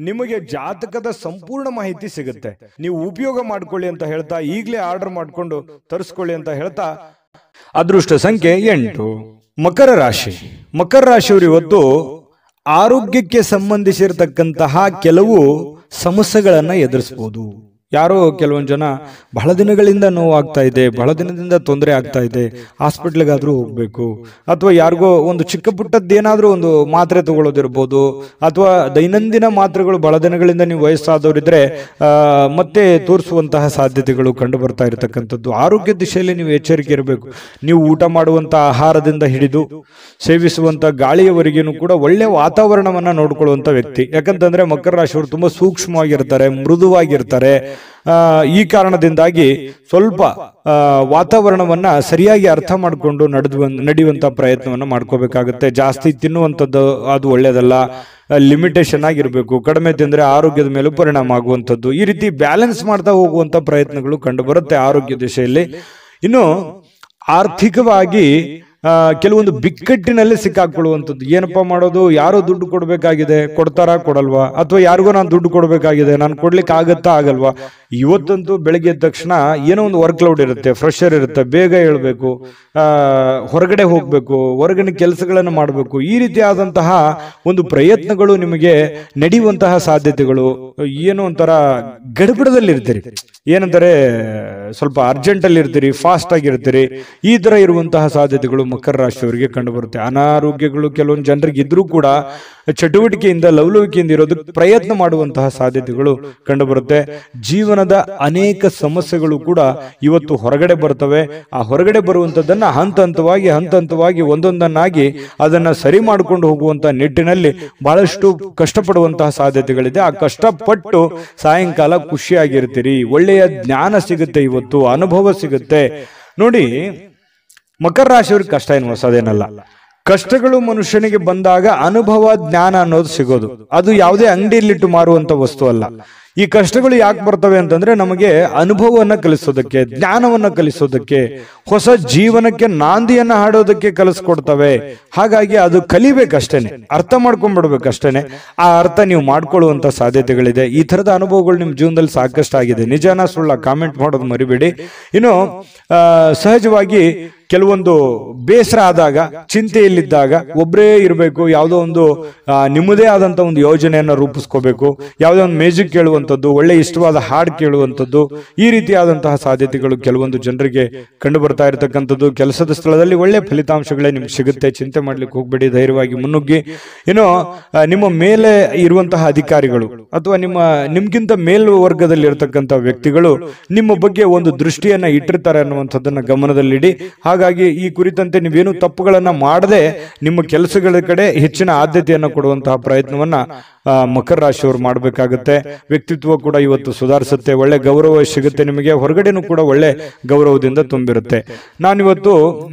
ನಿಮಗೆ ಜಾತಕದ ಸಂಪೂರ್ಣ ಮಾಹಿತಿ ಸಿಗುತ್ತೆ. ನೀವು ಉಪಯೋಗ ಮಾಡ್ಕೊಳ್ಳಿ ಅಂತ ಹೇಳ್ತಾ, ಈಗಲೇ ಆರ್ಡರ್ ಮಾಡಿಕೊಂಡು ತರಿಸ್ಕೊಳ್ಳಿ ಅಂತ ಹೇಳ್ತಾ, ಅದೃಷ್ಟ ಸಂಖ್ಯೆ 8. ಮಕರ ರಾಶಿ. ಮಕರ ರಾಶಿಯವರು ಇವತ್ತು ಆರೋಗ್ಯಕ್ಕೆ ಸಂಬಂಧಿಸಿರತಕ್ಕಂತಹ ಕೆಲವು ಸಮಸ್ಯೆಗಳನ್ನ ಎದುರಿಸಬಹುದು. ಯಾರೋ ಕೆಲವೊಂದು ಜನ ಬಹಳ ದಿನಗಳಿಂದ ನೋವಾಗ್ತಾ ಇದೆ, ಬಹಳ ದಿನದಿಂದ ತೊಂದರೆ ಆಗ್ತಾ ಇದೆ, ಹಾಸ್ಪಿಟ್ಲಿಗಾದ್ರೂ ಹೋಗ್ಬೇಕು, ಅಥವಾ ಯಾರಿಗೋ ಒಂದು ಚಿಕ್ಕ ಪುಟ್ಟದ್ದೇನಾದ್ರೂ ಒಂದು ಮಾತ್ರೆ ತಗೊಳ್ಳೋದಿರ್ಬೋದು, ಅಥವಾ ದೈನಂದಿನ ಮಾತ್ರೆಗಳು ಬಹಳ ದಿನಗಳಿಂದ ನೀವು ವಯಸ್ಸಾದವರಿದ್ರೆ ಮತ್ತೆ ತೋರಿಸುವಂತಹ ಸಾಧ್ಯತೆಗಳು ಕಂಡು ಬರ್ತಾ ಇರತಕ್ಕಂಥದ್ದು. ಆರೋಗ್ಯ ದಿಶೆಯಲ್ಲಿ ನೀವು ಎಚ್ಚರಿಕೆ ಇರಬೇಕು. ನೀವು ಊಟ ಮಾಡುವಂತ ಆಹಾರದಿಂದ ಹಿಡಿದು ಸೇವಿಸುವಂತ ಗಾಳಿಯವರೆಗೂ ಕೂಡ ಒಳ್ಳೆ ವಾತಾವರಣವನ್ನ ನೋಡ್ಕೊಳ್ಳುವಂತ ವ್ಯಕ್ತಿ. ಯಾಕಂತಂದ್ರೆ ಮಕರ ರಾಶಿಯವರು ತುಂಬಾ ಸೂಕ್ಷ್ಮವಾಗಿರ್ತಾರೆ, ಮೃದುವಾಗಿರ್ತಾರೆ. ಈ ಕಾರಣದಿಂದಾಗಿ ಸ್ವಲ್ಪ ವಾತಾವರಣವನ್ನ ಸರಿಯಾಗಿ ಅರ್ಥ ಮಾಡಿಕೊಂಡು ನಡೆಯುವಂತ ಪ್ರಯತ್ನವನ್ನ ಮಾಡ್ಕೋಬೇಕಾಗುತ್ತೆ. ಜಾಸ್ತಿ ತಿನ್ನುವಂಥದ್ದು ಅದು ಒಳ್ಳೇದಲ್ಲ, ಲಿಮಿಟೇಷನ್ ಆಗಿರ್ಬೇಕು. ಕಡಿಮೆ ತಿಂದ್ರೆ ಆರೋಗ್ಯದ ಮೇಲೂ ಪರಿಣಾಮ ಆಗುವಂಥದ್ದು. ಈ ರೀತಿ ಬ್ಯಾಲೆನ್ಸ್ ಮಾಡ್ತಾ ಹೋಗುವಂತ ಪ್ರಯತ್ನಗಳು ಕಂಡು ಬರುತ್ತೆ ಆರೋಗ್ಯ ದಿಶೆಯಲ್ಲಿ. ಇನ್ನು ಆರ್ಥಿಕವಾಗಿ ಕೆಲವೊಂದು ಬಿಕ್ಕಟ್ಟಿನಲ್ಲಿ ಸಿಕ್ಕಾಕೊಳ್ಳುವಂಥದ್ದು. ಏನಪ್ಪಾ ಮಾಡೋದು, ಯಾರೋ ದುಡ್ಡು ಕೊಡ್ಬೇಕಾಗಿದೆ, ಕೊಡ್ತಾರಾ ಕೊಡಲ್ವಾ, ಅಥವಾ ಯಾರಿಗೋ ನಾನು ದುಡ್ಡು ಕೊಡ್ಬೇಕಾಗಿದೆ, ನಾನು ಕೊಡ್ಲಿಕ್ಕೆ ಆಗತ್ತಾ ಆಗಲ್ವಾ. ಇವತ್ತಂತೂ ಬೆಳಗ್ಗೆ ಎದ್ದ ತಕ್ಷಣ ಏನೋ ಒಂದು ವರ್ಕ್ ಲೋಡ್ ಇರುತ್ತೆ, ಪ್ರೆಷರ್ ಇರುತ್ತೆ, ಬೇಗ ಹೇಳ್ಬೇಕು, ಹೊರಗಡೆ ಹೋಗ್ಬೇಕು, ಹೊರಗಡೆ ಕೆಲಸಗಳನ್ನು ಮಾಡಬೇಕು. ಈ ರೀತಿಯಾದಂತಹ ಒಂದು ಪ್ರಯತ್ನಗಳು ನಿಮಗೆ ನಡೆಯುವಂತಹ ಸಾಧ್ಯತೆಗಳು. ಏನೋ ಒಂಥರ ಗಡಿಬಿಡದಲ್ಲಿ ಇರ್ತೀರಿ, ಏನಂತಾರೆ ಸ್ವಲ್ಪ ಅರ್ಜೆಂಟ್ ಅಲ್ಲಿ ಇರ್ತೀರಿ, ಫಾಸ್ಟ್ ಆಗಿರ್ತೀರಿ. ಈ ತರ ಇರುವಂತಹ ಸಾಧ್ಯತೆಗಳು ಮಕರ ರಾಶಿಯವರಿಗೆ ಕಂಡು ಬರುತ್ತೆ. ಅನಾರೋಗ್ಯಗಳು ಕೆಲವೊಂದು ಜನರಿಗೆ ಇದ್ರೂ ಕೂಡ ಚಟುವಟಿಕೆಯಿಂದ ಲವಲವಿಕೆಯಿಂದ ಇರೋದಕ್ಕೆ ಪ್ರಯತ್ನ ಮಾಡುವಂತಹ ಸಾಧ್ಯತೆಗಳು ಕಂಡು ಬರುತ್ತೆ. ಜೀವನದ ಅನೇಕ ಸಮಸ್ಯೆಗಳು ಕೂಡ ಇವತ್ತು ಹೊರಗಡೆ ಬರ್ತವೆ. ಆ ಹೊರಗಡೆ ಬರುವಂತದ್ದನ್ನ ಹಂತ ಹಂತವಾಗಿ ಒಂದೊಂದನ್ನಾಗಿ ಅದನ್ನ ಸರಿ ಮಾಡಿಕೊಂಡು ಹೋಗುವಂತ ನಿಟ್ಟಿನಲ್ಲಿ ಬಹಳಷ್ಟು ಕಷ್ಟಪಡುವಂತಹ ಸಾಧ್ಯತೆಗಳಿದೆ. ಆ ಕಷ್ಟಪಟ್ಟು ಸಾಯಂಕಾಲ ಖುಷಿಯಾಗಿರ್ತೀರಿ, ಒಳ್ಳೆಯ ಜ್ಞಾನ ಸಿಗುತ್ತೆ, ಇವತ್ತು ಅನುಭವ ಸಿಗುತ್ತೆ. ನೋಡಿ, ಮಕರ ರಾಶಿಯವ್ರಿಗೆ ಕಷ್ಟ ಏನು ಹೊಸದೇನಲ್ಲ. ಕಷ್ಟಗಳು ಮನುಷ್ಯನಿಗೆ ಬಂದಾಗ ಅನುಭವ ಜ್ಞಾನ ಅನ್ನೋದು ಸಿಗೋದು. ಅದು ಯಾವುದೇ ಅಂಗಡಿಯಲ್ಲಿಟ್ಟು ಮಾರುವಂತ ವಸ್ತು ಅಲ್ಲ. ಈ ಕಷ್ಟಗಳು ಯಾಕೆ ಬರ್ತವೆ ಅಂತಂದ್ರೆ ನಮಗೆ ಅನುಭವವನ್ನ ಕಲಿಸೋದಕ್ಕೆ, ಜ್ಞಾನವನ್ನ ಕಲಿಸೋದಕ್ಕೆ, ಹೊಸ ಜೀವನಕ್ಕೆ ನಾಂದಿಯನ್ನ ಹಾಡೋದಕ್ಕೆ ಕಲಿಸ್ಕೊಡ್ತವೆ. ಹಾಗಾಗಿ ಅದು ಕಲಿಬೇಕಷ್ಟೇನೆ, ಅರ್ಥ ಮಾಡ್ಕೊಂಡ್ಬಿಡ್ಬೇಕಷ್ಟೇನೆ. ಆ ಅರ್ಥ ನೀವು ಮಾಡ್ಕೊಳ್ಳುವಂತ ಸಾಧ್ಯತೆಗಳಿದೆ. ಈ ತರದ ಅನುಭವಗಳು ನಿಮ್ ಜೀವನದಲ್ಲಿ ಸಾಕಷ್ಟು ಆಗಿದೆ. ನಿಜಾನ ಸುಳ್ಳ ಕಾಮೆಂಟ್ ಮಾಡೋದು ಮರಿಬೇಡಿ. ಇನ್ನು ಸಹಜವಾಗಿ ಕೆಲವೊಂದು ಬೇಸರ ಆದಾಗ, ಚಿಂತೆಯಲ್ಲಿದ್ದಾಗ ಒಬ್ಬರೇ ಇರಬೇಕು, ಯಾವುದೋ ಒಂದು ನಿಮ್ಮದೇ ಆದಂತ ಒಂದು ಯೋಜನೆಯನ್ನ ರೂಪಿಸ್ಕೋಬೇಕು, ಯಾವುದೋ ಒಂದು ಮ್ಯೂಸಿಕ್ ಕೇಳುವಂಥದ್ದು, ಒಳ್ಳೆ ಇಷ್ಟವಾದ ಹಾಡು ಕೇಳುವಂಥದ್ದು, ಈ ರೀತಿಯಾದಂತಹ ಸಾಧ್ಯತೆಗಳು ಕೆಲವೊಂದು ಜನರಿಗೆ ಕಂಡು ಬರ್ತಾ ಇರತಕ್ಕಂಥದ್ದು. ಕೆಲಸದ ಸ್ಥಳದಲ್ಲಿ ಒಳ್ಳೆ ಫಲಿತಾಂಶಗಳೇ ನಿಮ್ಗೆ ಸಿಗುತ್ತೆ, ಚಿಂತೆ ಮಾಡ್ಲಿಕ್ಕೆ ಹೋಗ್ಬೇಡಿ, ಧೈರ್ಯವಾಗಿ ಮುನ್ನುಗ್ಗಿ. ಇನ್ನು ನಿಮ್ಮ ಮೇಲೆ ಇರುವಂತಹ ಅಧಿಕಾರಿಗಳು ಅಥವಾ ನಿಮ್ಗಿಂತ ಮೇಲ್ವರ್ಗದಲ್ಲಿ ಇರತಕ್ಕಂಥ ವ್ಯಕ್ತಿಗಳು ನಿಮ್ಮ ಬಗ್ಗೆ ಒಂದು ದೃಷ್ಟಿಯನ್ನ ಇಟ್ಟಿರ್ತಾರೆ ಅನ್ನುವಂಥದ್ದನ್ನ ಗಮನದಲ್ಲಿಡಿ. ಹಾಗಾಗಿ ಈ ಕುರಿತಂತೆ ನೀವೇನು ತಪ್ಪುಗಳನ್ನ ಮಾಡದೆ ನಿಮ್ಮ ಕೆಲಸಗಳ ಕಡೆ ಹೆಚ್ಚಿನ ಆದ್ಯತೆಯನ್ನು ಕೊಡುವಂತಹ ಪ್ರಯತ್ನವನ್ನ ಮಕರ ರಾಶಿಯವರು ಮಾಡಬೇಕಾಗುತ್ತೆ. ವ್ಯಕ್ತಿತ್ವ ಕೂಡ ಇವತ್ತು ಸುಧಾರಿಸುತ್ತೆ, ಒಳ್ಳೆ ಗೌರವ ಸಿಗುತ್ತೆ ನಿಮಗೆ, ಹೊರಗಡೆನೂ ಕೂಡ ಒಳ್ಳೆ ಗೌರವದಿಂದ ತುಂಬಿರುತ್ತೆ. ನಾನಿವತ್ತು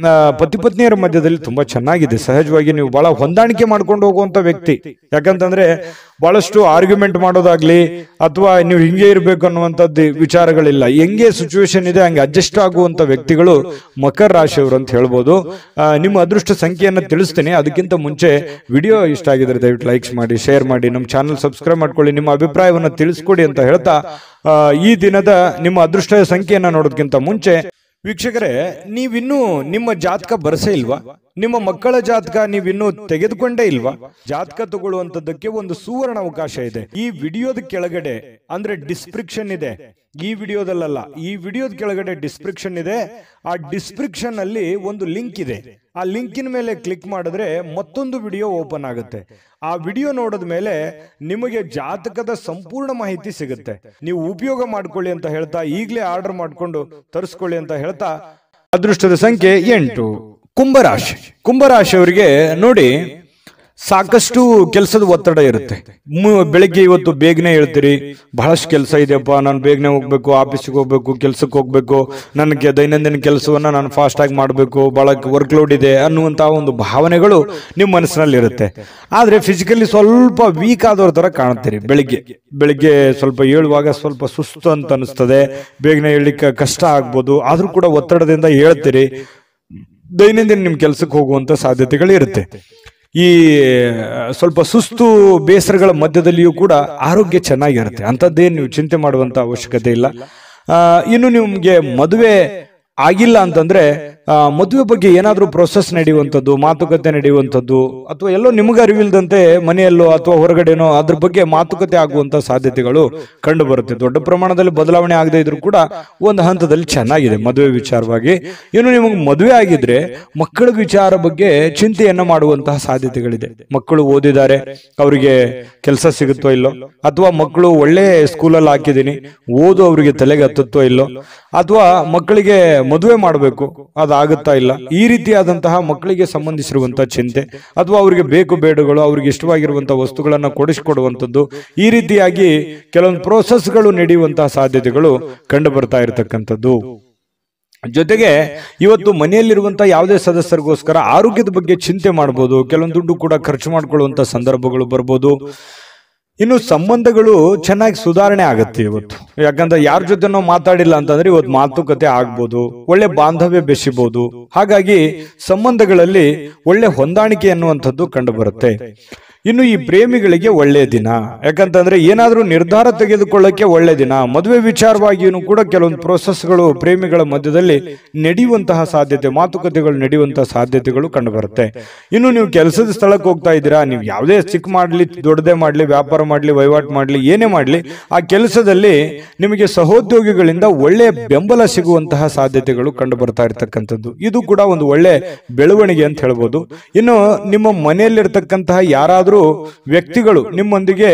ಪತಿ ಪತ್ನಿಯರ ಮಧ್ಯದಲ್ಲಿ ತುಂಬಾ ಚೆನ್ನಾಗಿದೆ. ಸಹಜವಾಗಿ ನೀವು ಬಹಳ ಹೊಂದಾಣಿಕೆ ಮಾಡ್ಕೊಂಡು ಹೋಗುವಂತ ವ್ಯಕ್ತಿ. ಯಾಕಂತಂದ್ರೆ ಬಹಳಷ್ಟು ಆರ್ಗ್ಯುಮೆಂಟ್ ಮಾಡೋದಾಗ್ಲಿ ಅಥವಾ ನೀವು ಹಿಂಗೆ ಇರ್ಬೇಕು ಅನ್ನುವಂಥದ್ದು ವಿಚಾರಗಳಿಲ್ಲ. ಹೆಂಗೆ ಸಿಚುವೇಶನ್ ಇದೆ ಹಂಗೆ ಅಡ್ಜಸ್ಟ್ ಆಗುವಂತ ವ್ಯಕ್ತಿಗಳು ಮಕರ ರಾಶಿಯವರು ಅಂತ ಹೇಳ್ಬೋದು. ನಿಮ್ಮ ಅದೃಷ್ಟ ಸಂಖ್ಯೆಯನ್ನು ತಿಳಿಸ್ತೀನಿ. ಅದಕ್ಕಿಂತ ಮುಂಚೆ ವಿಡಿಯೋ ಇಷ್ಟ ಆಗಿದ್ರೆ ದಯವಿಟ್ಟು ಲೈಕ್ಸ್ ಮಾಡಿ, ಶೇರ್ ಮಾಡಿ, ನಮ್ಮ ಚಾನಲ್ ಸಬ್ಸ್ಕ್ರೈಬ್ ಮಾಡ್ಕೊಳ್ಳಿ, ನಿಮ್ಮ ಅಭಿಪ್ರಾಯವನ್ನು ತಿಳಿಸ್ಕೊಡಿ ಅಂತ ಹೇಳ್ತಾ ಈ ದಿನದ ನಿಮ್ಮ ಅದೃಷ್ಟ ಸಂಖ್ಯೆಯನ್ನ ನೋಡೋದಕ್ಕಿಂತ ಮುಂಚೆ ವೀಕ್ಷಕರೇ, ನೀವಿನ್ನೂ ನಿಮ್ಮ ಜಾತಕ ಬರಸೇ ಇಲ್ವಾ? ನಿಮ್ಮ ಮಕ್ಕಳ ಜಾತಕ ನೀವಿನ್ನೂ ತೆಗೆದುಕೊಂಡೇ ಇಲ್ವಾ? ಜಾತಕ ತಗೊಳ್ಳುವಂತದ್ದಕ್ಕೆ ಒಂದು ಸುವರ್ಣ ಅವಕಾಶ ಇದೆ. ಈ ವಿಡಿಯೋದ ಕೆಳಗಡೆ ಅಂದ್ರೆ ಡಿಸ್ಕ್ರಿಪ್ಷನ್ ಇದೆ, ಈ ವಿಡಿಯೋದಲ್ಲ, ಈ ವಿಡಿಯೋದ ಕೆಳಗಡೆ ಡಿಸ್ಕ್ರಿಪ್ಷನ್ ಇದೆ. ಆ ಡಿಸ್ಕ್ರಿಪ್ಷನ್ ಅಲ್ಲಿ ಒಂದು ಲಿಂಕ್ ಇದೆ. ಆ ಲಿಂಕಿನ ಮೇಲೆ ಕ್ಲಿಕ್ ಮಾಡಿದ್ರೆ ಮತ್ತೊಂದು ವಿಡಿಯೋ ಓಪನ್ ಆಗುತ್ತೆ. ಆ ವಿಡಿಯೋ ನೋಡಿದ ಮೇಲೆ ನಿಮಗೆ ಜಾತಕದ ಸಂಪೂರ್ಣ ಮಾಹಿತಿ ಸಿಗುತ್ತೆ. ನೀವು ಉಪಯೋಗ ಮಾಡ್ಕೊಳ್ಳಿ ಅಂತ ಹೇಳ್ತಾ, ಈಗಲೇ ಆರ್ಡರ್ ಮಾಡ್ಕೊಂಡು ತರಿಸ್ಕೊಳ್ಳಿ ಅಂತ ಹೇಳ್ತಾ, ಅದೃಷ್ಟದ ಸಂಖ್ಯೆ 8. ಕುಂಭರಾಶಿ. ಕುಂಭರಾಶಿಯವರಿಗೆ ನೋಡಿ, ಸಾಕಷ್ಟು ಕೆಲಸದ ಒತ್ತಡ ಇರುತ್ತೆ. ಬೆಳಿಗ್ಗೆ ಇವತ್ತು ಬೇಗನೆ ಹೇಳ್ತೀರಿ, ಬಹಳಷ್ಟು ಕೆಲಸ ಇದೆಯಪ್ಪ, ನಾನು ಬೇಗನೆ ಹೋಗ್ಬೇಕು, ಆಫೀಸಿಗೆ ಹೋಗ್ಬೇಕು, ಕೆಲ್ಸಕ್ಕೆ ಹೋಗ್ಬೇಕು, ನನಗೆ ದೈನಂದಿನ ಕೆಲಸವನ್ನ ನಾನು ಫಾಸ್ಟ್ ಆಗಿ ಮಾಡಬೇಕು, ಬಹಳ ವರ್ಕ್ ಲೋಡ್ ಇದೆ ಅನ್ನುವಂತಹ ಒಂದು ಭಾವನೆಗಳು ನಿಮ್ಮ ಮನಸ್ಸಿನಲ್ಲಿ ಇರುತ್ತೆ. ಆದ್ರೆ ಫಿಸಿಕಲಿ ಸ್ವಲ್ಪ ವೀಕ್ ಆದವ್ರ ತರ ಕಾಣ್ತೀರಿ. ಬೆಳಿಗ್ಗೆ ಸ್ವಲ್ಪ ಹೇಳುವಾಗ ಸ್ವಲ್ಪ ಸುಸ್ತು ಅಂತ ಅನಿಸ್ತದೆ, ಬೇಗನೆ ಹೇಳಲಿಕ್ಕೆ ಕಷ್ಟ ಆಗ್ಬೋದು. ಆದ್ರೂ ಕೂಡ ಒತ್ತಡದಿಂದ ಹೇಳ್ತೀರಿ. ದೈನಂದಿನ ನಿಮ್ ಕೆಲ್ಸಕ್ಕೆ ಹೋಗುವಂತ ಸಾಧ್ಯತೆಗಳು ಇರುತ್ತೆ. ಈ ಸ್ವಲ್ಪ ಸುಸ್ತು ಬೇಸರಗಳ ಮಧ್ಯದಲ್ಲಿಯೂ ಕೂಡ ಆರೋಗ್ಯ ಚೆನ್ನಾಗಿರುತ್ತೆ. ಅಂಥದ್ದೇನು ನೀವು ಚಿಂತೆ ಮಾಡುವಂತ ಅವಶ್ಯಕತೆ ಇಲ್ಲ. ಇನ್ನು ನಿಮ್ಗೆ ಮದುವೆ ಆಗಿಲ್ಲ ಅಂತಂದ್ರೆ ಮದುವೆ ಬಗ್ಗೆ ಏನಾದ್ರೂ ಪ್ರೊಸೆಸ್ ನಡೆಯುವಂಥದ್ದು, ಮಾತುಕತೆ ನಡೆಯುವಂಥದ್ದು, ಅಥವಾ ಎಲ್ಲೋ ನಿಮಗೆ ಅರಿವಿಲ್ದಂತೆ ಮನೆಯಲ್ಲೋ ಅಥವಾ ಹೊರಗಡೆನೋ ಅದ್ರ ಬಗ್ಗೆ ಮಾತುಕತೆ ಆಗುವಂತ ಸಾಧ್ಯತೆಗಳು ಕಂಡು ಬರುತ್ತೆ. ದೊಡ್ಡ ಪ್ರಮಾಣದಲ್ಲಿ ಬದಲಾವಣೆ ಆಗದೆ ಇದ್ರೂ ಕೂಡ ಒಂದು ಹಂತದಲ್ಲಿ ಚೆನ್ನಾಗಿದೆ ಮದುವೆ ವಿಚಾರವಾಗಿ. ಇನ್ನು ನಿಮಗೆ ಮದುವೆ ಆಗಿದ್ರೆ ಮಕ್ಕಳ ವಿಚಾರ ಬಗ್ಗೆ ಚಿಂತೆಯನ್ನ ಮಾಡುವಂತಹ ಸಾಧ್ಯತೆಗಳಿದೆ. ಮಕ್ಕಳು ಓದಿದ್ದಾರೆ, ಅವರಿಗೆ ಕೆಲಸ ಸಿಗುತ್ತೋ ಇಲ್ಲೋ, ಅಥವಾ ಮಕ್ಕಳು ಒಳ್ಳೆ ಸ್ಕೂಲಲ್ಲಿ ಹಾಕಿದೀನಿ, ಓದು ಅವರಿಗೆ ತಲೆಗೆ ಹತ್ತುತ್ತೋ ಇಲ್ಲೋ, ಅಥವಾ ಮಕ್ಕಳಿಗೆ ಮದುವೆ ಮಾಡಬೇಕು ಅದಾಗುತ್ತಾ ಇಲ್ಲ, ಈ ರೀತಿಯಾದಂತಹ ಮಕ್ಕಳಿಗೆ ಸಂಬಂಧಿಸಿರುವಂತಹ ಚಿಂತೆ, ಅಥವಾ ಅವರಿಗೆ ಬೇಕು ಬೇಡಗಳು, ಅವ್ರಿಗೆ ಇಷ್ಟವಾಗಿರುವಂತಹ ವಸ್ತುಗಳನ್ನ ಕೊಡಿಸಿಕೊಡುವಂಥದ್ದು, ಈ ರೀತಿಯಾಗಿ ಕೆಲವೊಂದು ಪ್ರೋಸೆಸ್ಗಳು ನಡೆಯುವಂತಹ ಸಾಧ್ಯತೆಗಳು ಕಂಡು ಬರ್ತಾ ಇರತಕ್ಕಂಥದ್ದು. ಜೊತೆಗೆ ಇವತ್ತು ಮನೆಯಲ್ಲಿರುವಂತಹ ಯಾವುದೇ ಸದಸ್ಯರಿಗೋಸ್ಕರ ಆರೋಗ್ಯದ ಬಗ್ಗೆ ಚಿಂತೆ ಮಾಡಬಹುದು, ಕೆಲವೊಂದು ದುಡ್ಡು ಕೂಡ ಖರ್ಚು ಮಾಡಿಕೊಳ್ಳುವಂತ ಸಂದರ್ಭಗಳು ಬರ್ಬೋದು. ಇನ್ನು ಸಂಬಂಧಗಳು ಚೆನ್ನಾಗಿ ಸುಧಾರಣೆ ಆಗುತ್ತೆ ಇವತ್ತು. ಯಾಕಂದ್ರೆ ಯಾರ ಜೊತೆ ನಾವು ಮಾತಾಡಿಲ್ಲ ಅಂತಂದ್ರೆ ಇವತ್ತು ಮಾತುಕತೆ ಆಗ್ಬೋದು, ಒಳ್ಳೆ ಬಾಂಧವ್ಯ ಬೆಸಿಬಹುದು. ಹಾಗಾಗಿ ಸಂಬಂಧಗಳಲ್ಲಿ ಒಳ್ಳೆ ಹೊಂದಾಣಿಕೆ ಅನ್ನುವಂಥದ್ದು ಕಂಡು ಬರುತ್ತೆ. ಇನ್ನು ಈ ಪ್ರೇಮಿಗಳಿಗೆ ಒಳ್ಳೆಯ ದಿನ, ಯಾಕಂತಂದ್ರೆ ಏನಾದ್ರೂ ನಿರ್ಧಾರ ತೆಗೆದುಕೊಳ್ಳಕ್ಕೆ ಒಳ್ಳೆ ದಿನ. ಮದುವೆ ವಿಚಾರವಾಗಿಯೂ ಕೂಡ ಕೆಲವೊಂದು ಪ್ರೋಸೆಸ್ಗಳು ಪ್ರೇಮಿಗಳ ಮಧ್ಯದಲ್ಲಿ ನಡೆಯುವಂತಹ ಸಾಧ್ಯತೆ, ಮಾತುಕತೆಗಳು ನಡೆಯುವಂತಹ ಸಾಧ್ಯತೆಗಳು ಕಂಡು ಬರುತ್ತೆ. ಇನ್ನು ನೀವು ಕೆಲಸದ ಸ್ಥಳಕ್ಕೆ ಹೋಗ್ತಾ ಇದ್ದೀರಾ, ನೀವು ಯಾವುದೇ ಚಿಕ್ಕ ಮಾಡ್ಲಿ ದೊಡ್ಡದೇ ಮಾಡ್ಲಿ, ವ್ಯಾಪಾರ ಮಾಡ್ಲಿ, ವಹಿವಾಟು ಮಾಡ್ಲಿ, ಏನೇ ಮಾಡ್ಲಿ, ಆ ಕೆಲಸದಲ್ಲಿ ನಿಮಗೆ ಸಹೋದ್ಯೋಗಿಗಳಿಂದ ಒಳ್ಳೆ ಬೆಂಬಲ ಸಿಗುವಂತಹ ಸಾಧ್ಯತೆಗಳು ಕಂಡು ಬರ್ತಾ ಇರ್ತಕ್ಕಂಥದ್ದು. ಇದು ಕೂಡ ಒಂದು ಒಳ್ಳೆ ಬೆಳವಣಿಗೆ ಅಂತ ಹೇಳ್ಬೋದು. ಇನ್ನು ನಿಮ್ಮ ಮನೆಯಲ್ಲಿರ್ತಕ್ಕಂತಹ ಯಾರಾದ್ರೂ ವ್ಯಕ್ತಿಗಳು ನಿಮ್ಮೊಂದಿಗೆ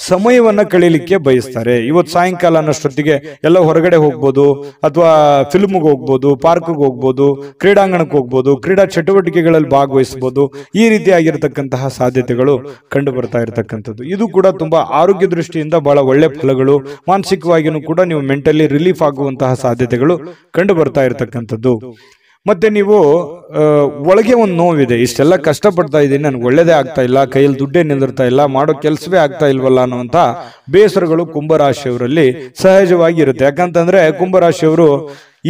ಸಮಯವನ್ನ ಕಳೀಲಿಕ್ಕೆ ಬಯಸ್ತಾರೆ. ಇವತ್ತು ಸಾಯಂಕಾಲ ಅನ್ನೋಷ್ಟೊತ್ತಿಗೆ ಎಲ್ಲ ಹೊರಗಡೆ ಹೋಗ್ಬೋದು, ಅಥವಾ ಫಿಲ್ಮ್ಗೆ ಹೋಗ್ಬೋದು, ಪಾರ್ಕ್ಗೆ ಹೋಗ್ಬೋದು, ಕ್ರೀಡಾಂಗಣಕ್ಕೆ ಹೋಗ್ಬೋದು, ಕ್ರೀಡಾ ಚಟುವಟಿಕೆಗಳಲ್ಲಿ ಭಾಗವಹಿಸಬಹುದು. ಈ ರೀತಿಯಾಗಿರ್ತಕ್ಕಂತಹ ಸಾಧ್ಯತೆಗಳು ಕಂಡು ಬರ್ತಾ ಇರತಕ್ಕಂಥದ್ದು. ಇದು ಕೂಡ ತುಂಬಾ ಆರೋಗ್ಯ ದೃಷ್ಟಿಯಿಂದ ಬಹಳ ಒಳ್ಳೆ ಫಲಗಳು. ಮಾನಸಿಕವಾಗಿಯೂ ಕೂಡ ನೀವು ಮೆಂಟಲಿ ರಿಲೀಫ್ ಆಗುವಂತಹ ಸಾಧ್ಯತೆಗಳು ಕಂಡು ಬರ್ತಾ ಇರತಕ್ಕಂಥದ್ದು. ಮತ್ತೆ ನೀವು ಒಳಗೆ ಒಂದು ನೋವಿದೆ, ಇಷ್ಟೆಲ್ಲ ಕಷ್ಟಪಡ್ತಾ ಇದ್ದೀನಿ, ನನ್ಗೆ ಒಳ್ಳೇದೇ ಆಗ್ತಾ ಇಲ್ಲ, ಕೈಯಲ್ಲಿ ದುಡ್ಡೇ ನಿಂದಿರ್ತಾ ಇಲ್ಲ, ಮಾಡೋ ಕೆಲಸವೇ ಆಗ್ತಾ ಇಲ್ವಲ್ಲ ಅನ್ನುವಂತ ಬೇಸರಗಳು ಕುಂಭರಾಶಿಯವರಲ್ಲಿ ಸಹಜವಾಗಿ ಇರುತ್ತೆ. ಯಾಕಂತಂದ್ರೆ ಕುಂಭರಾಶಿಯವರು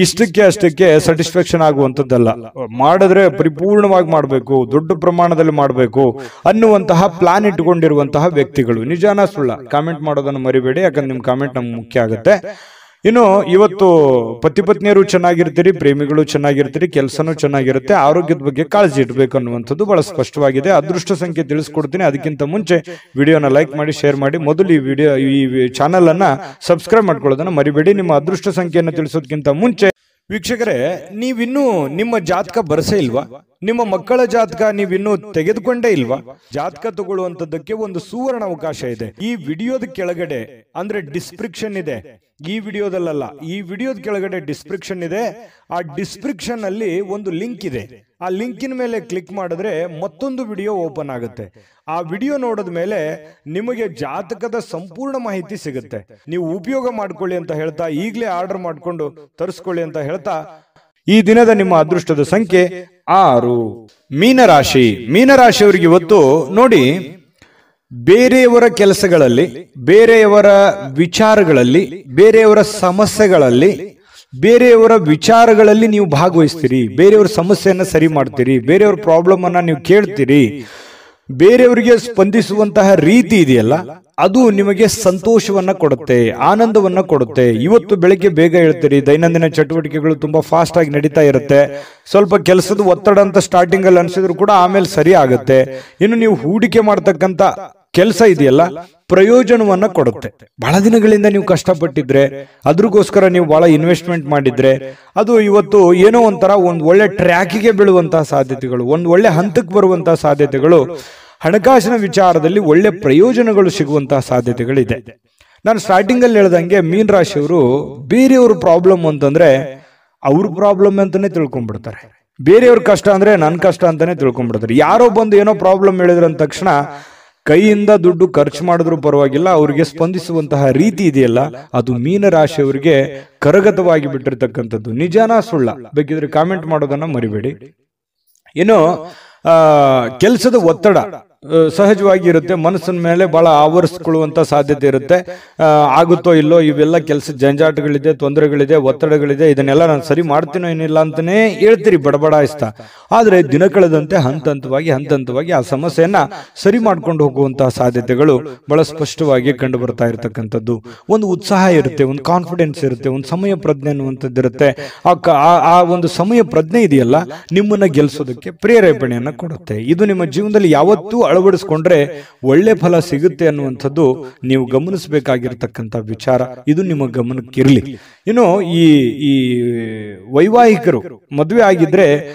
ಇಷ್ಟಕ್ಕೆ ಅಷ್ಟಕ್ಕೆ ಸ್ಯಾಟಿಸ್ಫ್ಯಾಕ್ಷನ್ ಆಗುವಂಥದ್ದಲ್ಲ, ಮಾಡಿದ್ರೆ ಪರಿಪೂರ್ಣವಾಗಿ ಮಾಡಬೇಕು, ದೊಡ್ಡ ಪ್ರಮಾಣದಲ್ಲಿ ಮಾಡಬೇಕು ಅನ್ನುವಂತಹ ಪ್ಲಾನ್ ಇಟ್ಕೊಂಡಿರುವಂತಹ ವ್ಯಕ್ತಿಗಳು. ನಿಜಾನ ಸುಳ್ಳ ಕಾಮೆಂಟ್ ಮಾಡೋದನ್ನು ಮರಿಬೇಡಿ, ಯಾಕಂದ್ರೆ ನಿಮ್ ಕಾಮೆಂಟ್ ನಮ್ಗೆ ಮುಖ್ಯ ಆಗುತ್ತೆ. ಇನ್ನು ಇವತ್ತು ಪತಿ ಪತ್ನಿಯರು ಚೆನ್ನಾಗಿರ್ತೀರಿ, ಪ್ರೇಮಿಗಳು ಚೆನ್ನಾಗಿರ್ತೀರಿ, ಕೆಲಸನೂ ಚೆನ್ನಾಗಿರುತ್ತೆ, ಆರೋಗ್ಯದ ಬಗ್ಗೆ ಕಾಳಜಿ ಇಡಬೇಕು ಅನ್ನುವಂಥದ್ದು ಬಹಳ ಸ್ಪಷ್ಟವಾಗಿದೆ. ಅದೃಷ್ಟ ಸಂಖ್ಯೆ ತಿಳಿಸ್ಕೊಡ್ತೀನಿ. ಅದಕ್ಕಿಂತ ಮುಂಚೆ ವಿಡಿಯೋನ ಲೈಕ್ ಮಾಡಿ, ಶೇರ್ ಮಾಡಿ, ಮೊದಲು ಈ ಚಾನಲ್ ಅನ್ನ ಸಬ್ಸ್ಕ್ರೈಬ್ ಮಾಡ್ಕೊಳ್ಳೋದನ್ನ ಮರಿಬೇಡಿ. ನಿಮ್ಮ ಅದೃಷ್ಟ ಸಂಖ್ಯೆಯನ್ನು ತಿಳಿಸೋದಕ್ಕಿಂತ ಮುಂಚೆ ವೀಕ್ಷಕರೇ, ನೀವಿನ್ನೂ ನಿಮ್ಮ ಜಾತಕ ಬರಸೇ ಇಲ್ವಾ? ನಿಮ್ಮ ಮಕ್ಕಳ ಜಾತಕ ನೀವಿನ್ನೂ ತೆಗೆದುಕೊಂಡೇ ಇಲ್ವಾ? ಜಾತಕ ತಗೊಳ್ಳುವಂತದ್ದಕ್ಕೆ ಒಂದು ಸುವರ್ಣ ಅವಕಾಶ ಇದೆ. ಈ ವಿಡಿಯೋದ ಕೆಳಗಡೆ ಅಂದ್ರೆ ಡಿಸ್ಕ್ರಿಪ್ಷನ್ ಇದೆ, ಈ ವಿಡಿಯೋದಲ್ಲ, ಈ ವಿಡಿಯೋದ ಕೆಳಗಡೆ ಡಿಸ್ಕ್ರಿಪ್ಷನ್ ಇದೆ. ಆ ಡಿಸ್ಕ್ರಿಪ್ಷನ್ ಅಲ್ಲಿ ಒಂದು ಲಿಂಕ್ ಇದೆ. ಆ ಲಿಂಕಿನ ಮೇಲೆ ಕ್ಲಿಕ್ ಮಾಡಿದ್ರೆ ಮತ್ತೊಂದು ವಿಡಿಯೋ ಓಪನ್ ಆಗುತ್ತೆ. ಆ ವಿಡಿಯೋ ನೋಡಿದ ಮೇಲೆ ನಿಮಗೆ ಜಾತಕದ ಸಂಪೂರ್ಣ ಮಾಹಿತಿ ಸಿಗುತ್ತೆ. ನೀವು ಉಪಯೋಗ ಮಾಡ್ಕೊಳ್ಳಿ ಅಂತ ಹೇಳ್ತಾ, ಈಗಲೇ ಆರ್ಡರ್ ಮಾಡ್ಕೊಂಡು ತರಿಸ್ಕೊಳ್ಳಿ ಅಂತ ಹೇಳ್ತಾ, ಈ ದಿನದ ನಿಮ್ಮ ಅದೃಷ್ಟದ ಸಂಖ್ಯೆ 6. ಮೀನರಾಶಿ. ಮೀನರಾಶಿಯವರಿಗೆ ಇವತ್ತು ನೋಡಿ, ಬೇರೆಯವರ ಕೆಲಸಗಳಲ್ಲಿ, ಬೇರೆಯವರ ವಿಚಾರಗಳಲ್ಲಿ, ಬೇರೆಯವರ ಸಮಸ್ಯೆಗಳಲ್ಲಿ, ಬೇರೆಯವರ ವಿಚಾರಗಳಲ್ಲಿ ನೀವು ಭಾಗವಹಿಸ್ತೀರಿ, ಬೇರೆಯವರ ಸಮಸ್ಯೆಯನ್ನ ಸರಿ ಮಾಡ್ತೀರಿ, ಬೇರೆಯವರ ಪ್ರಾಬ್ಲಮ್ ಅನ್ನ ನೀವು ಕೇಳ್ತೀರಿ. ಬೇರೆಯವರಿಗೆ ಸ್ಪಂದಿಸುವಂತಹ ರೀತಿ ಇದೆಯಲ್ಲ, ಅದು ನಿಮಗೆ ಸಂತೋಷವನ್ನ ಕೊಡುತ್ತೆ, ಆನಂದವನ್ನ ಕೊಡುತ್ತೆ. ಇವತ್ತು ಬೆಳಿಗ್ಗೆ ಬೇಗ ಹೇಳ್ತೀರಿ, ದೈನಂದಿನ ಚಟುವಟಿಕೆಗಳು ತುಂಬಾ ಫಾಸ್ಟ್ ಆಗಿ ನಡೀತಾ ಇರುತ್ತೆ. ಸ್ವಲ್ಪ ಕೆಲಸದ ಒತ್ತಡ ಅಂತ ಸ್ಟಾರ್ಟಿಂಗ್ ಅಲ್ಲಿ ಅನ್ಸಿದ್ರು ಕೂಡ ಆಮೇಲೆ ಸರಿ ಆಗುತ್ತೆ. ಇನ್ನು ನೀವು ಹೂಡಿಕೆ ಮಾಡ್ತಕ್ಕಂತ ಕೆಲಸ ಇದೆಯಲ್ಲ, ಪ್ರಯೋಜನವನ್ನ ಕೊಡುತ್ತೆ. ಬಹಳ ದಿನಗಳಿಂದ ನೀವು ಕಷ್ಟಪಟ್ಟಿದ್ರೆ, ಅದ್ರಗೋಸ್ಕರ ನೀವು ಬಹಳ ಇನ್ವೆಸ್ಟ್ಮೆಂಟ್ ಮಾಡಿದ್ರೆ, ಅದು ಇವತ್ತು ಏನೋ ಒಂಥರ ಒಂದು ಒಳ್ಳೆ ಟ್ರ್ಯಾಕಿಗೆ ಬೀಳುವಂತಹ ಸಾಧ್ಯತೆಗಳು, ಒಂದು ಒಳ್ಳೆ ಹಂತಕ್ಕೆ ಬರುವಂತಹ ಸಾಧ್ಯತೆಗಳು, ಹಣಕಾಸಿನ ವಿಚಾರದಲ್ಲಿ ಒಳ್ಳೆ ಪ್ರಯೋಜನಗಳು ಸಿಗುವಂತಹ ಸಾಧ್ಯತೆಗಳಿದೆ. ನಾನು ಸ್ಟಾರ್ಟಿಂಗ್ ಅಲ್ಲಿ ಹೇಳ್ದಂಗೆ ಮೀನ ರಾಶಿಯವರು ಬೇರೆಯವ್ರ ಪ್ರಾಬ್ಲಮ್ ಅಂತಂದ್ರೆ ಅವ್ರ ಪ್ರಾಬ್ಲಮ್ ಅಂತಾನೆ ತಿಳ್ಕೊಂಡ್ಬಿಡ್ತಾರೆ. ಬೇರೆಯವ್ರ ಕಷ್ಟ ಅಂದ್ರೆ ನನ್ನ ಕಷ್ಟ ಅಂತಾನೆ ತಿಳ್ಕೊಂಡ್ಬಿಡ್ತಾರೆ. ಯಾರೋ ಬಂದು ಏನೋ ಪ್ರಾಬ್ಲಮ್ ಹೇಳಿದ್ರ ಅಂದ ತಕ್ಷಣ ಕೈಯಿಂದ ದುಡ್ಡು ಖರ್ಚು ಮಾಡಿದ್ರು ಪರವಾಗಿಲ್ಲ, ಅವ್ರಿಗೆ ಸ್ಪಂದಿಸುವಂತಹ ರೀತಿ ಇದೆಯಲ್ಲ, ಅದು ಮೀನರಾಶಿಯವರಿಗೆ ಕರಗತವಾಗಿ ಬಿಟ್ಟಿರ್ತಕ್ಕಂಥದ್ದು. ನಿಜಾನ ಸುಳ್ಳ ಬೇಕಿದ್ರೆ ಕಾಮೆಂಟ್ ಮಾಡೋದನ್ನ ಮರಿಬೇಡಿ. ಇನ್ನು ಕೆಲಸದ ಒತ್ತಡ, ಸಹಜವಾಗಿ ಇರುತ್ತೆ. ಮನಸ್ಸಿನ ಮೇಲೆ ಬಹಳ ಆವರಿಸ್ಕೊಳ್ಳುವಂತ ಸಾಧ್ಯತೆ ಇರುತ್ತೆ. ಆಗುತ್ತೋ ಇಲ್ಲೋ, ಇವೆಲ್ಲ ಕೆಲಸ ಜಂಜಾಟಗಳಿದೆ, ತೊಂದರೆಗಳಿದೆ, ಒತ್ತಡಗಳಿದೆ, ಇದನ್ನೆಲ್ಲ ನಾನು ಸರಿ ಮಾಡ್ತೀನೋ ಏನಿಲ್ಲ ಅಂತಾನೆ ಹೇಳ್ತೀರಿ ಬಡಬಡಾಯಿಸ್ತಾ. ಆದ್ರೆ ದಿನ ಕಳೆದಂತೆ ಹಂತ ಹಂತವಾಗಿ ಆ ಸಮಸ್ಯೆಯನ್ನ ಸರಿ ಮಾಡ್ಕೊಂಡು ಹೋಗುವಂತಹ ಸಾಧ್ಯತೆಗಳು ಬಹಳ ಸ್ಪಷ್ಟವಾಗಿ ಕಂಡು ಬರ್ತಾ ಇರತಕ್ಕಂಥದ್ದು. ಒಂದು ಉತ್ಸಾಹ ಇರುತ್ತೆ, ಒಂದು ಕಾನ್ಫಿಡೆನ್ಸ್ ಇರುತ್ತೆ, ಒಂದು ಸಮಯ ಪ್ರಜ್ಞೆ ಅನ್ನುವಂಥದ್ದು ಇರುತ್ತೆ. ಆ ಒಂದು ಸಮಯ ಪ್ರಜ್ಞೆ ಇದೆಯಲ್ಲ, ನಿಮ್ಮನ್ನ ಗೆಲ್ಸೋದಕ್ಕೆ ಪ್ರೇರೇಪಣೆಯನ್ನ ಕೊಡುತ್ತೆ. ಇದು ನಿಮ್ಮ ಜೀವನದಲ್ಲಿ ಯಾವತ್ತೂ ಅಳವಡಿಸ್ಕೊಂಡ್ರೆ ಒಳ್ಳೆ ಫಲ ಸಿಗುತ್ತೆ ಅನ್ನುವಂಥದ್ದು ನೀವು ಗಮನಿಸಬೇಕಾಗಿರ್ತಕ್ಕಂಥ ವಿಚಾರ. ಇದು ನಿಮ್ಮ ಗಮನಕ್ಕಿರಲಿ. ಇನ್ನು ಈ ವೈವಾಹಿಕರು ಮದುವೆ ಆಗಿದ್ರೆ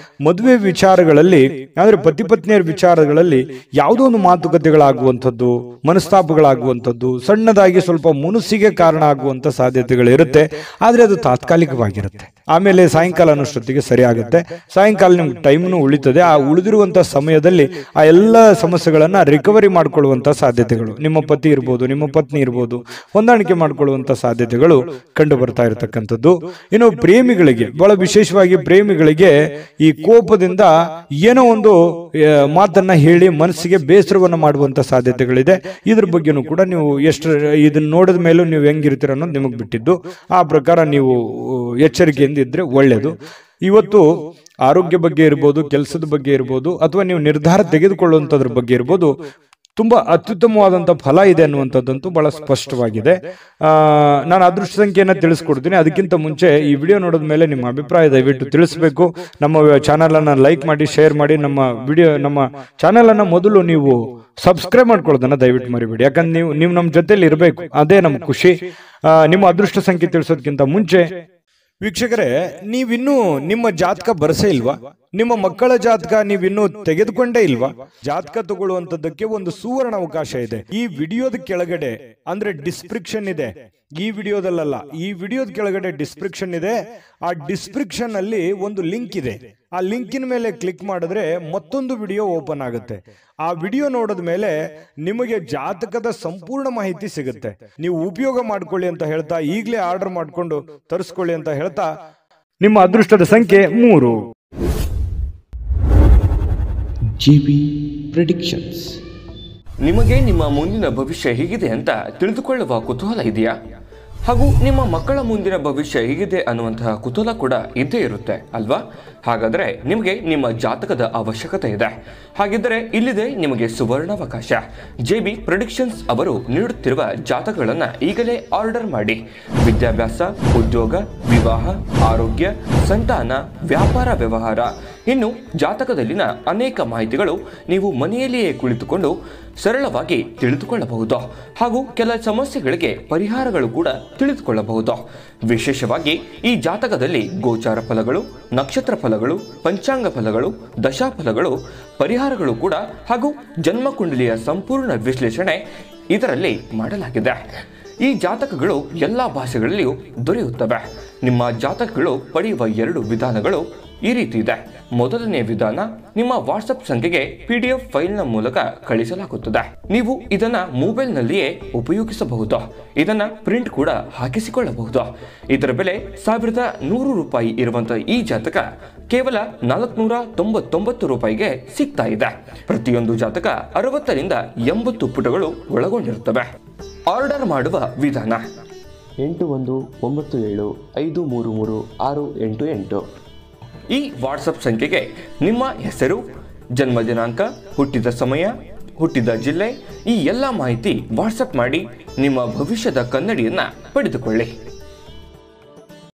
ಮದುವೆ ವಿಚಾರಗಳಲ್ಲಿ, ಅಂದ್ರೆ ಪತಿ ಪತ್ನಿಯರ ವಿಚಾರಗಳಲ್ಲಿ ಯಾವುದೋ ಒಂದು ಮಾತುಕತೆಗಳಾಗುವಂಥದ್ದು, ಮನಸ್ತಾಪಗಳಾಗುವಂಥದ್ದು, ಸಣ್ಣದಾಗಿ ಸ್ವಲ್ಪ ಮುನಿಸಿಗೆ ಕಾರಣ ಆಗುವಂತ ಸಾಧ್ಯತೆಗಳಿರುತ್ತೆ. ಆದ್ರೆ ಅದು ತಾತ್ಕಾಲಿಕವಾಗಿರುತ್ತೆ. ಆಮೇಲೆ ಸಾಯಂಕಾಲ ಅನ್ನೋಷ್ಟೊತ್ತಿಗೆ ಸರಿ ಆಗುತ್ತೆ. ಸಾಯಂಕಾಲ ನಿಮ್ಗೆ ಟೈಮ್ನು ಉಳಿತದೆ. ಆ ಉಳಿದಿರುವಂತಹ ಸಮಯದಲ್ಲಿ ಆ ಎಲ್ಲ ಸಮಸ್ಯೆಗಳನ್ನ ರಿಕವರಿ ಮಾಡ್ಕೊಳ್ಳುವಂತ ಸಾಧ್ಯತೆಗಳು, ನಿಮ್ಮ ಪತಿ ಇರ್ಬೋದು, ನಿಮ್ಮ ಪತ್ನಿ ಇರ್ಬೋದು, ಹೊಂದಾಣಿಕೆ ಮಾಡ್ಕೊಳ್ಳುವಂತ ಸಾಧ್ಯತೆಗಳು ಕಂಡು ಬರ್ತಾ ಇರತಕ್ಕಂಥದ್ದು. ಇನ್ನು ಪ್ರೇಮಿಗಳಿಗೆ, ಬಹಳ ವಿಶೇಷವಾಗಿ ಪ್ರೇಮಿಗಳಿಗೆ ಈ ಕೋಪದಿಂದ ಏನೋ ಒಂದು ಮಾತನ್ನ ಹೇಳಿ ಮನಸ್ಸಿಗೆ ಬೇಸರವನ್ನು ಮಾಡುವಂತ ಸಾಧ್ಯತೆಗಳಿದೆ. ಇದ್ರ ಬಗ್ಗೆನೂ ಕೂಡ ನೀವು ಎಷ್ಟು ಇದನ್ನ ನೋಡಿದ ಮೇಲೂ ನೀವು ಹೆಂಗಿರ್ತೀರ ಅನ್ನೋದು ನಿಮಗೆ ಬಿಟ್ಟಿದ್ದು. ಆ ಪ್ರಕಾರ ನೀವು ಎಚ್ಚರಿಕೆಯಿಂದ ಇದ್ರೆ ಒಳ್ಳೆಯದು. ಇವತ್ತು ಆರೋಗ್ಯ ಬಗ್ಗೆ ಇರ್ಬೋದು, ಕೆಲಸದ ಬಗ್ಗೆ ಇರ್ಬೋದು, ಅಥವಾ ನೀವು ನಿರ್ಧಾರ ತೆಗೆದುಕೊಳ್ಳುವಂಥದ್ರ ಬಗ್ಗೆ ಇರ್ಬೋದು, ತುಂಬಾ ಅತ್ಯುತ್ತಮವಾದಂಥ ಫಲ ಇದೆ ಅನ್ನುವಂಥದ್ದಂತೂ ಬಹಳ ಸ್ಪಷ್ಟವಾಗಿದೆ. ನಾನು ಅದೃಷ್ಟ ಸಂಖ್ಯೆಯನ್ನು ತಿಳಿಸ್ಕೊಡ್ತೀನಿ. ಅದಕ್ಕಿಂತ ಮುಂಚೆ ಈ ವಿಡಿಯೋ ನೋಡಿದ ಮೇಲೆ ನಿಮ್ಮ ಅಭಿಪ್ರಾಯ ದಯವಿಟ್ಟು ತಿಳಿಸಬೇಕು. ನಮ್ಮ ಚಾನಲ್ ಅನ್ನ ಲೈಕ್ ಮಾಡಿ, ಶೇರ್ ಮಾಡಿ. ನಮ್ಮ ಚಾನಲ್ ಅನ್ನ ಮೊದಲು ನೀವು ಸಬ್ಸ್ಕ್ರೈಬ್ ಮಾಡ್ಕೊಳ್ಳೋದನ್ನ ದಯವಿಟ್ಟು ಮರಿಬೇಡಿ. ಯಾಕಂದ್ರೆ ನೀವು ನಮ್ಮ ಜೊತೆಲಿ ಇರಬೇಕು, ಅದೇ ನಮ್ಮ ಖುಷಿ. ನಿಮ್ಮ ಅದೃಷ್ಟ ಸಂಖ್ಯೆ ತಿಳಿಸೋದಕ್ಕಿಂತ ಮುಂಚೆ ವೀಕ್ಷಕರೇ, ನೀವಿನ್ನೂ ನಿಮ್ಮ ಜಾತಕ ಬರಸೇ ಇಲ್ವಾ? ನಿಮ್ಮ ಮಕ್ಕಳ ಜಾತಕ ನೀವಿನ್ನೂ ತೆಗೆದುಕೊಂಡೇ ಇಲ್ವಾ? ಜಾತಕ ತಗೊಳ್ಳುವಂತದ್ದಕ್ಕೆ ಒಂದು ಸುವರ್ಣ ಅವಕಾಶ ಇದೆ. ಈ ವಿಡಿಯೋದ ಕೆಳಗಡೆ, ಅಂದ್ರೆ ಡಿಸ್ಕ್ರಿಪ್ಷನ್ ಇದೆ, ಈ ವಿಡಿಯೋದಲ್ಲ, ಈ ವಿಡಿಯೋದ ಕೆಳಗಡೆ ಡಿಸ್ಕ್ರಿಪ್ಷನ್ ಇದೆ. ಆ ಡಿಸ್ಕ್ರಿಪ್ಷನ್ ಅಲ್ಲಿ ಒಂದು ಲಿಂಕ್ ಇದೆ. ಆ ಲಿಂಕಿನ ಮೇಲೆ ಕ್ಲಿಕ್ ಮಾಡಿದ್ರೆ ಮತ್ತೊಂದು ವಿಡಿಯೋ ಓಪನ್ ಆಗುತ್ತೆ. ಆ ವಿಡಿಯೋ ನೋಡಿದ ಮೇಲೆ ನಿಮಗೆ ಜಾತಕದ ಸಂಪೂರ್ಣ ಮಾಹಿತಿ ಸಿಗುತ್ತೆ. ನೀವು ಉಪಯೋಗ ಮಾಡ್ಕೊಳ್ಳಿ ಅಂತ ಹೇಳ್ತಾ, ಈಗಲೇ ಆರ್ಡರ್ ಮಾಡಿಕೊಂಡು ತರಿಸ್ಕೊಳ್ಳಿ ಅಂತ ಹೇಳ್ತಾ, ನಿಮ್ಮ ಅದೃಷ್ಟದ ಸಂಖ್ಯೆ 3. JB Predictions. ನಿಮಗೆ ನಿಮ್ಮ ಮುಂದಿನ ಭವಿಷ್ಯ ಹೇಗಿದೆ ಅಂತ ತಿಳಿದುಕೊಳ್ಳುವ ಕುತೂಹಲ ಇದೆಯಾ? ಹಾಗೂ ನಿಮ್ಮ ಮಕ್ಕಳ ಮುಂದಿನ ಭವಿಷ್ಯ ಹೇಗಿದೆ ಅನ್ನುವಂತಹ ಕುತೂಹಲ ಕೂಡ ಇದ್ದೇ ಇರುತ್ತೆ ಅಲ್ವಾ? ಹಾಗಾದರೆ ನಿಮಗೆ ನಿಮ್ಮ ಜಾತಕದ ಅವಶ್ಯಕತೆ ಇದೆ. ಹಾಗಿದ್ದರೆ ಇಲ್ಲಿದೆ ನಿಮಗೆ ಸುವರ್ಣಾವಕಾಶ. JB Predictions ಅವರು ನೀಡುತ್ತಿರುವ ಜಾತಕಗಳನ್ನು ಈಗಲೇ ಆರ್ಡರ್ ಮಾಡಿ. ವಿದ್ಯಾಭ್ಯಾಸ, ಉದ್ಯೋಗ, ವಿವಾಹ, ಆರೋಗ್ಯ, ಸಂತಾನ, ವ್ಯಾಪಾರ ವ್ಯವಹಾರ, ಇನ್ನು ಜಾತಕದಲ್ಲಿನ ಅನೇಕ ಮಾಹಿತಿಗಳು ನೀವು ಮನೆಯಲ್ಲಿಯೇ ಕುಳಿತುಕೊಂಡು ಸರಳವಾಗಿ ತಿಳಿದುಕೊಳ್ಳಬಹುದು. ಹಾಗೂ ಕೆಲ ಸಮಸ್ಯೆಗಳಿಗೆ ಪರಿಹಾರಗಳು ಕೂಡ ತಿಳಿದುಕೊಳ್ಳಬಹುದು. ವಿಶೇಷವಾಗಿ ಈ ಜಾತಕದಲ್ಲಿ ಗೋಚಾರ ಫಲಗಳು, ನಕ್ಷತ್ರ ಫಲಗಳು, ಪಂಚಾಂಗ ಫಲಗಳು, ದಶಾಫಲಗಳು, ಪರಿಹಾರಗಳು ಕೂಡ ಹಾಗೂ ಜನ್ಮಕುಂಡಲಿಯ ಸಂಪೂರ್ಣ ವಿಶ್ಲೇಷಣೆ ಇದರಲ್ಲಿ ಮಾಡಲಾಗಿದೆ. ಈ ಜಾತಕಗಳು ಎಲ್ಲ ಭಾಷೆಗಳಲ್ಲಿಯೂ ದೊರೆಯುತ್ತವೆ. ನಿಮ್ಮ ಜಾತಕಗಳು ಪಡೆಯುವ 2 ವಿಧಾನಗಳು ಈ ರೀತಿ ಇದೆ. ಮೊದಲನೇ ವಿಧಾನ, ನಿಮ್ಮ ವಾಟ್ಸಪ್ ಸಂಖ್ಯೆಗೆ PDF ಫೈಲ್ನ ಮೂಲಕ ಕಳಿಸಲಾಗುತ್ತದೆ. ನೀವು ಇದನ್ನ ಮೊಬೈಲ್ನಲ್ಲಿಯೇ ಉಪಯೋಗಿಸಬಹುದು. ಇದನ್ನ ಪ್ರಿಂಟ್ ಕೂಡ ಹಾಕಿಸಿಕೊಳ್ಳಬಹುದು. ಇದರ ಬೆಲೆ 1100 ರೂಪಾಯಿ ಇರುವಂತಹ ಈ ಜಾತಕ ಕೇವಲ 499 ರೂಪಾಯಿಗೆ ಸಿಗ್ತಾ ಇದೆ. ಪ್ರತಿಯೊಂದು ಜಾತಕ 60 ರಿಂದ 80 ಪುಟಗಳು ಒಳಗೊಂಡಿರುತ್ತವೆ. ಆರ್ಡರ್ ಮಾಡುವ ವಿಧಾನ: 8197533688. ಈ ವಾಟ್ಸಪ್ ಸಂಖ್ಯೆಗೆ ನಿಮ್ಮ ಹೆಸರು, ಜನ್ಮ ದಿನಾಂಕ, ಹುಟ್ಟಿದ ಸಮಯ, ಹುಟ್ಟಿದ ಜಿಲ್ಲೆ, ಈ ಎಲ್ಲ ಮಾಹಿತಿ ವಾಟ್ಸಪ್ ಮಾಡಿ ನಿಮ್ಮ ಭವಿಷ್ಯದ ಕನ್ನಡಿಯನ್ನ ಪಡೆದುಕೊಳ್ಳಿ.